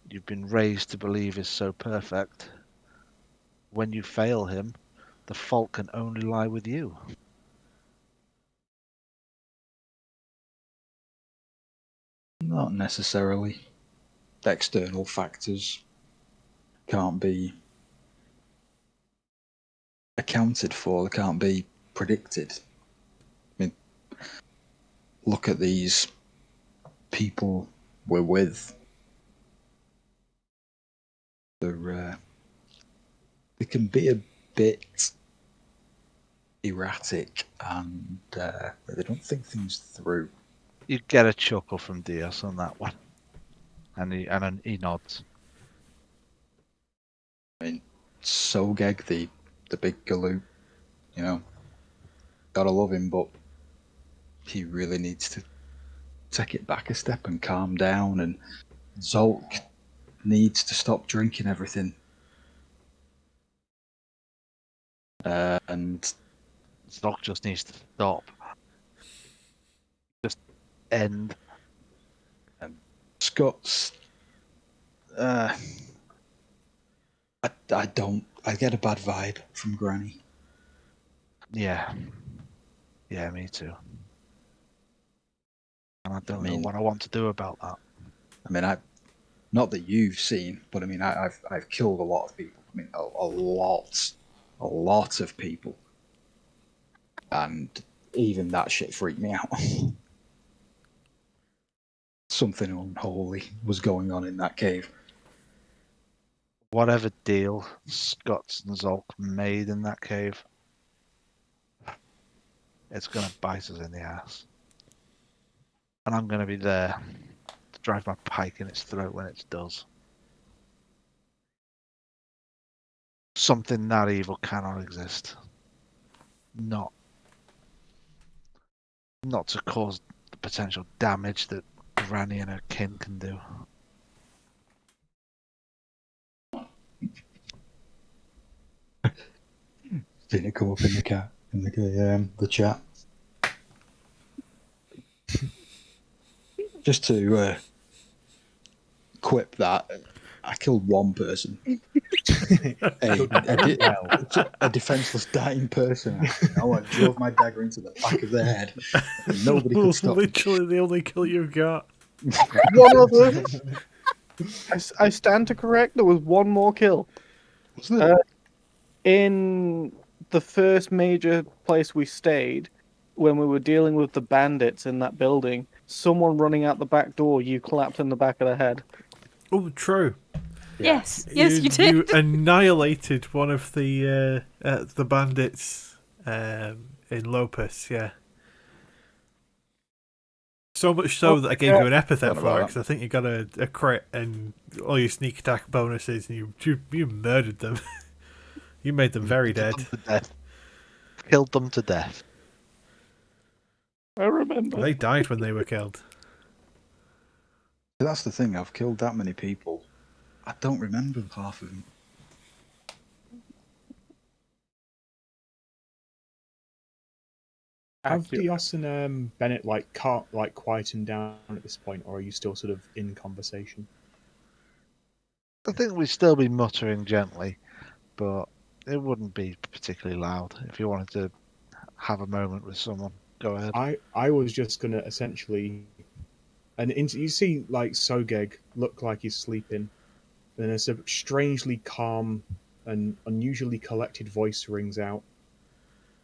you've been raised to believe is so perfect, when you fail him, the fault can only lie with you. Not necessarily. External factors can't be accounted for, they can't be predicted. I mean, look at these people we're with. They can be a bit erratic and they don't think things through. You get a chuckle from Diaz on that one. And he nods. I mean, Sogeg, the big galoot, you know, gotta love him, but he really needs to take it back a step and calm down. And Zolk needs to stop drinking everything. And Zolk just needs to stop. Just end. Scott's. I I get a bad vibe from Granny. Yeah. Yeah, me too. And I don't know mean- what I want to do about that. I mean, not that you've seen, but I mean, I've killed a lot of people. I mean, a lot of people, and even that shit freaked me out. Something unholy was going on in that cave. Whatever deal Scots and Zolk made in that cave, it's going to bite us in the ass. And I'm going to be there to drive my pike in its throat when it does. Something that evil cannot exist. Not to cause the potential damage that Granny and her kin can do. Didn't it come up in the chat? Just to quip that, I killed one person. A defenseless dying person. I drove my dagger into the back of their head. And nobody could stop me. Literally the only kill you've got. One other. I stand to correct. There was one more kill. Wasn't it? In the first major place we stayed, when we were dealing with the bandits in that building, someone running out the back door, you clapped in the back of the head. Oh, true. Yes, you did. You annihilated one of the bandits in Lopus, yeah. So much so that I gave you an epithet What for it, about because I think you got a crit and all your sneak attack bonuses, and you murdered them. You made them very dead. To death. Killed them to death. I remember. They died when they were killed. That's the thing. I've killed that many people. I don't remember half of them. Have Accurate. Dios and Bennett quietened down at this point, or are you still sort of in conversation? I think we'd still be muttering gently, but it wouldn't be particularly loud. If you wanted to have a moment with someone, go ahead. I was just gonna essentially, you see like Sogeg look like he's sleeping, then a sort of strangely calm and unusually collected voice rings out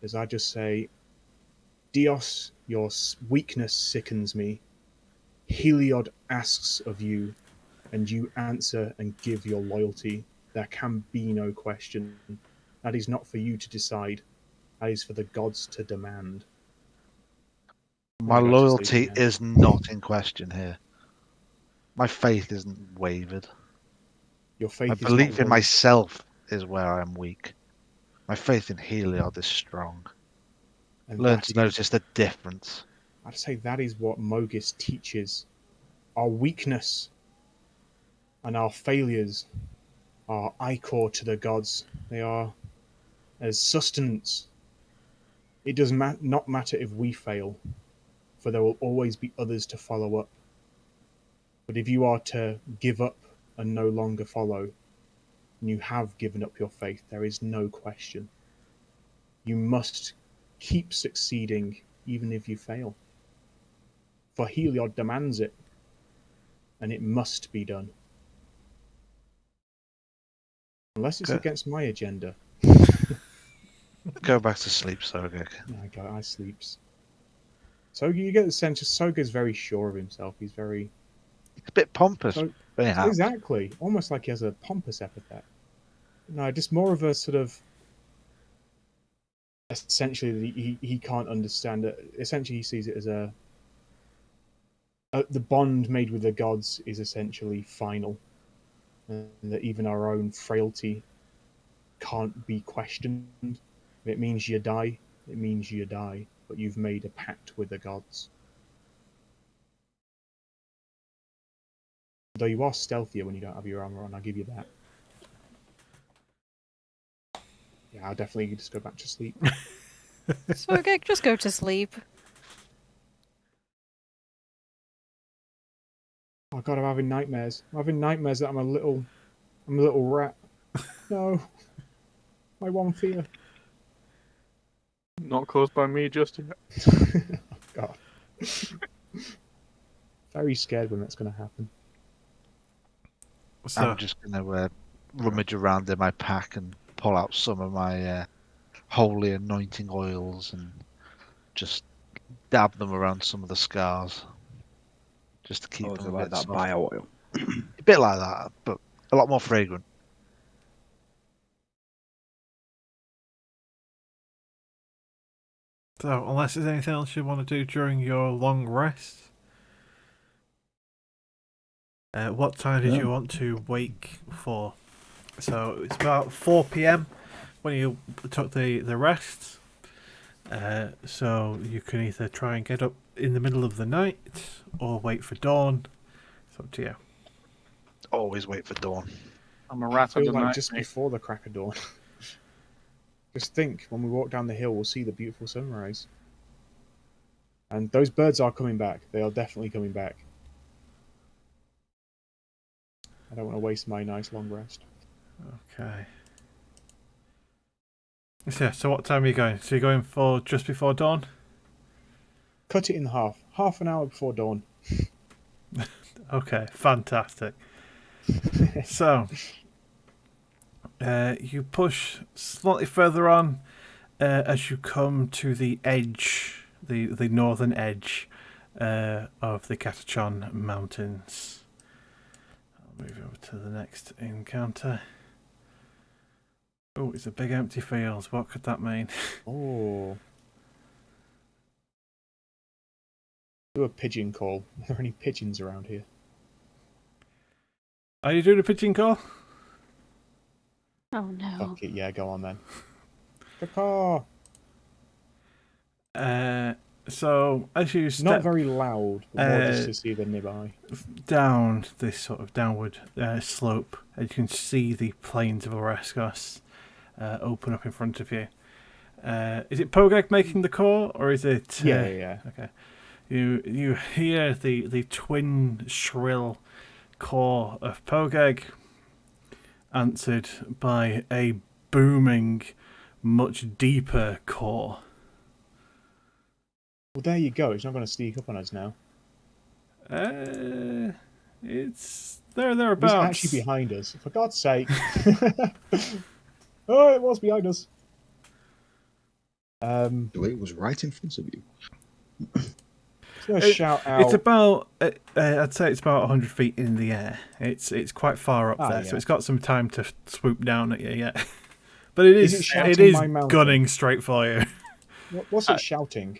as I just say, Dios, your weakness sickens me. Heliod asks of you, and you answer and give your loyalty. There can be no question. That is not for you to decide. That is for the gods to demand. My Go back to loyalty sleeping now. is not in question here. My faith isn't wavered. Your faith My is belief not in wavered. myself is where I am weak. My faith in Heliod is strong. And Learn that to is- notice the difference. I'd say that is what Mogis teaches. Our weakness and our failures are ichor to the gods. They are as sustenance. It does not matter if we fail, for there will always be others to follow up. But if you are to give up and no longer follow, and you have given up your faith, there is no question. You must keep succeeding even if you fail. For Heliod demands it, and it must be done. Unless it's Okay. against my agenda. Go back to sleep, Sogek. I sleeps. So you get the sense that Soga's very sure of himself. He's very... It's a bit pompous, So, perhaps. exactly. Almost like he has a pompous epithet. No, just more of a sort of... Essentially, he can't understand it. Essentially, he sees it as the bond made with the gods is essentially final. And that even our own frailty can't be questioned. If it means you die, it means you die. But you've made a pact with the gods. Though you are stealthier when you don't have your armor on, I'll give you that. Yeah, I'll definitely just go back to sleep. So okay, just go to sleep. Oh god, I'm having nightmares. I'm having nightmares that I'm a little rat. No. My one fear. Not caused by me just yet. God. Very scared when that's going to happen. So, I'm just going to rummage around in my pack and pull out some of my holy anointing oils and just dab them around some of the scars, just to keep Or is them it a like bit that soft. bio oil? A bit like that, but a lot more fragrant. unless there's anything else you want to do during your long rest, what time did you want to wake for? So it's about 4 p.m. when you took the rest. So you can either try and get up in the middle of the night or wait for dawn. It's up to you. Always wait for dawn. I'm a I rat of feel the like night, just mate. before the crack of dawn. Just think, when we walk down the hill, we'll see the beautiful sunrise. And those birds are coming back. They are definitely coming back. I don't want to waste my nice long rest. Okay. So what time are you going? So you're going for just before dawn? Cut it in half. Half an hour before dawn. Okay, fantastic. So, you push slightly further on as you come to the edge, the northern edge of the Catachon Mountains. I'll move over to the next encounter. Oh, it's a big empty field. What could that mean? Oh. Do a pigeon call. Are there any pigeons around here? Are you doing a pigeon call? Oh no. Fuck it, yeah, go on then. Caw. So as you Not step very loud, but more just to see the nearby. down this sort of downward slope, and you can see the plains of Oreskos open up in front of you. Is it Pogeg making the call, or is it? Yeah. Okay. You hear the twin shrill call of Pogeg, answered by a booming, much deeper call. Well, there you go. It's not going to sneak up on us now. It's It's thereabouts. actually behind us. For God's sake. Oh, it was behind us. It was right in front of you. Just going to shout out. It's about, I'd say it's about 100 feet in the air. It's quite far up there, yeah. so it's got some time to swoop down at you yet. But it Is is, it shouting it is my mountain? gunning straight for you. What's it shouting?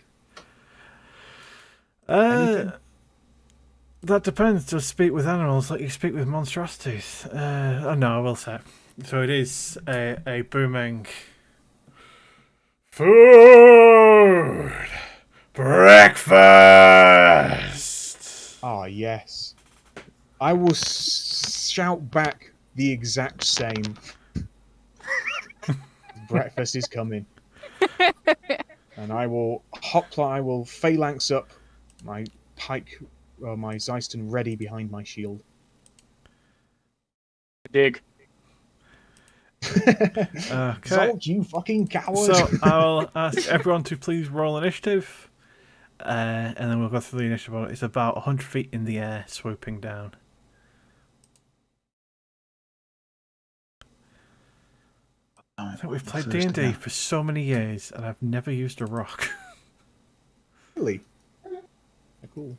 That depends. Just speak with animals like you speak with monstrosities. Oh no, I will say. So it is a booming food breakfast. Ah, yes. I will shout back the exact same. Breakfast is coming. And I will I will phalanx up my pike, my Zeiston ready behind my shield. Dig. Okay. Zolt, you fucking coward! So I'll ask everyone to please roll initiative, and then we'll go through the initiative order. It's about 100 feet in the air, swooping down. I think we've played D&D for so many years, and I've never used a rock. Really? Cool.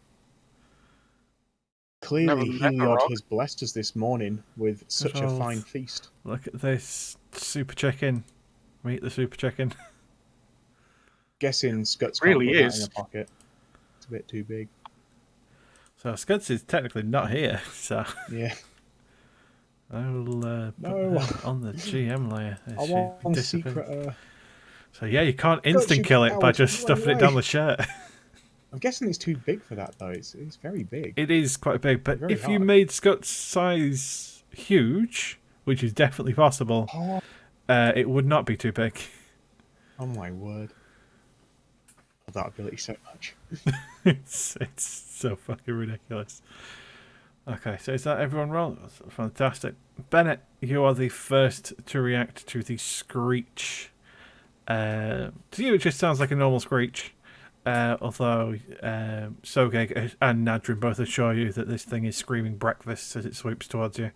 Never Clearly, met a Heliod rock. has blessed us this morning with such a Controls. fine feast. Look at this super chicken. Meet the super chicken. Guessing Scuts Really can't put that is. in a pocket. It's a bit too big. So Scuds is technically not here, so Yeah. I will put No. her on the GM layer. I She want disappears. secret. So yeah, you can't you instant kill it by coward, just run stuffing it down away. the shirt. I'm guessing it's too big for that though. It's very big. It is quite big, but Very if you hard. made Scott's size huge, which is definitely possible, Oh, it would not be too big. oh my word! Love that ability so much. It's so fucking ridiculous. Okay, so is that everyone roll? Fantastic. Bennett, you are the first to react to the screech. To you, it just sounds like a normal screech. Although Sogeg and Nadrin both assure you that this thing is screaming breakfast as it swoops towards you.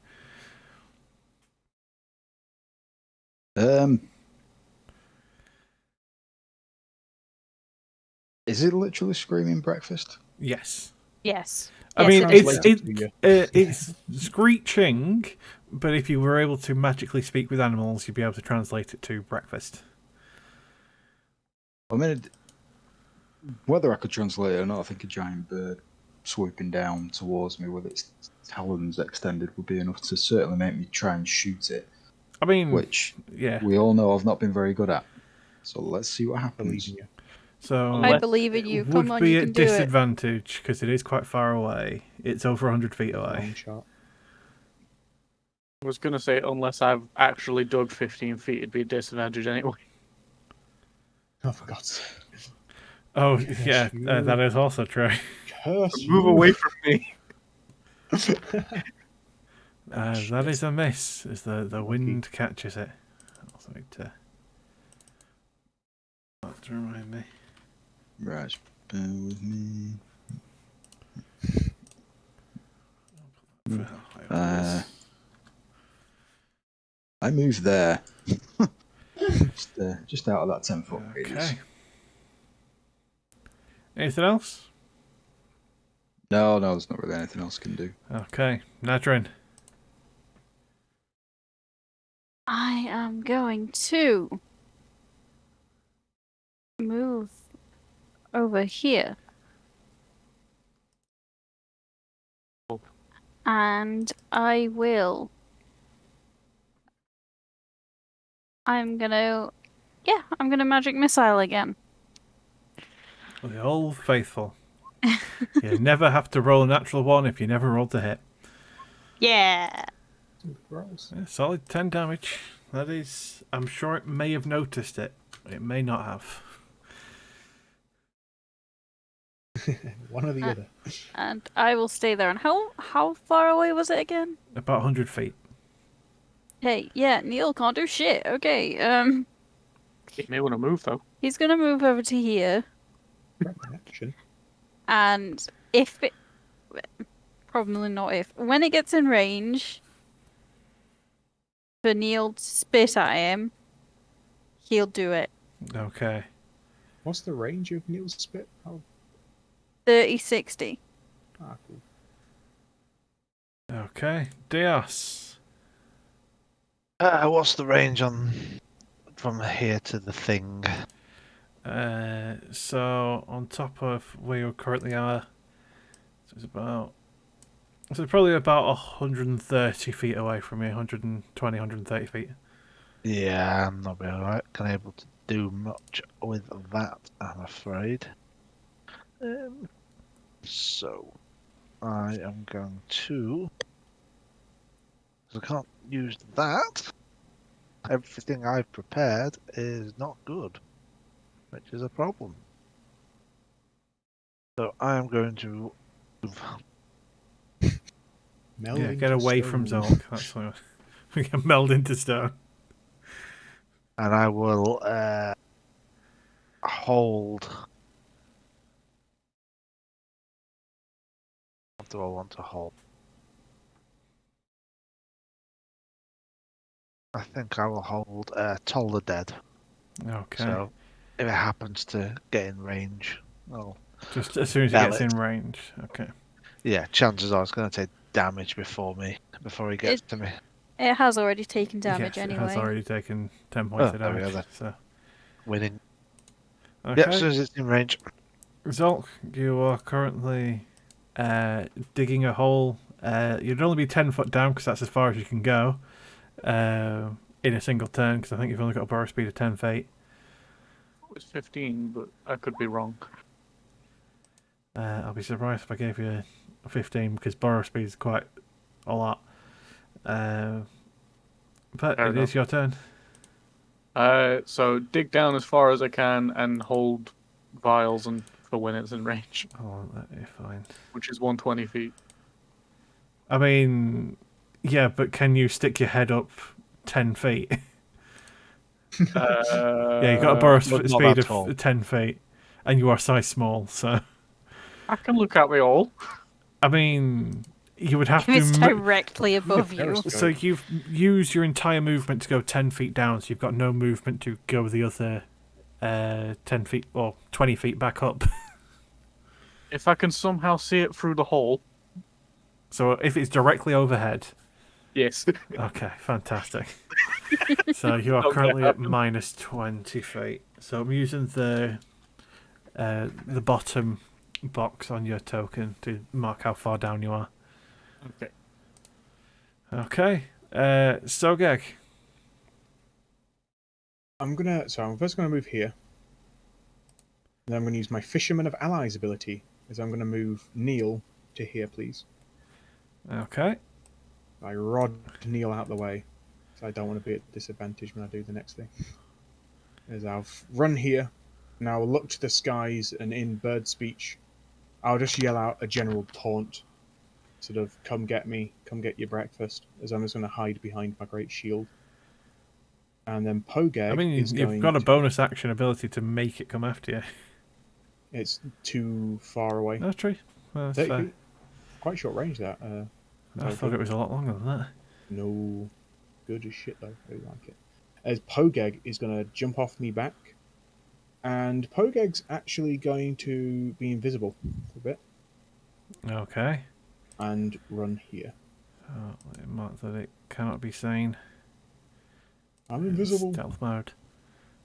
Is it literally screaming breakfast? Yes. Yes. I Yes, mean, it is. Translate it to you. it's screeching, but if you were able to magically speak with animals, you'd be able to translate it to breakfast. I mean, whether I could translate it or not, I think a giant bird swooping down towards me with its talons extended would be enough to certainly make me try and shoot it, I mean, which yeah. we all know I've not been very good at. So let's see what Believe happens. in you. So I Unless believe in it you. would Come on, be you at can do it. disadvantage because it is quite far away. It's over 100 feet away. Long shot. I was going to say, unless I've actually dug 15 feet, it'd be a disadvantage anyway. Oh, for God's sake. Oh, Curse yeah, you. that is also true. Curse Move you. away from me. That is a miss as the Lucky. wind catches it. Also need to have to remind me. Right, bear with me. I moved there. just out of that 10-foot radius. Okay. Anything else? No, there's not really anything else I can do. Okay, Nadrin. I am going to move over here. And I'm gonna magic missile again. The old faithful. You never have to roll a natural one if you never rolled to hit. Yeah. Gross. Yeah, solid 10 damage. That is, I'm sure it may have noticed it. It may not have. One or the other. And I will stay there. And how far away was it again? About 100 feet. Hey, yeah, Neil can't do shit. Okay, He may want to move, though. he's gonna move over to here. Rapid action. And if it... Probably not if. When it gets in range for Neil to spit at him, he'll do it. Okay. What's the range of Neil's spit? Oh, 30, 60. cool. Okay. Dios. What's the range on from here to the thing? So on top of where you currently are, so it's probably about 130 feet away from you, 120, 130 feet. Yeah, I'm not really able to do much with that, I'm afraid. So I am going to. I can't use that. Everything I've prepared is not good, which is a problem. So I am going to move. Meld Yeah, into get away from stone. Zolk. That's what we can meld into stone. And I will hold. What do I want to hold? I think I will hold Toll the Dead. Okay. So if it happens to get in range, well, Just as soon as it Bell gets it. in range. Okay. yeah, chances are it's going to take damage before he gets to me. It has already taken damage Yes, anyway. it has already taken 10 points of there we damage. go then. So. Winning. Okay. Yep, as soon as it's in range. Zolk, you are currently digging a hole. You'd only be 10 foot down because that's as far as you can go in a single turn because I think you've only got a burrow speed of 10 feet. It was 15, but I could be wrong. I'll be surprised if I gave you a 15 because burrow speed is quite a lot. But Fair it is enough. your turn. So dig down as far as I can and hold vials and for when it's in range, Oh, let me find. which is 120 feet. I mean, yeah, but can you stick your head up 10 feet? Yeah, you got a burst Not speed that tall. of 10 feet, and you are size small, so. I can look at me all. I mean, you would have If it's to. directly above you. periscope. So you've used your entire movement to go 10 feet down, so you've got no movement to go the other 10 feet or 20 feet back up. If I can somehow see it through the hole, So if it's directly overhead. yes. Okay, fantastic. So you are Okay. currently at minus 20 feet. So I'm using the bottom box on your token to mark how far down you are. Okay. Okay. Sogeg. I'm first gonna move here. Then I'm gonna use my Fisherman of Allies ability, as I'm gonna move Neil to here, please. Okay. I rod Neil out the way, so I don't want to be at disadvantage when I do the next thing. As I'll run here, and I'll look to the skies, and in bird speech, I'll just yell out a general taunt, sort of "Come get me, come get your breakfast," as I'm just going to hide behind my great shield. And then Pogeg I mean, is you've going got a to- bonus action ability to make it come after you. It's too far away. That's true. Well, that's 30 fair. feet. Quite short range that. I thought it was a lot longer than that. No, good as shit though. I really like it. As Pogeg is going to jump off me back, and Pogeg's actually going to be invisible for a bit Okay. and run here. Oh, it marked that it cannot be seen. I'm invisible. Stealth mode.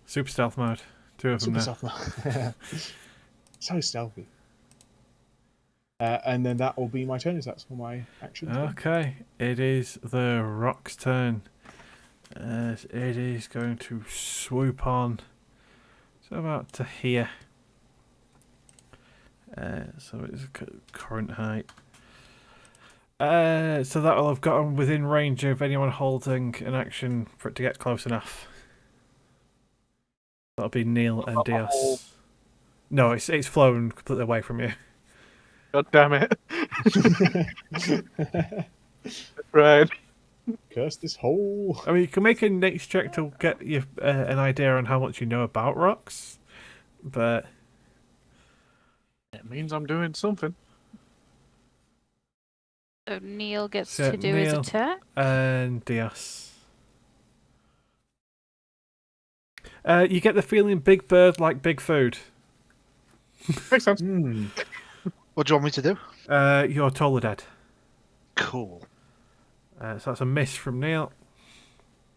Super stealth mode. Two of them Super now. stealth. So stealthy. And then that will be my turn. Is that's all my actions? Okay. It is the rock's turn. As it is going to swoop on. So about to here. So it's current height. So that will have gotten within range of anyone holding an action for it to get close enough. That'll be Neil and About the whole- Dios. No, it's flown completely away from you. God damn it. Right. Curse this hole. I mean, you can make a nature check to get you an idea on how much you know about rocks, but It means I'm doing something. So Neil gets So to do his Neil- attack. and Dios. You get the feeling big bird like big food. Makes sense. Hmm. What do you want me to do? You're taller dead. Cool. So that's a miss from Neil.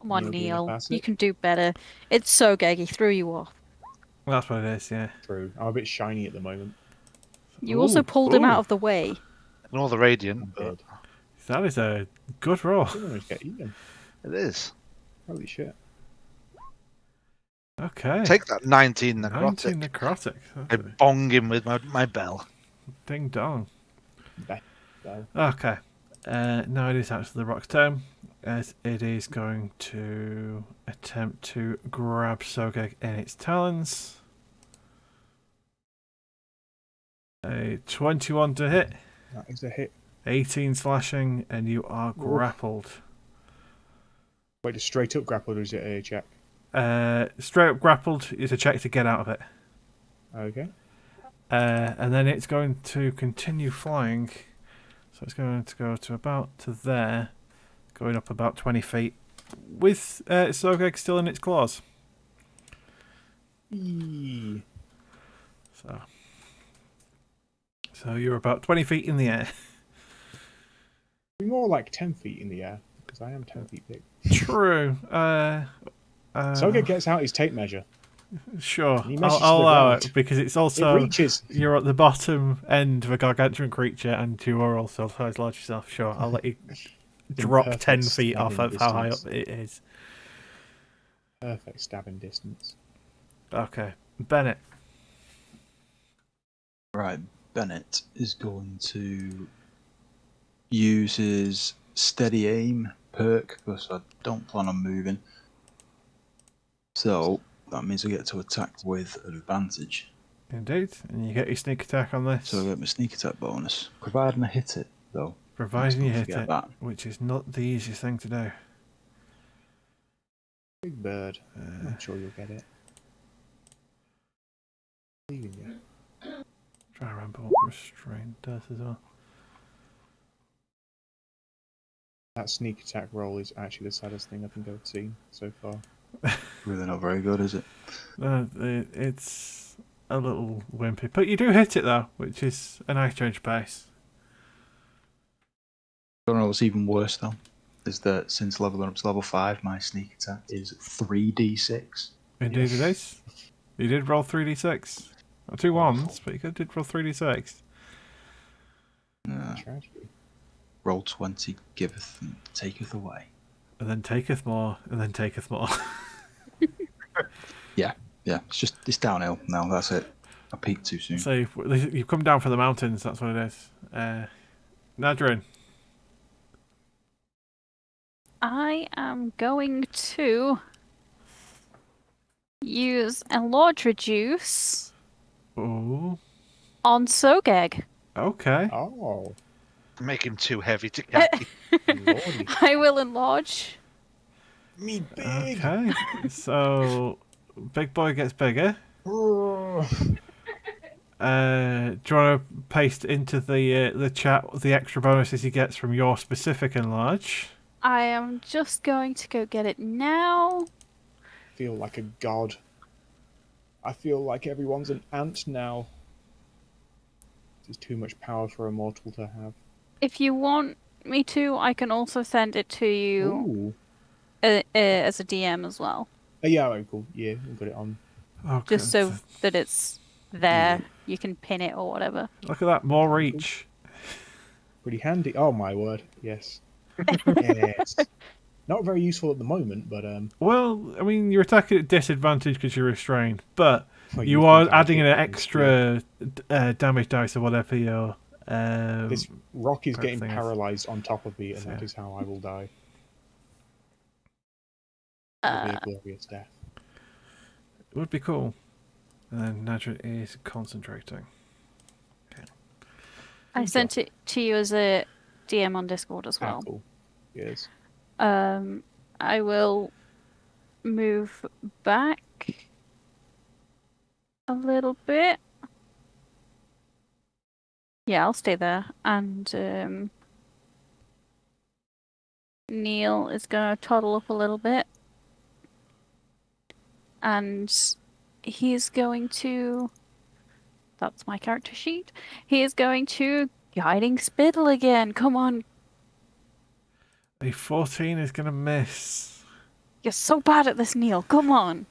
Come on, Neil being a Neil. passive. You can do better. It's so gag, he threw you off. That's what it is, yeah. True. I'm a bit shiny at the moment. You also Ooh, pulled him out ooh. of the way. And all the I'm radiant, but dead. That is a good roll. I didn't want to get eaten. it is. Holy shit. Okay. Take that 19 necrotic. 19 necrotic. I bong him with my bell. Ding dong. Back. So, Okay. Now it is actually the rock's turn, as it is going to attempt to grab Sogeg in its talons. A 21 to hit, that is a hit. 18 slashing, and you are grappled. Wait, just straight up grappled or is it a check? Straight up grappled is a check to get out of it. Okay. And then it's going to continue flying. So it's going to go to about to there, going up about 20 feet, with Sogeg still in its claws. Eee. So you're about 20 feet in the air. Be more like 10 feet in the air, because I am 10 feet big. True. Soga gets out his tape measure. Sure. He I'll measures to I'll the allow ground. it because it's It also reaches. you're at the bottom end of a gargantuan creature and you are also size large yourself. Sure, I'll let you drop perfect 10 feet off stabbing of how high up distance. it is. Perfect stabbing distance. Okay, Bennett. Right, Bennett is going to use his steady aim perk because I don't plan on moving. So that means I get to attack with advantage. Indeed, and you get your sneak attack on this. So I get my sneak attack bonus, providing I hit it though. Providing you Let's not hit forget it, that. which is not the easiest thing to do. Big bird. I'm sure you'll get it. Believe in you. Try to remember what restraint does as well. That sneak attack roll is actually the saddest thing I think I've seen so far. Really not very good, is it? It's a little wimpy, but you do hit it though, which is a nice change of pace. I don't know what's even worse though, is that since leveling up to level 5, my sneak attack is 3d6. Indeed, it is. You did roll 3d6. Not two ones, but you did roll 3d6. Tragedy. Roll 20 giveth and taketh away. And then taketh more, and then taketh more. Yeah, it's downhill now. That's it. I peaked too soon. So you've come down from the mountains. That's what it is. Nadrin. I am going to use Enlarge Reduce Oh, on Sogeg. okay. Oh, Make him too heavy to carry. lordy. I will enlarge. Me big. Okay. So, big boy gets bigger. Brrr. Do you want to paste into the chat the extra bonuses he gets from your specific enlarge? I am just going to go get it now. Feel like a god. I feel like everyone's an ant now. This is too much power for a mortal to have. If you want me to, I can also send it to you Ooh. as a DM as well. Yeah, alright, cool. Yeah, we've got it on. Okay. Just so that it's there. You can pin it or whatever. Look at that, more reach. Pretty handy. Oh my word. Yes. Yes. Not very useful at the moment, but Well, I mean, you're attacking at disadvantage because you're restrained, but well, you think are I would adding in hit an things, extra damage dice or whatever your This rock is type getting thing is. paralyzed on top of me, and So- that is how I will die. It'll be a glorious death. It would be cool. And then Nadra is concentrating. I sent it to you as a DM on Discord as Ah, well. cool. Yes. I will move back a little bit. Yeah, I'll stay there. And Neil is going to toddle up a little bit. And he's going to... That's my character sheet. He is going to Guiding Spittle again. Come on. A 14 is going to miss. You're so bad at this, Neil. Come on.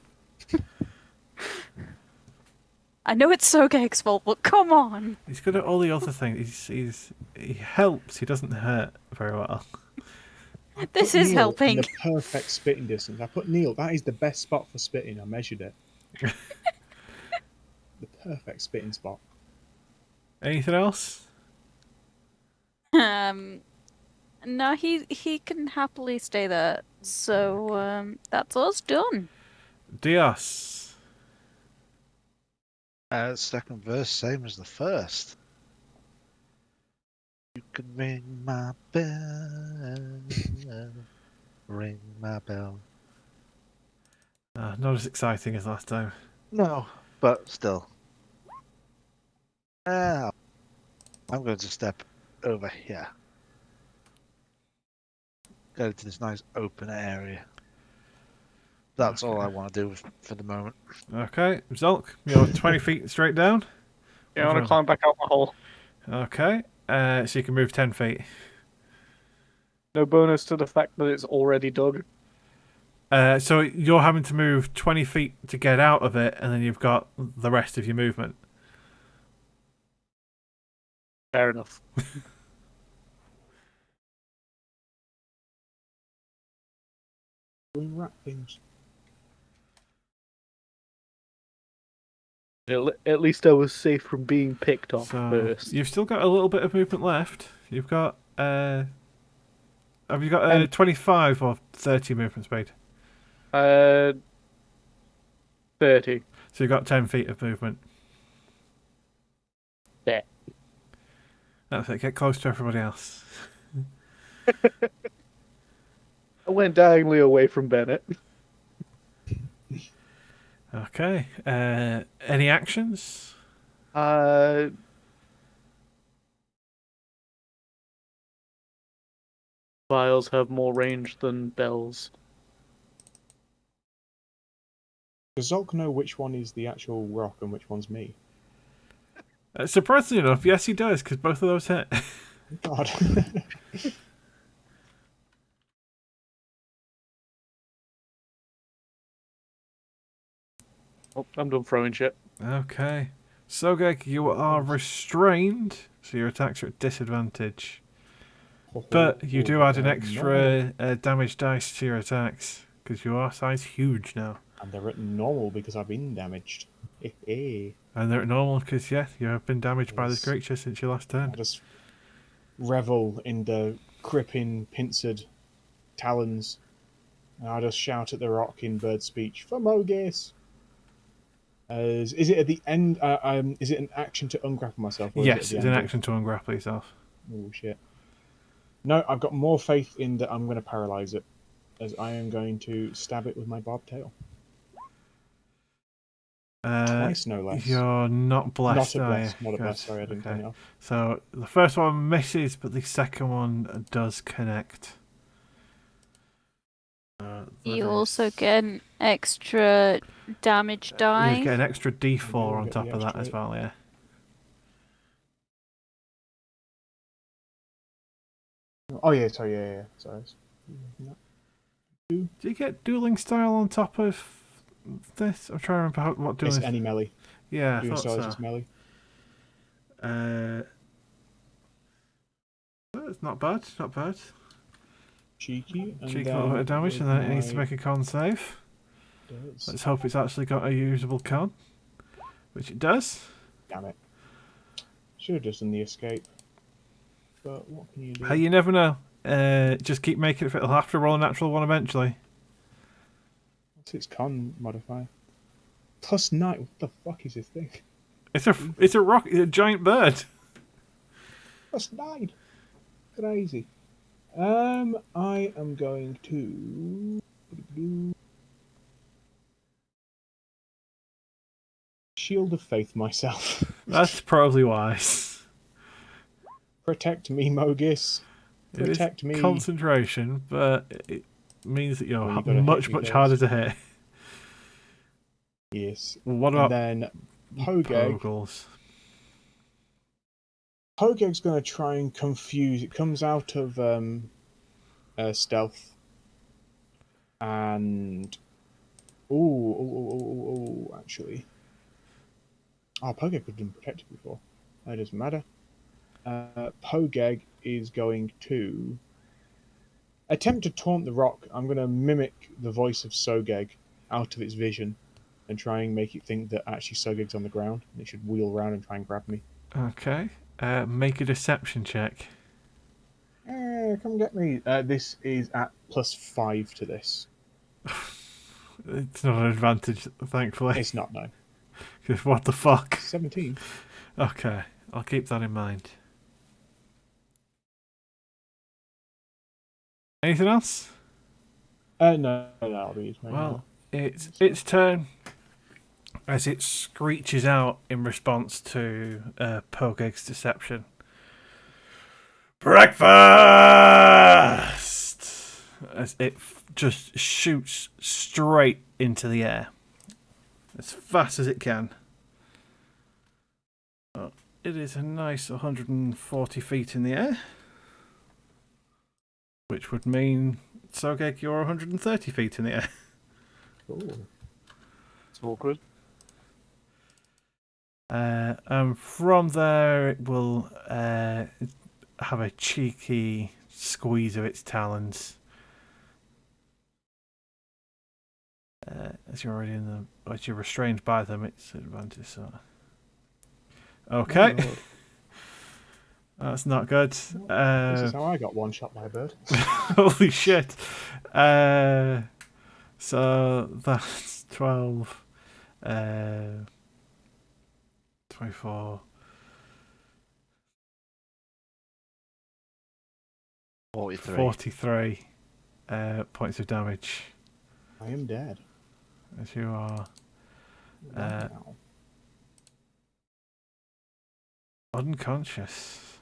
I know it's Sogeg's fault, but come on. He's good at all the other things. He helps. He doesn't hurt very well. This Put is Neil helping. In the perfect spitting distance. I put Neil. That is the best spot for spitting. I measured it. The perfect spitting spot. Anything else? No, he can happily stay there. So that's us done. Dios. Second verse, same as the first. You can ring my bell, ring my bell. Not as exciting as last time. No, but still. I'm going to step over here. Go into this nice open area. That's all I want to do for the moment. Okay, Zulk, you're 20 feet straight down. Yeah, I want to climb back out my hole. Okay, so you can move 10 feet. No bonus to the fact that it's already dug. So you're having to move 20 feet to get out of it, and then you've got the rest of your movement. Fair enough. Doing rat things. At least I was safe from being picked off So first. you've still got a little bit of movement left. You've got have you got 25 or 30 movement speed? 30. So you've got 10 feet of movement. Yeah. That's it. Get close to everybody else. I went diagonally away from Bennett. Okay. Any actions? Vials have more range than bells. Does Zolk know which one is the actual rock and which one's me? Surprisingly enough, yes, he does, because both of those hit. God. Oh, I'm done throwing shit. Okay. Sogek, you are restrained, so your attacks are at disadvantage. But you do add an extra damage dice to your attacks, because you are size huge now. And they're at normal because I've been damaged. And they're at normal, because, yeah, you have been damaged by this Yes. creature since your last I turn. just revel in the gripping, pincered talons. And I just shout at the rock in bird speech, for Mogis! Is it at the end? Is it an action to ungrapple myself? Or Yes, is it it's at the an end action to ungrapple yourself. Oh, shit. No, I've got more faith in that I'm going to paralyze it, as I am going to stab it with my barbtail. Twice, no less. You're not blessed, Not a are you? bless. Not a Good. bless. Sorry, I didn't turn it off. So the first one misses, but the second one does connect. You also get an extra damage die. You get an extra D4 You on get top the of that extra- as well, yeah. Oh yeah, sorry, yeah. Sorry. Do you get dueling style on top of this? I'm trying to remember what dueling. It's any melee. Yeah, I Dueling thought style is so. just melee. It's not bad, not bad. Cheeky. And Cheeky little bit of damage, and then it needs to make a con save. Does. Let's hope it's actually got a usable con, which it does. Damn it. Should have just done the escape. But what can you do? Hey, you never know. Just keep making it fit. It'll have to roll a natural one eventually. What's its con modifier? +9. What the fuck is this thing? It's a rock, a giant bird. +9. Crazy. I am going to Shield of Faith myself. That's probably wise. Protect me, Mogis. Protect it is me. concentration, but it means that you're Well, you gotta hit much, me much first. harder to hit. Yes. What And about then Pogeg. Pogles? Pogeg's going to try and confuse. It comes out of stealth. And actually, Pogeg could have been protected before. That doesn't matter. Pogeg is going to attempt to taunt the rock. I'm going to mimic the voice of Sogeg out of its vision and try and make it think that actually Sogeg's on the ground and it should wheel around and try and grab me. Okay. Make a deception check. Come get me. This is at +5 to this. It's not an advantage, thankfully. It's not, no. Because what the fuck? 17. Okay, I'll keep that in mind. Anything else? No, I'll be using Well, it's its turn as it screeches out in response to Pogeg's deception. Breakfast! As it just shoots straight into the air as fast as it can. Oh, it is a nice 140 feet in the air, which would mean, Sogek, you're 130 feet in the air. Cool. It's awkward. And from there, it will have a cheeky squeeze of its talons. As you're already in the, as you're restrained by them, it's an advantage. So, okay, that's not good. This is how I got one shot by a bird. Holy shit! So that's 12, 24. 43. 43 points of damage I am dead. as you are Wow. unconscious.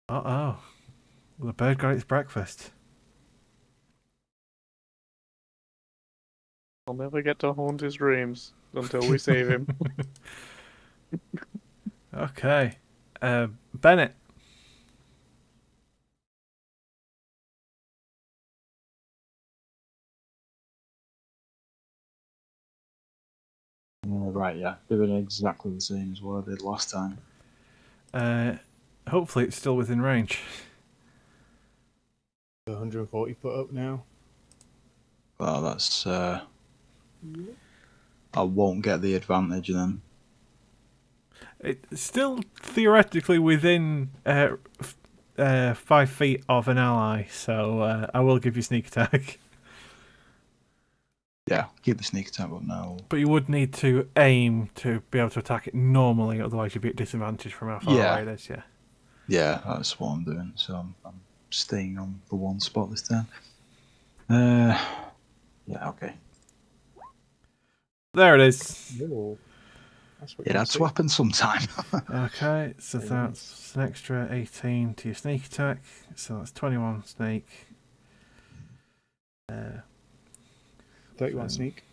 Uh-oh. The bird got its breakfast. I'll never get to haunt his dreams until we save him. Okay. Bennett. Right, yeah. Doing exactly the same as what I did last time. Hopefully it's still within range. 140 foot up now. Well, that's... I won't get the advantage then. It's still theoretically within 5 feet of an ally, so I will give you sneak attack. Yeah, keep the sneak attack up now. But you would need to aim to be able to attack it normally, otherwise you'd be at disadvantage from how far away it is, yeah. Yeah, that's what I'm doing. So I'm staying on the one spot this time. Yeah, okay. There it is. Whoa. That's what Yeah, you that's see. what happens sometime. Okay, so Very that's an extra 18 to your sneak attack. So that's 21 sneak. 31 so- sneak.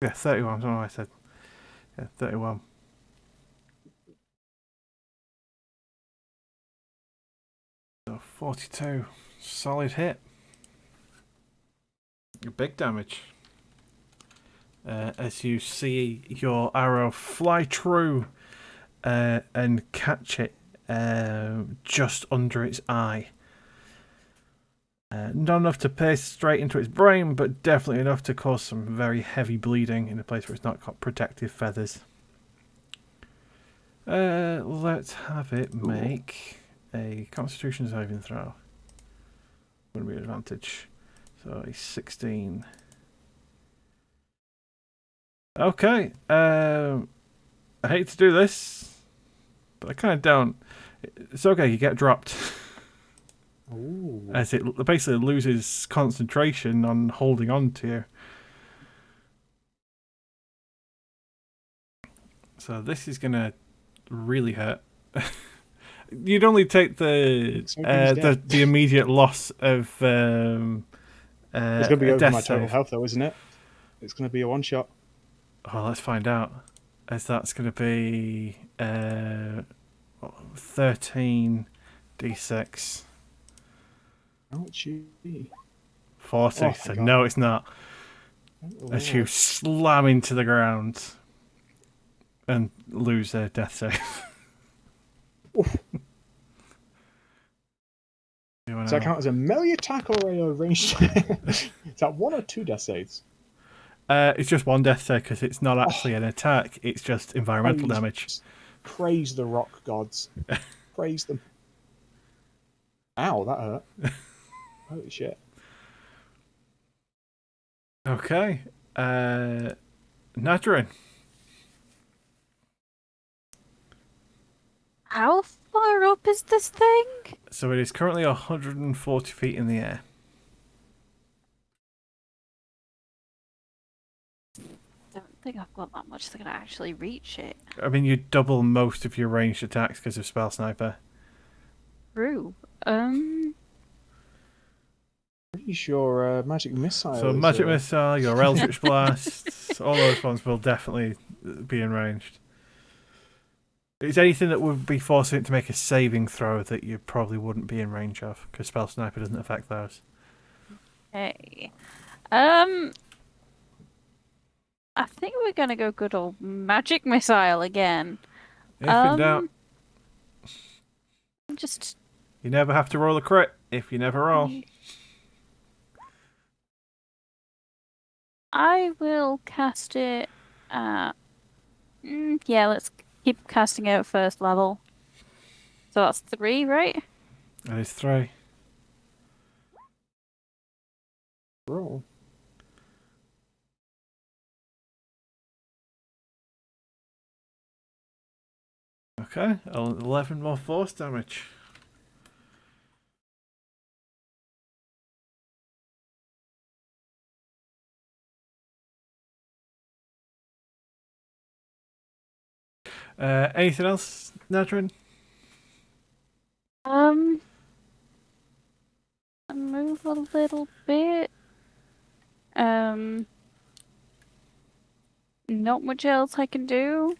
Yeah, 31. I don't know what I said. Yeah, 31. So 42. Solid hit. Big damage. As you see your arrow fly true and catch it just under its eye. Not enough to pierce straight into its brain, but definitely enough to cause some very heavy bleeding in a place where it's not got protective feathers. Let's have it make a Constitution saving throw. Wouldn't be an advantage. So a 16. Okay. I hate to do this, but I kind of don't. It's okay. You get dropped. Ooh. As it basically loses concentration on holding on to you. So this is going to really hurt. You'd only take the immediate loss of It's going to be a over death my total save. health, though, isn't it? It's going to be a one shot. Oh, let's find out. As that's going to be 13 d6. Ouch. 40. Oh, So thank no, it's not. God. As you slam into the ground and lose a death save. Does that count as a melee attack or a ranged? Is that one or two death saves? It's just one death save because it's not actually an attack. It's just environmental Praise- damage. Praise the rock gods. Praise them. Ow, that hurt. Holy shit. Okay. Nadrin. How far up is this thing? So it is currently 140 feet in the air. Don't think I've got that much to actually reach it. I mean, you double most of your ranged attacks because of Spell Sniper. True. Pretty sure magic missile. So is, Magic Missile, your Eldritch Blast, all those ones will definitely be in range. Is anything that would be forcing it to make a saving throw that you probably wouldn't be in range of? Because Spell Sniper doesn't affect those. Okay. I think we're gonna go good old magic missile again. If in doubt, Just you never have to roll a crit if you never roll. I will cast it at... yeah, let's keep casting it at first level. So that's 3, right? That is 3. Roll. Okay, 11 more force damage. Anything else, Nadrin? I move a little bit. Not much else I can do.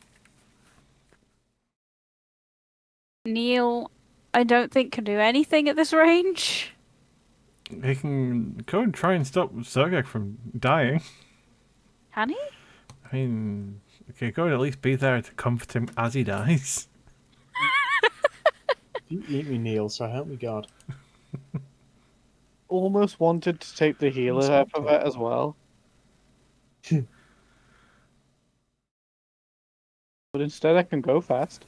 Neil, I don't think can do anything at this range. He can go and try and stop Zergak from dying. Can he? I mean, okay, go and at least be there to comfort him as he dies. You eat me, Neil, so help me God. Almost wanted to take the healer Stop up of it. it as well. But instead I can go fast.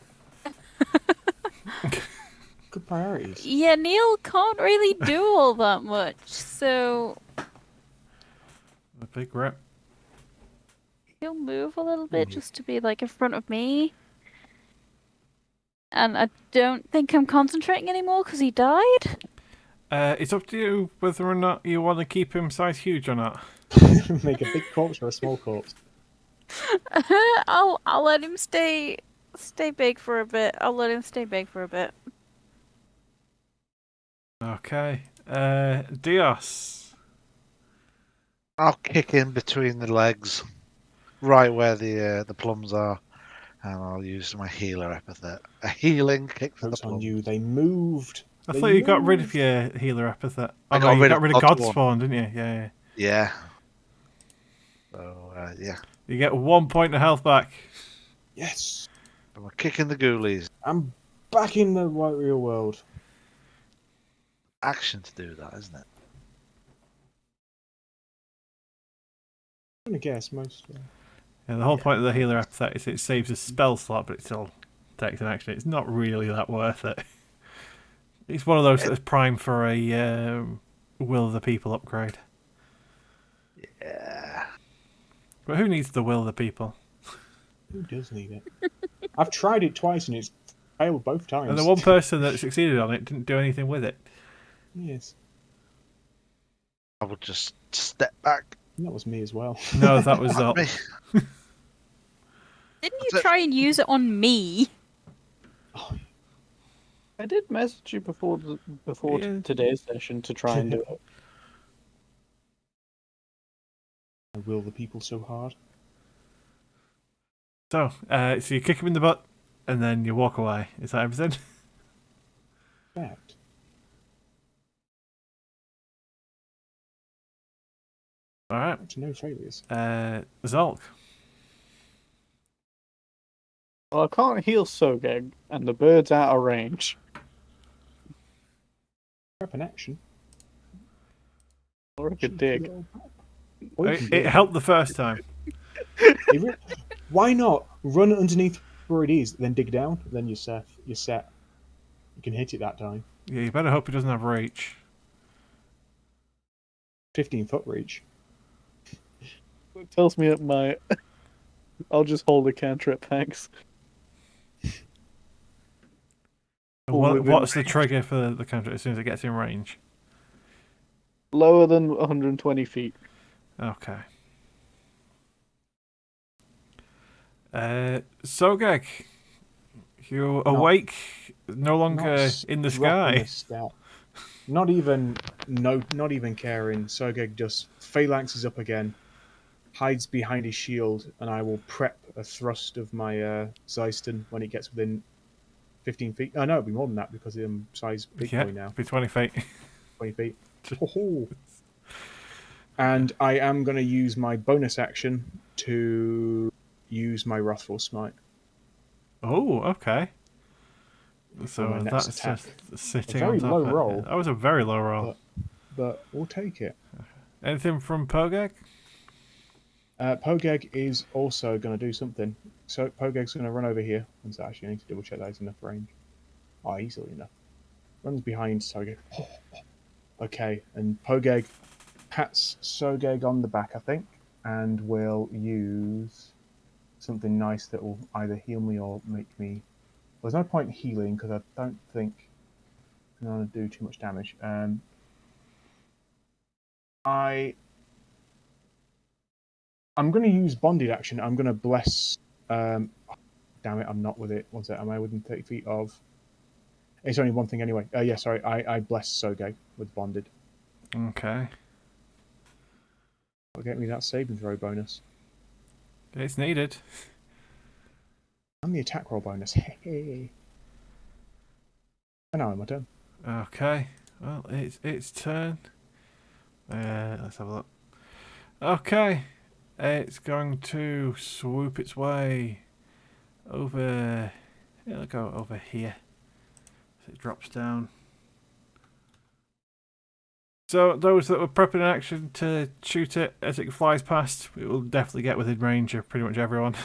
Good priorities. Yeah, Neil can't really do all that much, so A big rep. he'll move a little bit just to be like in front of me. And I don't think I'm concentrating anymore because he died. It's up to you whether or not you want to keep him size huge or not. Make a big corpse or a small corpse. I'll let him stay big for a bit. I'll let him stay big for a bit. Okay. Dios. I'll kick in between the legs, right where the plums are, and I'll use my healer epithet. A healing kick for the Jokes on plums. you, they moved. I They thought you got rid of moved. your healer epithet. I Oh no, got you rid got of rid of God's Godspawn, didn't you? Yeah. Yeah. So yeah, You get 1 point of health back. Yes. I'm kicking the ghoulies. I'm back in the white real world. Action to do that, isn't it? I'm gonna guess most. Yeah, the whole Yeah. point of the healer epithet is it saves a spell slot, but it still takes an action. It's not really that worth it. It's one of those that's prime for a Will of the People upgrade. Yeah. But who needs the Will of the People? Who does need it? I've tried it twice and it's failed both times. And the one person that succeeded on it didn't do anything with it. Yes. I would just step back. And that was me as well. No, that was At Zolk. me. Didn't That's you it. try and use it on me? I did message you before Yeah. today's session to try and do it. I will the people so hard. So you kick him in the butt, and then you walk away. Is that everything? Fact. All right. Up to no failures. Zolk. Well, I can't heal Sogeg, and the bird's out of range. Prep an action. Or I could dig. Or you can It dig. helped the first time. Why not run underneath where it is, then dig down, then you're set. You're set. You can hit it that time. Yeah, you better hope he doesn't have reach. 15-foot reach. It tells me it might. I'll just hold a cantrip, thanks. within What's the trigger for the counter as soon as it gets in range? Lower than 120 feet. Okay. Sogek, you're awake, no longer in the Dropping sky. a step. Not even caring. Sergej just phalanxes up again, hides behind his shield, and I will prep a thrust of my Zeiston when it gets within 15 feet. Oh no, it'll be more than that because I'm size big Yeah, boy now. it'll be 20 feet. 20 feet. Ho-ho. And I am going to use my bonus action to use my Wrathful Smite. Oh, okay. For So my next that's attack. just sitting A very on top low of it. roll. That was a very low roll. But we'll take it. Anything from Pogek? Pogeg is also going to do something. So Pogeg's going to run over here. And so actually, I need to double check that he's enough range. Oh, easily enough. Runs behind Sogeg. Okay, and Pogeg pats Sogeg on the back, I think, and will use something nice that will either heal me or make me there's no point healing because I don't think I'm going to do too much damage. I'm going to use bonded action. I'm going to bless. Damn it, I'm not with it. What's that? Am I within 30 feet of? It's only one thing anyway. Yeah, sorry. I bless Soge with bonded. Okay. That'll get me that saving throw bonus It's needed. and the attack roll bonus. Hey. And now I'm my turn. Okay. Well, it's turn. Let's have a look. Okay. It's going to swoop its way over. It'll go over here. So it drops down. So those that were prepping an action to shoot it as it flies past, it will definitely get within range of pretty much everyone.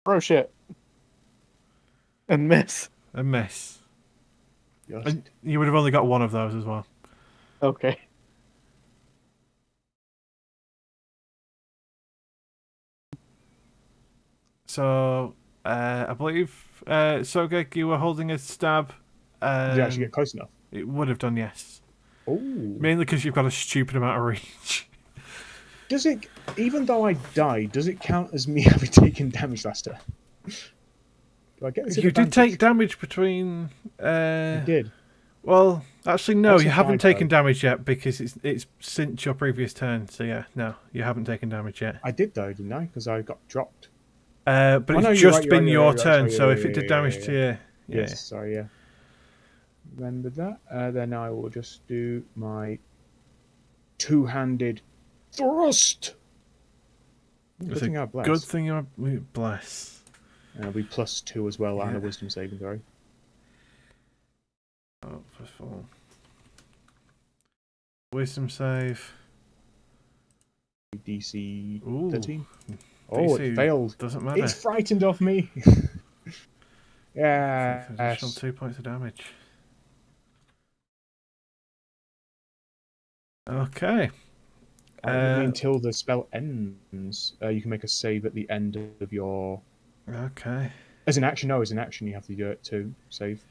Throw shit. And miss. A miss. Yes. And you would have only got one of those as well. Okay. So, I believe, Sogek, you were holding a stab. Did you actually get close enough? It would have done, yes. Oh. Mainly because you've got a stupid amount of reach. Does it, even though I died, does it count as me having taken damage last turn? Do I get this You did advantage? take damage between. I did. Well, actually, no, That's you a haven't 5, taken though. damage yet because it's since your previous turn. So yeah, no, you haven't taken damage yet. I did though, didn't I? Because I got dropped. But Oh, it's no, you're just right, been your right, turn. sorry, So yeah, if it did yeah, damage yeah, to you, yeah. Yes, sorry, yeah. Remember that. Then I will just do my two-handed thrust. Good It's thing a I bless. good thing you're bless. And it'll be +2 as well, and Yeah. a wisdom saving throw. Oh, first of all, wisdom save. DC Ooh, 13. Oh, DC it failed. Doesn't matter. It's frightened of me. Yeah. Additional 2 points of damage. Okay. Until the spell ends, you can make a save at the end of your. Okay. As an action, no, as an action, you have to do it to save.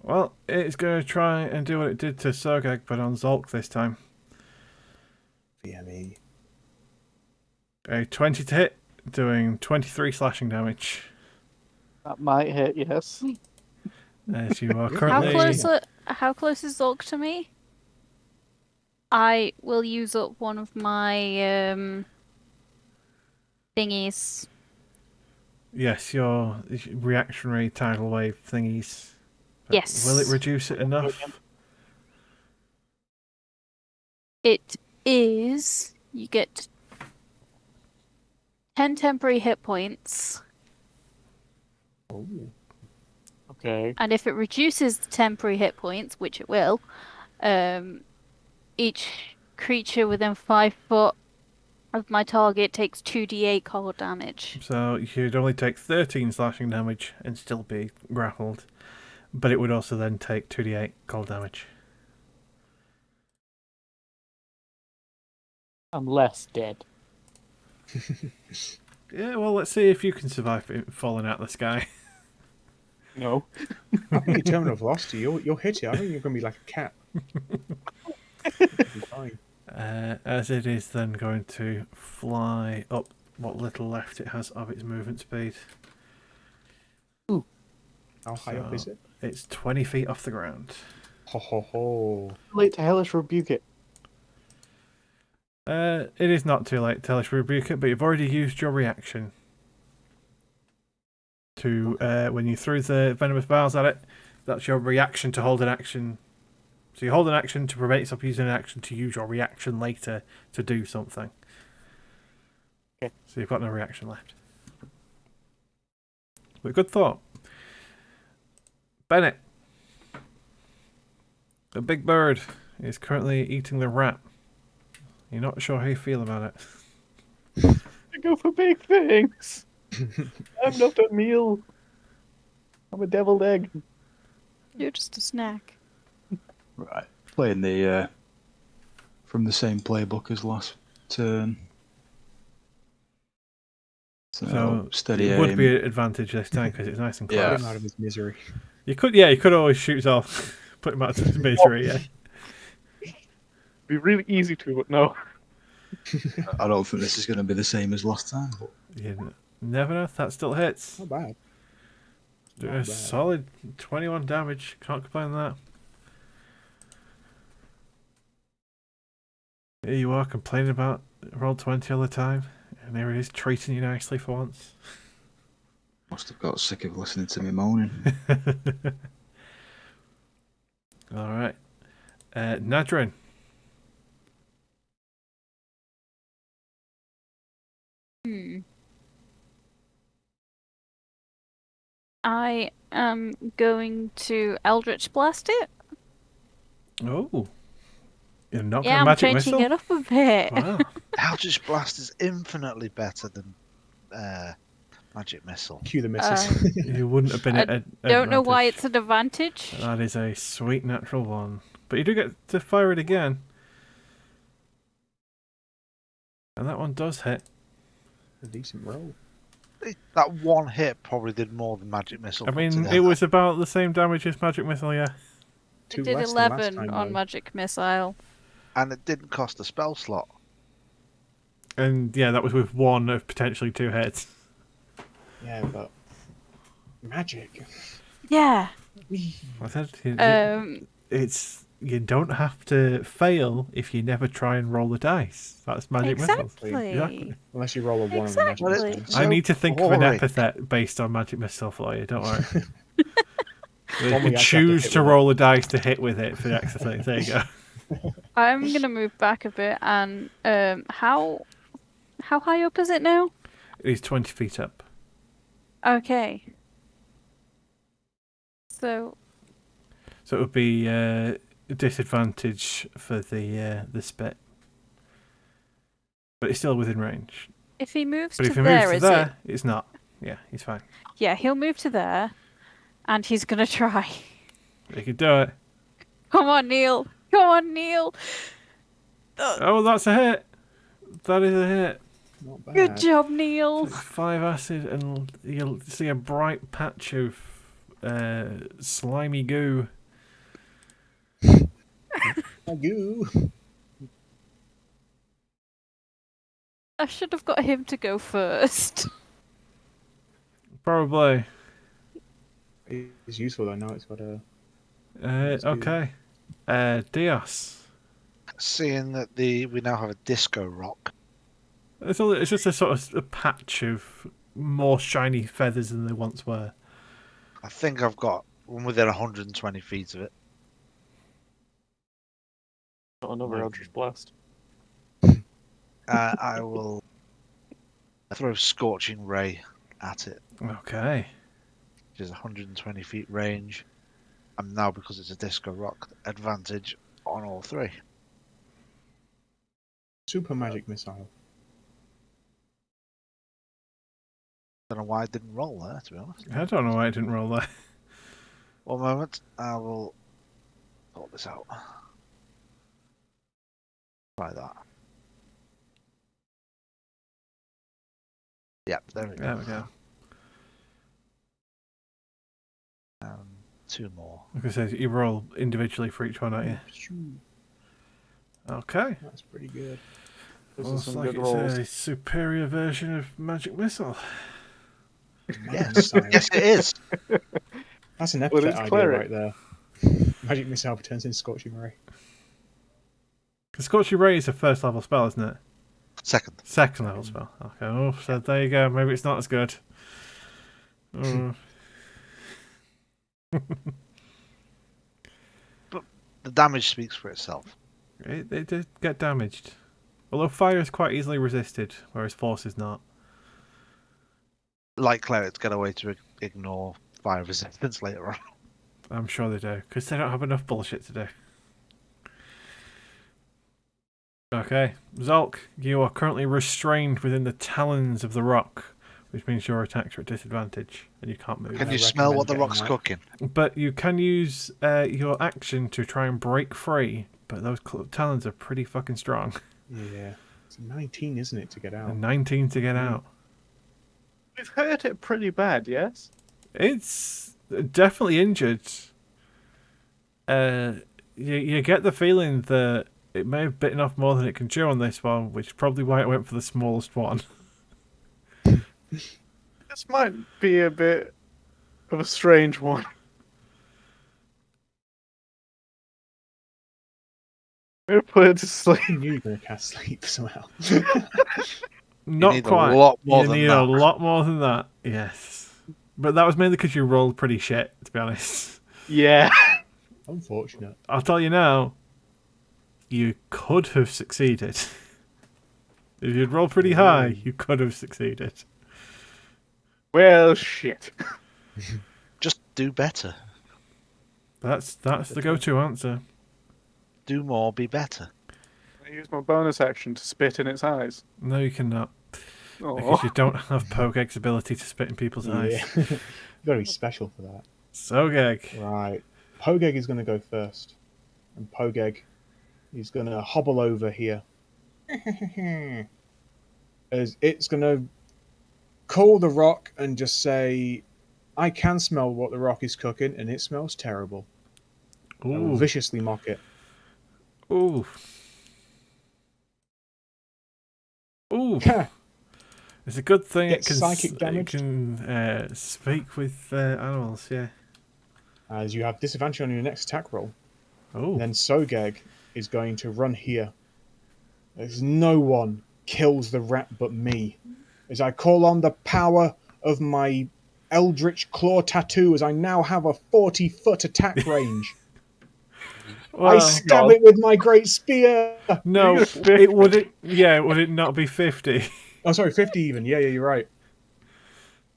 Well, it's going to try and do what it did to Sogek, but on Zolk this time. VME. A 20 to hit, doing 23 slashing damage. That might hit, yes. As you are How currently. How close is Zolk to me? I will use up one of my thingies. Yes, your reactionary tidal wave thingies. But Yes. Will it reduce it enough? It is. You get 10 temporary hit points, Oh. Okay. and if it reduces the temporary hit points, which it will, each creature within 5 foot of my target takes 2d8 cold damage. So you'd only take 13 slashing damage and still be grappled. But it would also then take 2d8 cold damage. I'm less dead. Yeah, well, let's see if you can survive it falling out of the sky. No. I think your terminal velocity, you'll hit it. I think you're going to be like a cat. You'll be fine. As it is then going to fly up what little left it has of its movement speed. How high up is it? It's 20 feet off the ground. Ho ho ho. Late to hellish rebuke it. It is not too late to hellish rebuke it, but you've already used your reaction to when you threw the venomous vials at it. That's your reaction to hold an action. So you hold an action to prevent yourself using an action to use your reaction later to do something. Okay. So you've got no reaction left. But good thought. Bennett. The big bird is currently eating the rat. You're not sure how you feel about it. I go for big things. I'm not a meal. I'm a deviled egg. You're just a snack. Right. Playing the from the same playbook as last turn. So steady it would aim. be an advantage this time because it's nice and close. Yeah. Get him out of his misery. You could always shoot off, put him out of his misery. Yeah. Be really easy to, but no. I don't think this is going to be the same as last time. But You never know. That still hits. Not bad. Do Not a bad. solid 21 damage. Can't complain on that. Here you are complaining about roll 20 all the time, and there it is treating you nicely for once. must have got sick of listening to me moaning. All right, Nadrin. I am going to Eldritch Blast it. Oh, you're not Yeah, going I'm magic changing missile. it up a bit. Wow. Eldritch Blast is infinitely better than Magic Missile. Cue the misses. You wouldn't have been I at Don't know why advantage. it's an advantage. That is a sweet natural one, but you do get to fire it again, and that one does hit. A decent roll. That one hit probably did more than Magic Missile. I put mean, together. it was about the same damage as magic missile. Yeah. Two It did less than last 11 time, on though. Magic Missile. And it didn't cost a spell slot. And yeah, that was with one of potentially two hits. Yeah, but magic. Yeah. I said it's you don't have to fail if you never try and roll the dice. That's magic missiles. Exactly. Exactly. Unless you roll a one on the magic Exactly. missile. So I need to think of an boring. epithet based on magic missile for you. Don't worry. You One we could actually have to choose hit to with it. roll a dice to hit with it for the exercise. There you go. I'm gonna move back a bit and how high up is it now? It's 20 feet up. Okay. So So it would be a disadvantage for the spit. But it's still within range. if he moves But to if he there, moves to is there, it's not. Yeah, he's fine. Yeah, he'll move to there, and he's gonna try. He could do it. Come on, Neil. Come on, Neil. Oh, that's a hit. That is a hit. Not bad. Good job, Neil. 5 acid, and you'll see a bright patch of slimy goo. Goo. I should have got him to go first. Probably. It's useful though. Now it's got a. Okay. Dios. Seeing that we now have a disco rock. It's just a sort of a patch of more shiny feathers than they once were. I think I've got one within 120 feet of it. Another Eldritch Blast. I will throw Scorching Ray at it, Okay. which is 120 feet range. And now, because it's a disco rock, advantage on all three. Super magic missile. Don't know why I didn't roll there, to be honest. I don't know why I didn't roll that. One moment, I will sort this out. Try that. Yep, there we go. There we go. Two more. Like I said, you roll individually for each one, don't you? Shoo. Okay. That's pretty good. Those Looks are some like good it's rolls. a superior version of Magic Missile. Magic Yes, missile. yes, it is. That's an Well, epithet it's idea cleric. right there. Magic missile turns into Scorching Ray. The Scorching Ray is a first level spell, isn't it? Second. Second level spell. Okay. Oh, so there you go. Maybe it's not as good. Oh. The damage speaks for itself. It did get damaged. Although fire is quite easily resisted, whereas force is not. Like clerics get away to ignore fire resistance later on. I'm sure they do, because they don't have enough bullshit to do. Okay, Zolk, you are currently restrained within the talons of the rock, which means your attacks are at disadvantage, and you can't move. Can I you smell what the recommend rock's getting cooking? But you can use your action to try and break free, but those talons are pretty fucking strong. Yeah. It's 19, isn't it, to get out? And 19 to get out. We've hurt it pretty bad, yes? It's definitely injured. You get the feeling that it may have bitten off more than it can chew on this one, which is probably why it went for the smallest one. This might be a bit of a strange one. I'm gonna put it to sleep. I knew you were going to cast sleep somehow. Not need a quite. lot more you than need that. a lot more than that. Yes, but that was mainly because you rolled pretty shit, to be honest. Yeah. Unfortunate. I'll tell you now. You could have succeeded. If you'd rolled pretty high, you could have succeeded. Well, shit. Just do better. That's the go-to answer. Do more, be better. I use my bonus action to spit in its eyes. No, you cannot. Because Oh. you don't have Pogeg's ability to spit in people's eyes. Yeah. You've got to be special for that. Sogeg. Right. Pogeg is going to go first. And Pogeg is going to hobble over here. As it's going to call the rock and just say, I can smell what the rock is cooking, and it smells terrible. I will Ooh. viciously mock it. Ooh. Ooh. It's a good thing it Gets can, psychic it damage. can speak with animals, yeah. As you have disadvantage on your next attack roll. Oh. And then Sogeg is going to run here. There's no one kills the rat but me. As I call on the power of my Eldritch Claw Tattoo, as I now have a 40-foot attack range. Well, I stab it with my great spear. no, You're gonna it would it. Yeah, would it not be 50? Oh, sorry, 50 even. Yeah, you're right.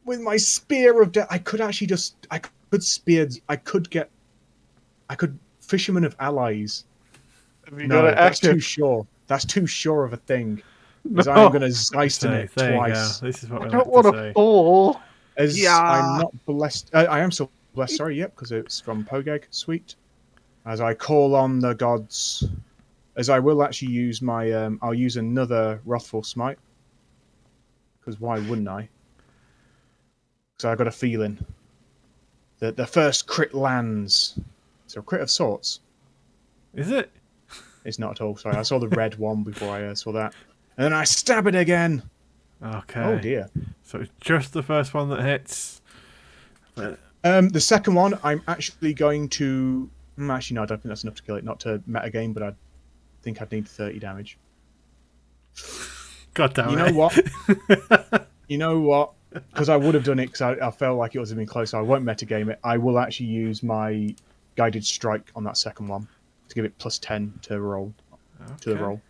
With my spear of death, I could actually just, I could spear, I could Fisherman of Allies. Have you No, got it that's active? too sure. That's too sure of a thing. No. As I'm going to Zeist in So, it there twice. you go. This is what I we don't like want to to say. fall. As Yeah. I'm not blessed. I am still blessed, sorry, yep, because it's from Pogeg. Sweet. As I call on the gods. As I will actually use my. I'll use another Wrathful Smite. Because why wouldn't I? Because I got a feeling that the first crit lands. So a crit of sorts. Is it? It's not at all. Sorry, I saw the red one before I saw that. And then I stab it again. Okay. Oh dear. So it's just the first one that hits. But The second one, I'm actually going to. Actually, no, I don't think that's enough to kill it. Not to meta game, but I think I'd need 30 damage. God damn You it. know what? You know what? Because I would have done it because I felt like it was been close. So I won't metagame it. I will actually use my guided strike on that second one to give it plus 10 to roll to the Okay. roll.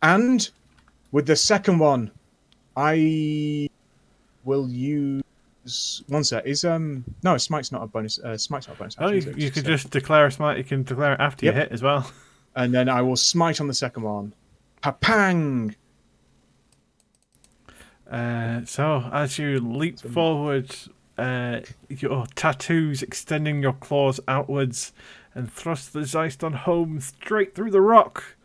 And with the second one, I will use one set. Is no, smite's not a bonus. Smite's not a bonus. Oh, Action, is it? you could So- just declare a smite. You can declare it after Yep. you hit as well. And then I will smite on the second one. Papang! So as you leap forward, your tattoos extending your claws outwards and thrust the Zeiston home straight through the rock.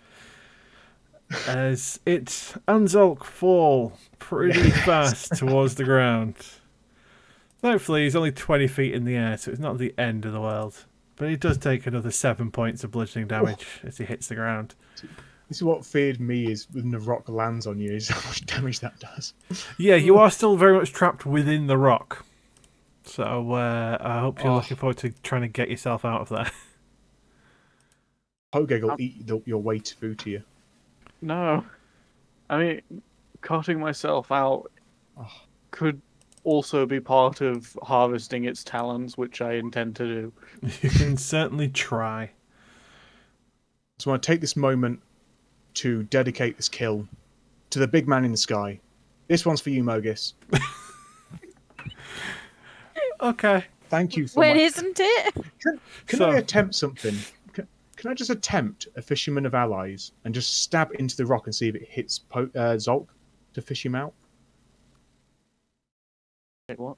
As it Anzulk fall pretty fast towards the ground. Thankfully, he's only 20 feet in the air, so it's not the end of the world. But he does take another 7 points of bludgeoning damage as he hits the ground. This is what feared me is when the rock lands on you is how much damage that does. Yeah, you are still very much trapped within the rock. So I hope you're Oh. looking forward to trying to get yourself out of there. Pogeg will eat your weight food to you. No. I mean, cutting myself out Oh. could also be part of harvesting its talons, which I intend to do. You can certainly try. So I want to take this moment to dedicate this kill to the big man in the sky. This one's for you, Mogis. Okay. Thank you for When my... isn't it? Can So- I attempt something? Can I just attempt a Fisherman of Allies and just stab into the rock and see if it hits Zolk to fish him out? Wait, what?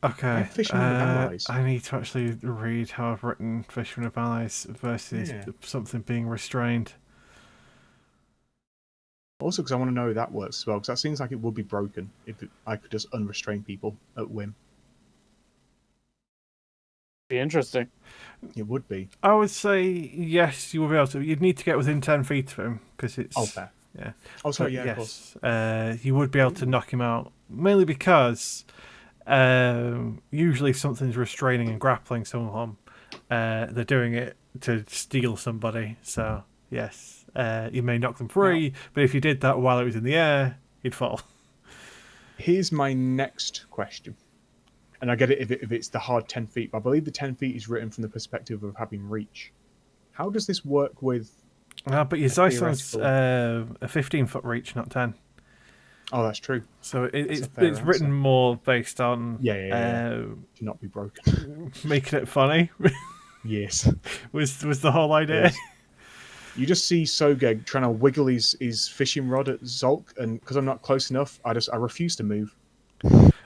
Okay. Fisherman of Allies. I need to actually read how I've written Fisherman of Allies versus Yeah. something being restrained. Also, because I want to know how that works as well, because that seems like it would be broken if I could just unrestrain people at whim. Be interesting. It would be. I would say yes, you will be able to. You'd need to get within 10 feet of him because it's. Oh, fair. Yeah. Oh, sorry, But yeah, of course. yes, you would be able to knock him out, mainly because usually if something's restraining and grappling someone, they're doing it to steal somebody. So, yes, you may knock them free, but if you did that while it was in the air, he'd fall. Here's my next question. And I get it if it's the hard 10 feet, but I believe the 10 feet is written from the perspective of having reach. How does this work with... But your Zyson's theoretical- a 15-foot reach, not 10. Oh, that's true. So it's a fair written answer. more based on Yeah. To not be broken. making it funny. Yes. was the whole idea. Yes. You just see Sogeg trying to wiggle his fishing rod at Zolk, and because I'm not close enough, I refuse to move.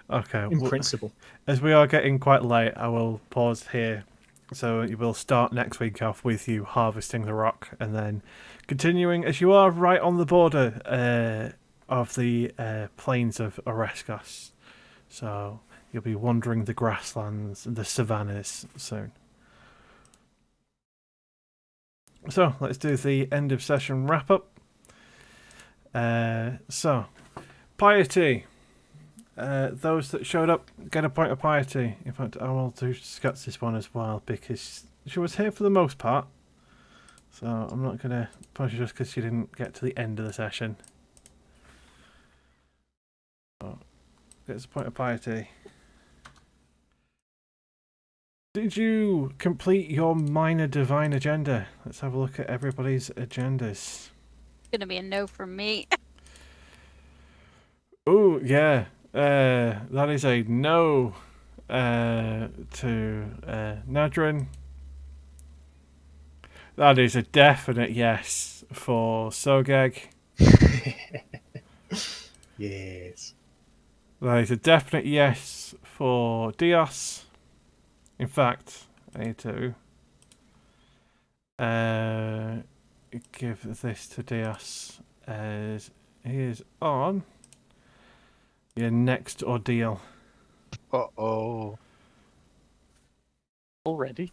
Okay. In principle. As we are getting quite late, I will pause here. So you will start next week off with you harvesting the rock, and then continuing as you are right on the border of the plains of Oreskos. So you'll be wandering the grasslands and the savannas soon. So let's do the end of session wrap up. So piety. Those that showed up get a point of piety. In fact, I will do Scott's one as well because she was here for the most part. So I'm not going to punish her just because she didn't get to the end of the session. So, gets a point of piety. Did you complete your minor divine agenda? Let's have a look at everybody's agendas. Gonna be a no from me. Oh, yeah. That is a no to Nadrin. That is a definite yes for Sogeg. Yes. That is a definite yes for Dios. In fact, I need to give this to Dios as he is on your next ordeal. Uh-oh. Already?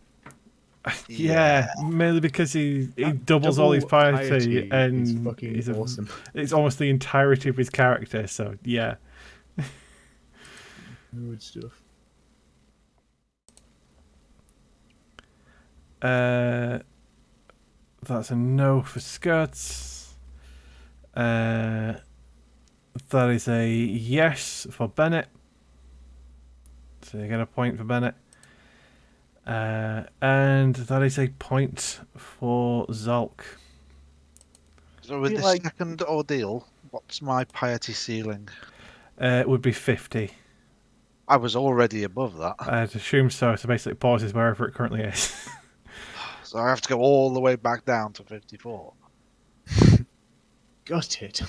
Yeah, mainly because he doubles all his Double piety and is fucking awesome. It's almost the entirety of his character, so yeah. Good stuff. That's a no for Skirts. That is a yes for Bennett. So you get a point for Bennett. And that is a point for Zolk. So with Be the like- second ordeal, what's my piety ceiling? It would be 50. I was already above that. I'd assume so. So basically, it pauses wherever it currently is. So I have to go all the way back down to 54. Got it.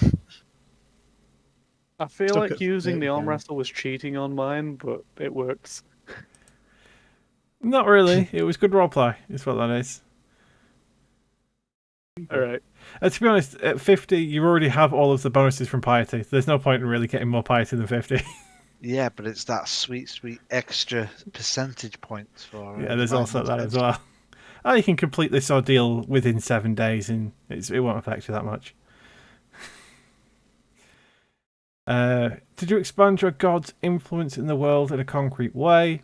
I feel Stuck like at using the 30 arm now. wrestle was cheating on mine, but it works. Not really. It was good roleplay. Is what that is. Alright. To be honest, at 50, you already have all of the bonuses from piety. There's no point in really getting more piety than 50. Yeah, but it's that sweet extra percentage points for. Yeah, there's divine also that as intervention. well. You can complete this ordeal within 7 days, and it won't affect you that much. Did you expand your god's influence in the world in a concrete way?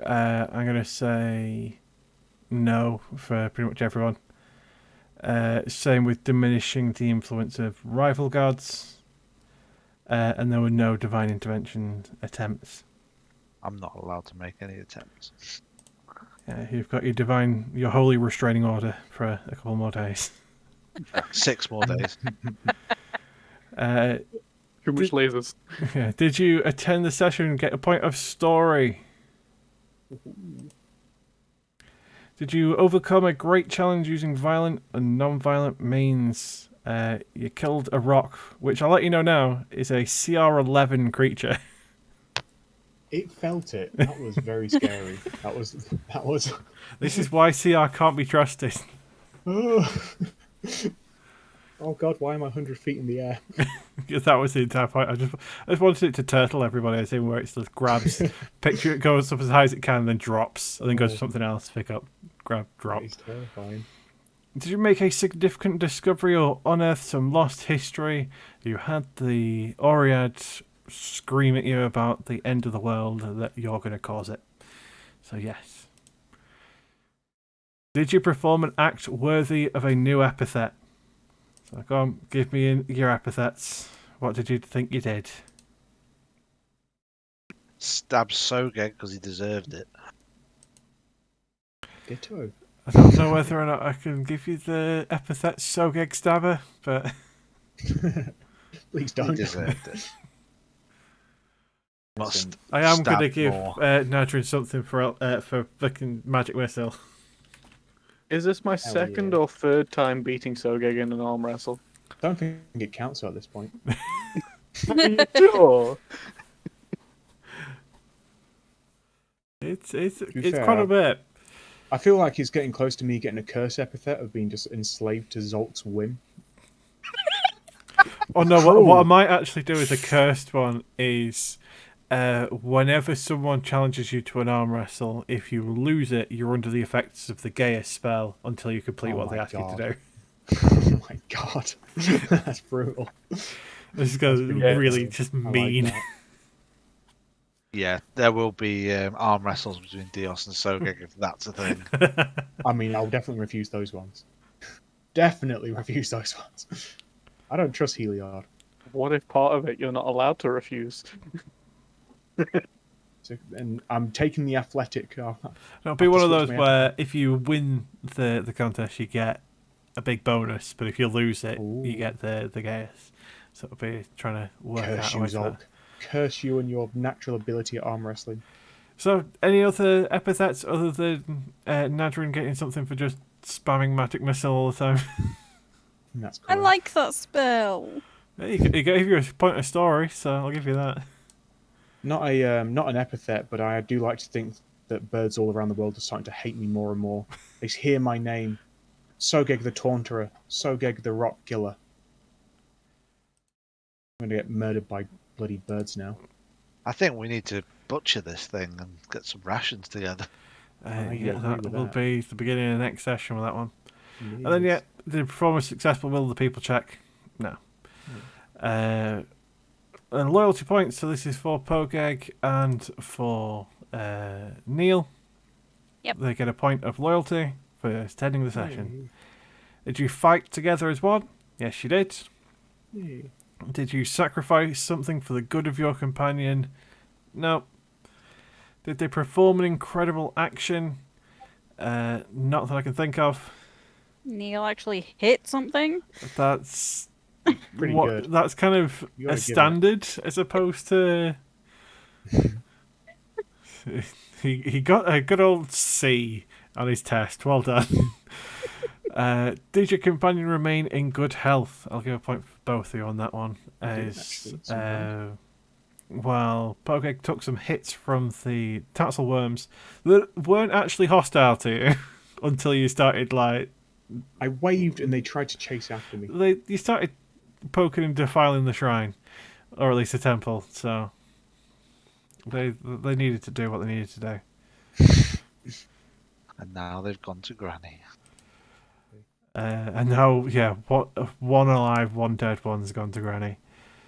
I'm going to say no for pretty much everyone. Same with diminishing the influence of rival gods. And there were no divine intervention attempts. I'm not allowed to make any attempts. You've got your holy restraining order for a couple more days. 6 more days. Too much lasers. Yeah. Did you attend the session and get a point of story? Did you overcome a great challenge using violent and non-violent means? You killed a rock, which I'll let you know now is a CR11 creature. It felt it. That was very scary. That was. This is why CR can't be trusted. Oh oh god, why am I 100 feet in the air? That was the entire point. I just wanted it to turtle everybody. I think where it just grabs, picture it goes up as high as it can, then drops, and then goes to something else, pick up, grab, drop. That is terrifying. Did you make a significant discovery or unearth some lost history? You had the Oread scream at you about the end of the world, that you're going to cause it. So yes. Did you perform an act worthy of a new epithet? So go on, give me your epithets. What did you think you did? Stabbed Sogeg because he deserved it. Ditto. I don't know whether or not I can give you the epithet Sogeg Stabber, but Please He don't. deserved it. Listen, Must I am going to stab give more. Nadrin something for fucking Magic Missile. Is this my Hell second yeah. or third time beating Sogeg in an arm wrestle? don't think it counts at this point. Are you sure? It's be fair, quite a bit. I feel like it's getting close to me getting a curse epithet of being just enslaved to Zolt's whim. Oh no! What I might actually do as a cursed one is, whenever someone challenges you to an arm wrestle, if you lose it, you're under the effects of the Gaius spell until you complete Oh what they my ask you God. to do. Oh my god. That's brutal. This is going to pretty really impressive. just I like mean. that. Yeah, there will be arm wrestles between Dios and Sogeg if that's a thing. I mean, I'll definitely refuse those ones. Definitely refuse those ones. I don't trust Heliod. What if part of it you're not allowed to refuse? And I'm taking the athletic. It'll be one of those where if you win the contest, you get a big bonus, but if you lose it, Ooh. you get the Gaius. So it'll be trying to work Curse out a you, way for that. Zolk. Curse you and your natural ability at arm wrestling. So, any other epithets other than Nadrin getting something for just spamming Magic Missile all the time? That's I cool. like that spell. He gave you a point of story, so I'll give you that. Not an epithet, but I do like to think that birds all around the world are starting to hate me more and more. They hear my name. Sogeg the Taunterer. Sogeg the Rock Killer. I'm going to get murdered by bloody birds now. I think we need to butcher this thing and get some rations together. I Yeah, agree that with will that. be the beginning of the next session with that one. And then, yeah, the performance successful, will the people check? No. And loyalty points, so this is for Pogeg and for Neil. Yep. They get a point of loyalty for attending the session. Did you fight together as one? Yes, you did. Yay. Did you sacrifice something for the good of your companion? No. Did they perform an incredible action? Not that I can think of. Neil actually hit something. That's Pretty good. That's kind of You gotta a give it. standard as opposed to. he got a good old C on his test. Well done. Did your companion remain in good health? I'll give a point for both of you on that one. Actually, that's not Well, Pogeg took some hits from the tassel worms that weren't actually hostile to you until you started I waved and they tried to chase after me. you started poking and defiling the shrine, or at least the temple. So they needed to do what they needed to do. And now they've gone to Granny. And now, yeah, one alive, one dead one's gone to Granny.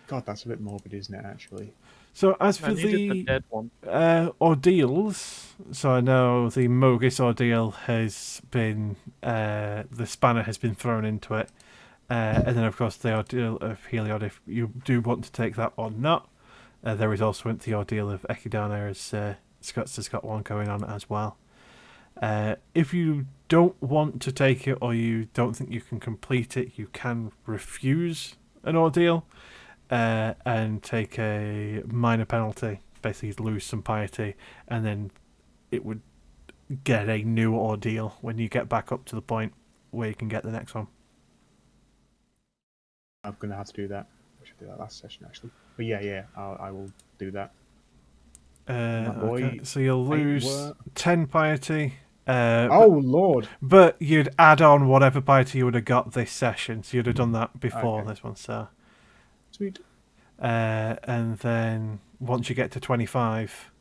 God, that's a bit morbid, isn't it, actually? So as I for needed the the dead one. ordeals, so I know the Mogis ordeal has been, the spanner has been thrown into it. And then, of course, the ordeal of Heliod, if you do want to take that or not. There is also the ordeal of Echidna, as Scott's has got one going on as well. If you don't want to take it or you don't think you can complete it, you can refuse an ordeal and take a minor penalty, basically lose some piety, and then it would get a new ordeal when you get back up to the point where you can get the next one. I'm going to have to do that. I should do that last session, actually. But yeah, I will do that. Boy, Okay. So you'll lose 10 piety Oh Lord! but you'd add on whatever piety you would have got this session, so you'd have done that before Okay. this one. So, Sweet. and then once you get to 25,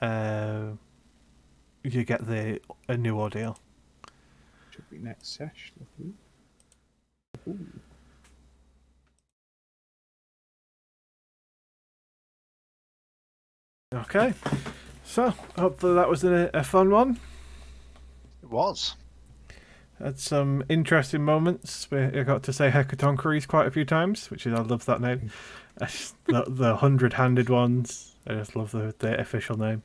you get a new ordeal. Should be next session. Ooh. Okay, so hopefully that was a fun one. It was. Had some interesting moments. I got to say Hecatoncheires quite a few times, which is I love that name. The 100-handed ones. I just love the official name.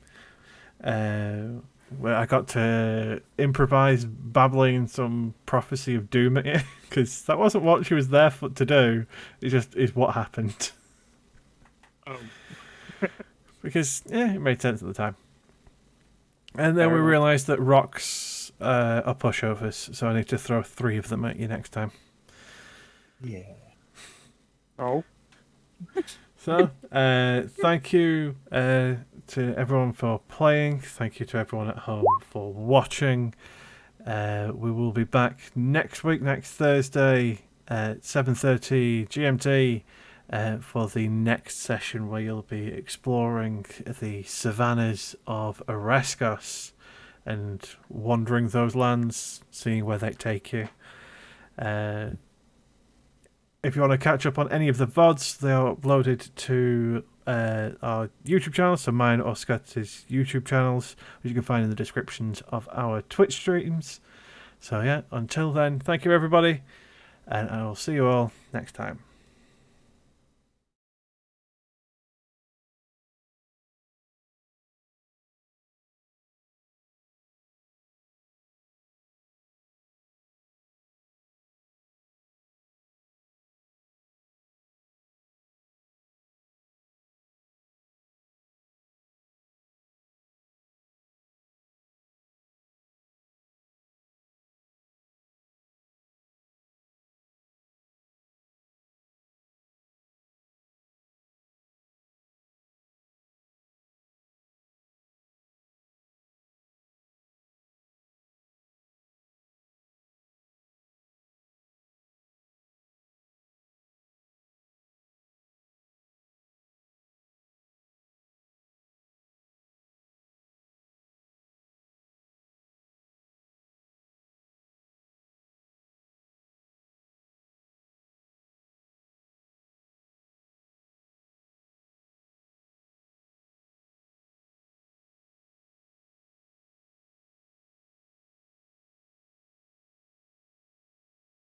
Where I got to improvise babbling some prophecy of doom at you because that wasn't what she was there to do. It just is what happened. Oh. Because it made sense at the time. And then Fair we enough. realised that rocks are pushovers, so I need to throw 3 of them at you next time. Yeah. Oh. So, thank you to everyone for playing. Thank you to everyone at home for watching. We will be back next week, next Thursday, at 7:30 GMT, for the next session where you'll be exploring the savannas of Oreskos and wandering those lands, seeing where they take you. If you want to catch up on any of the VODs, they are uploaded to our YouTube channel, so mine or Scott's YouTube channels, which you can find in the descriptions of our Twitch streams. So yeah, until then, thank you everybody, and I will see you all next time.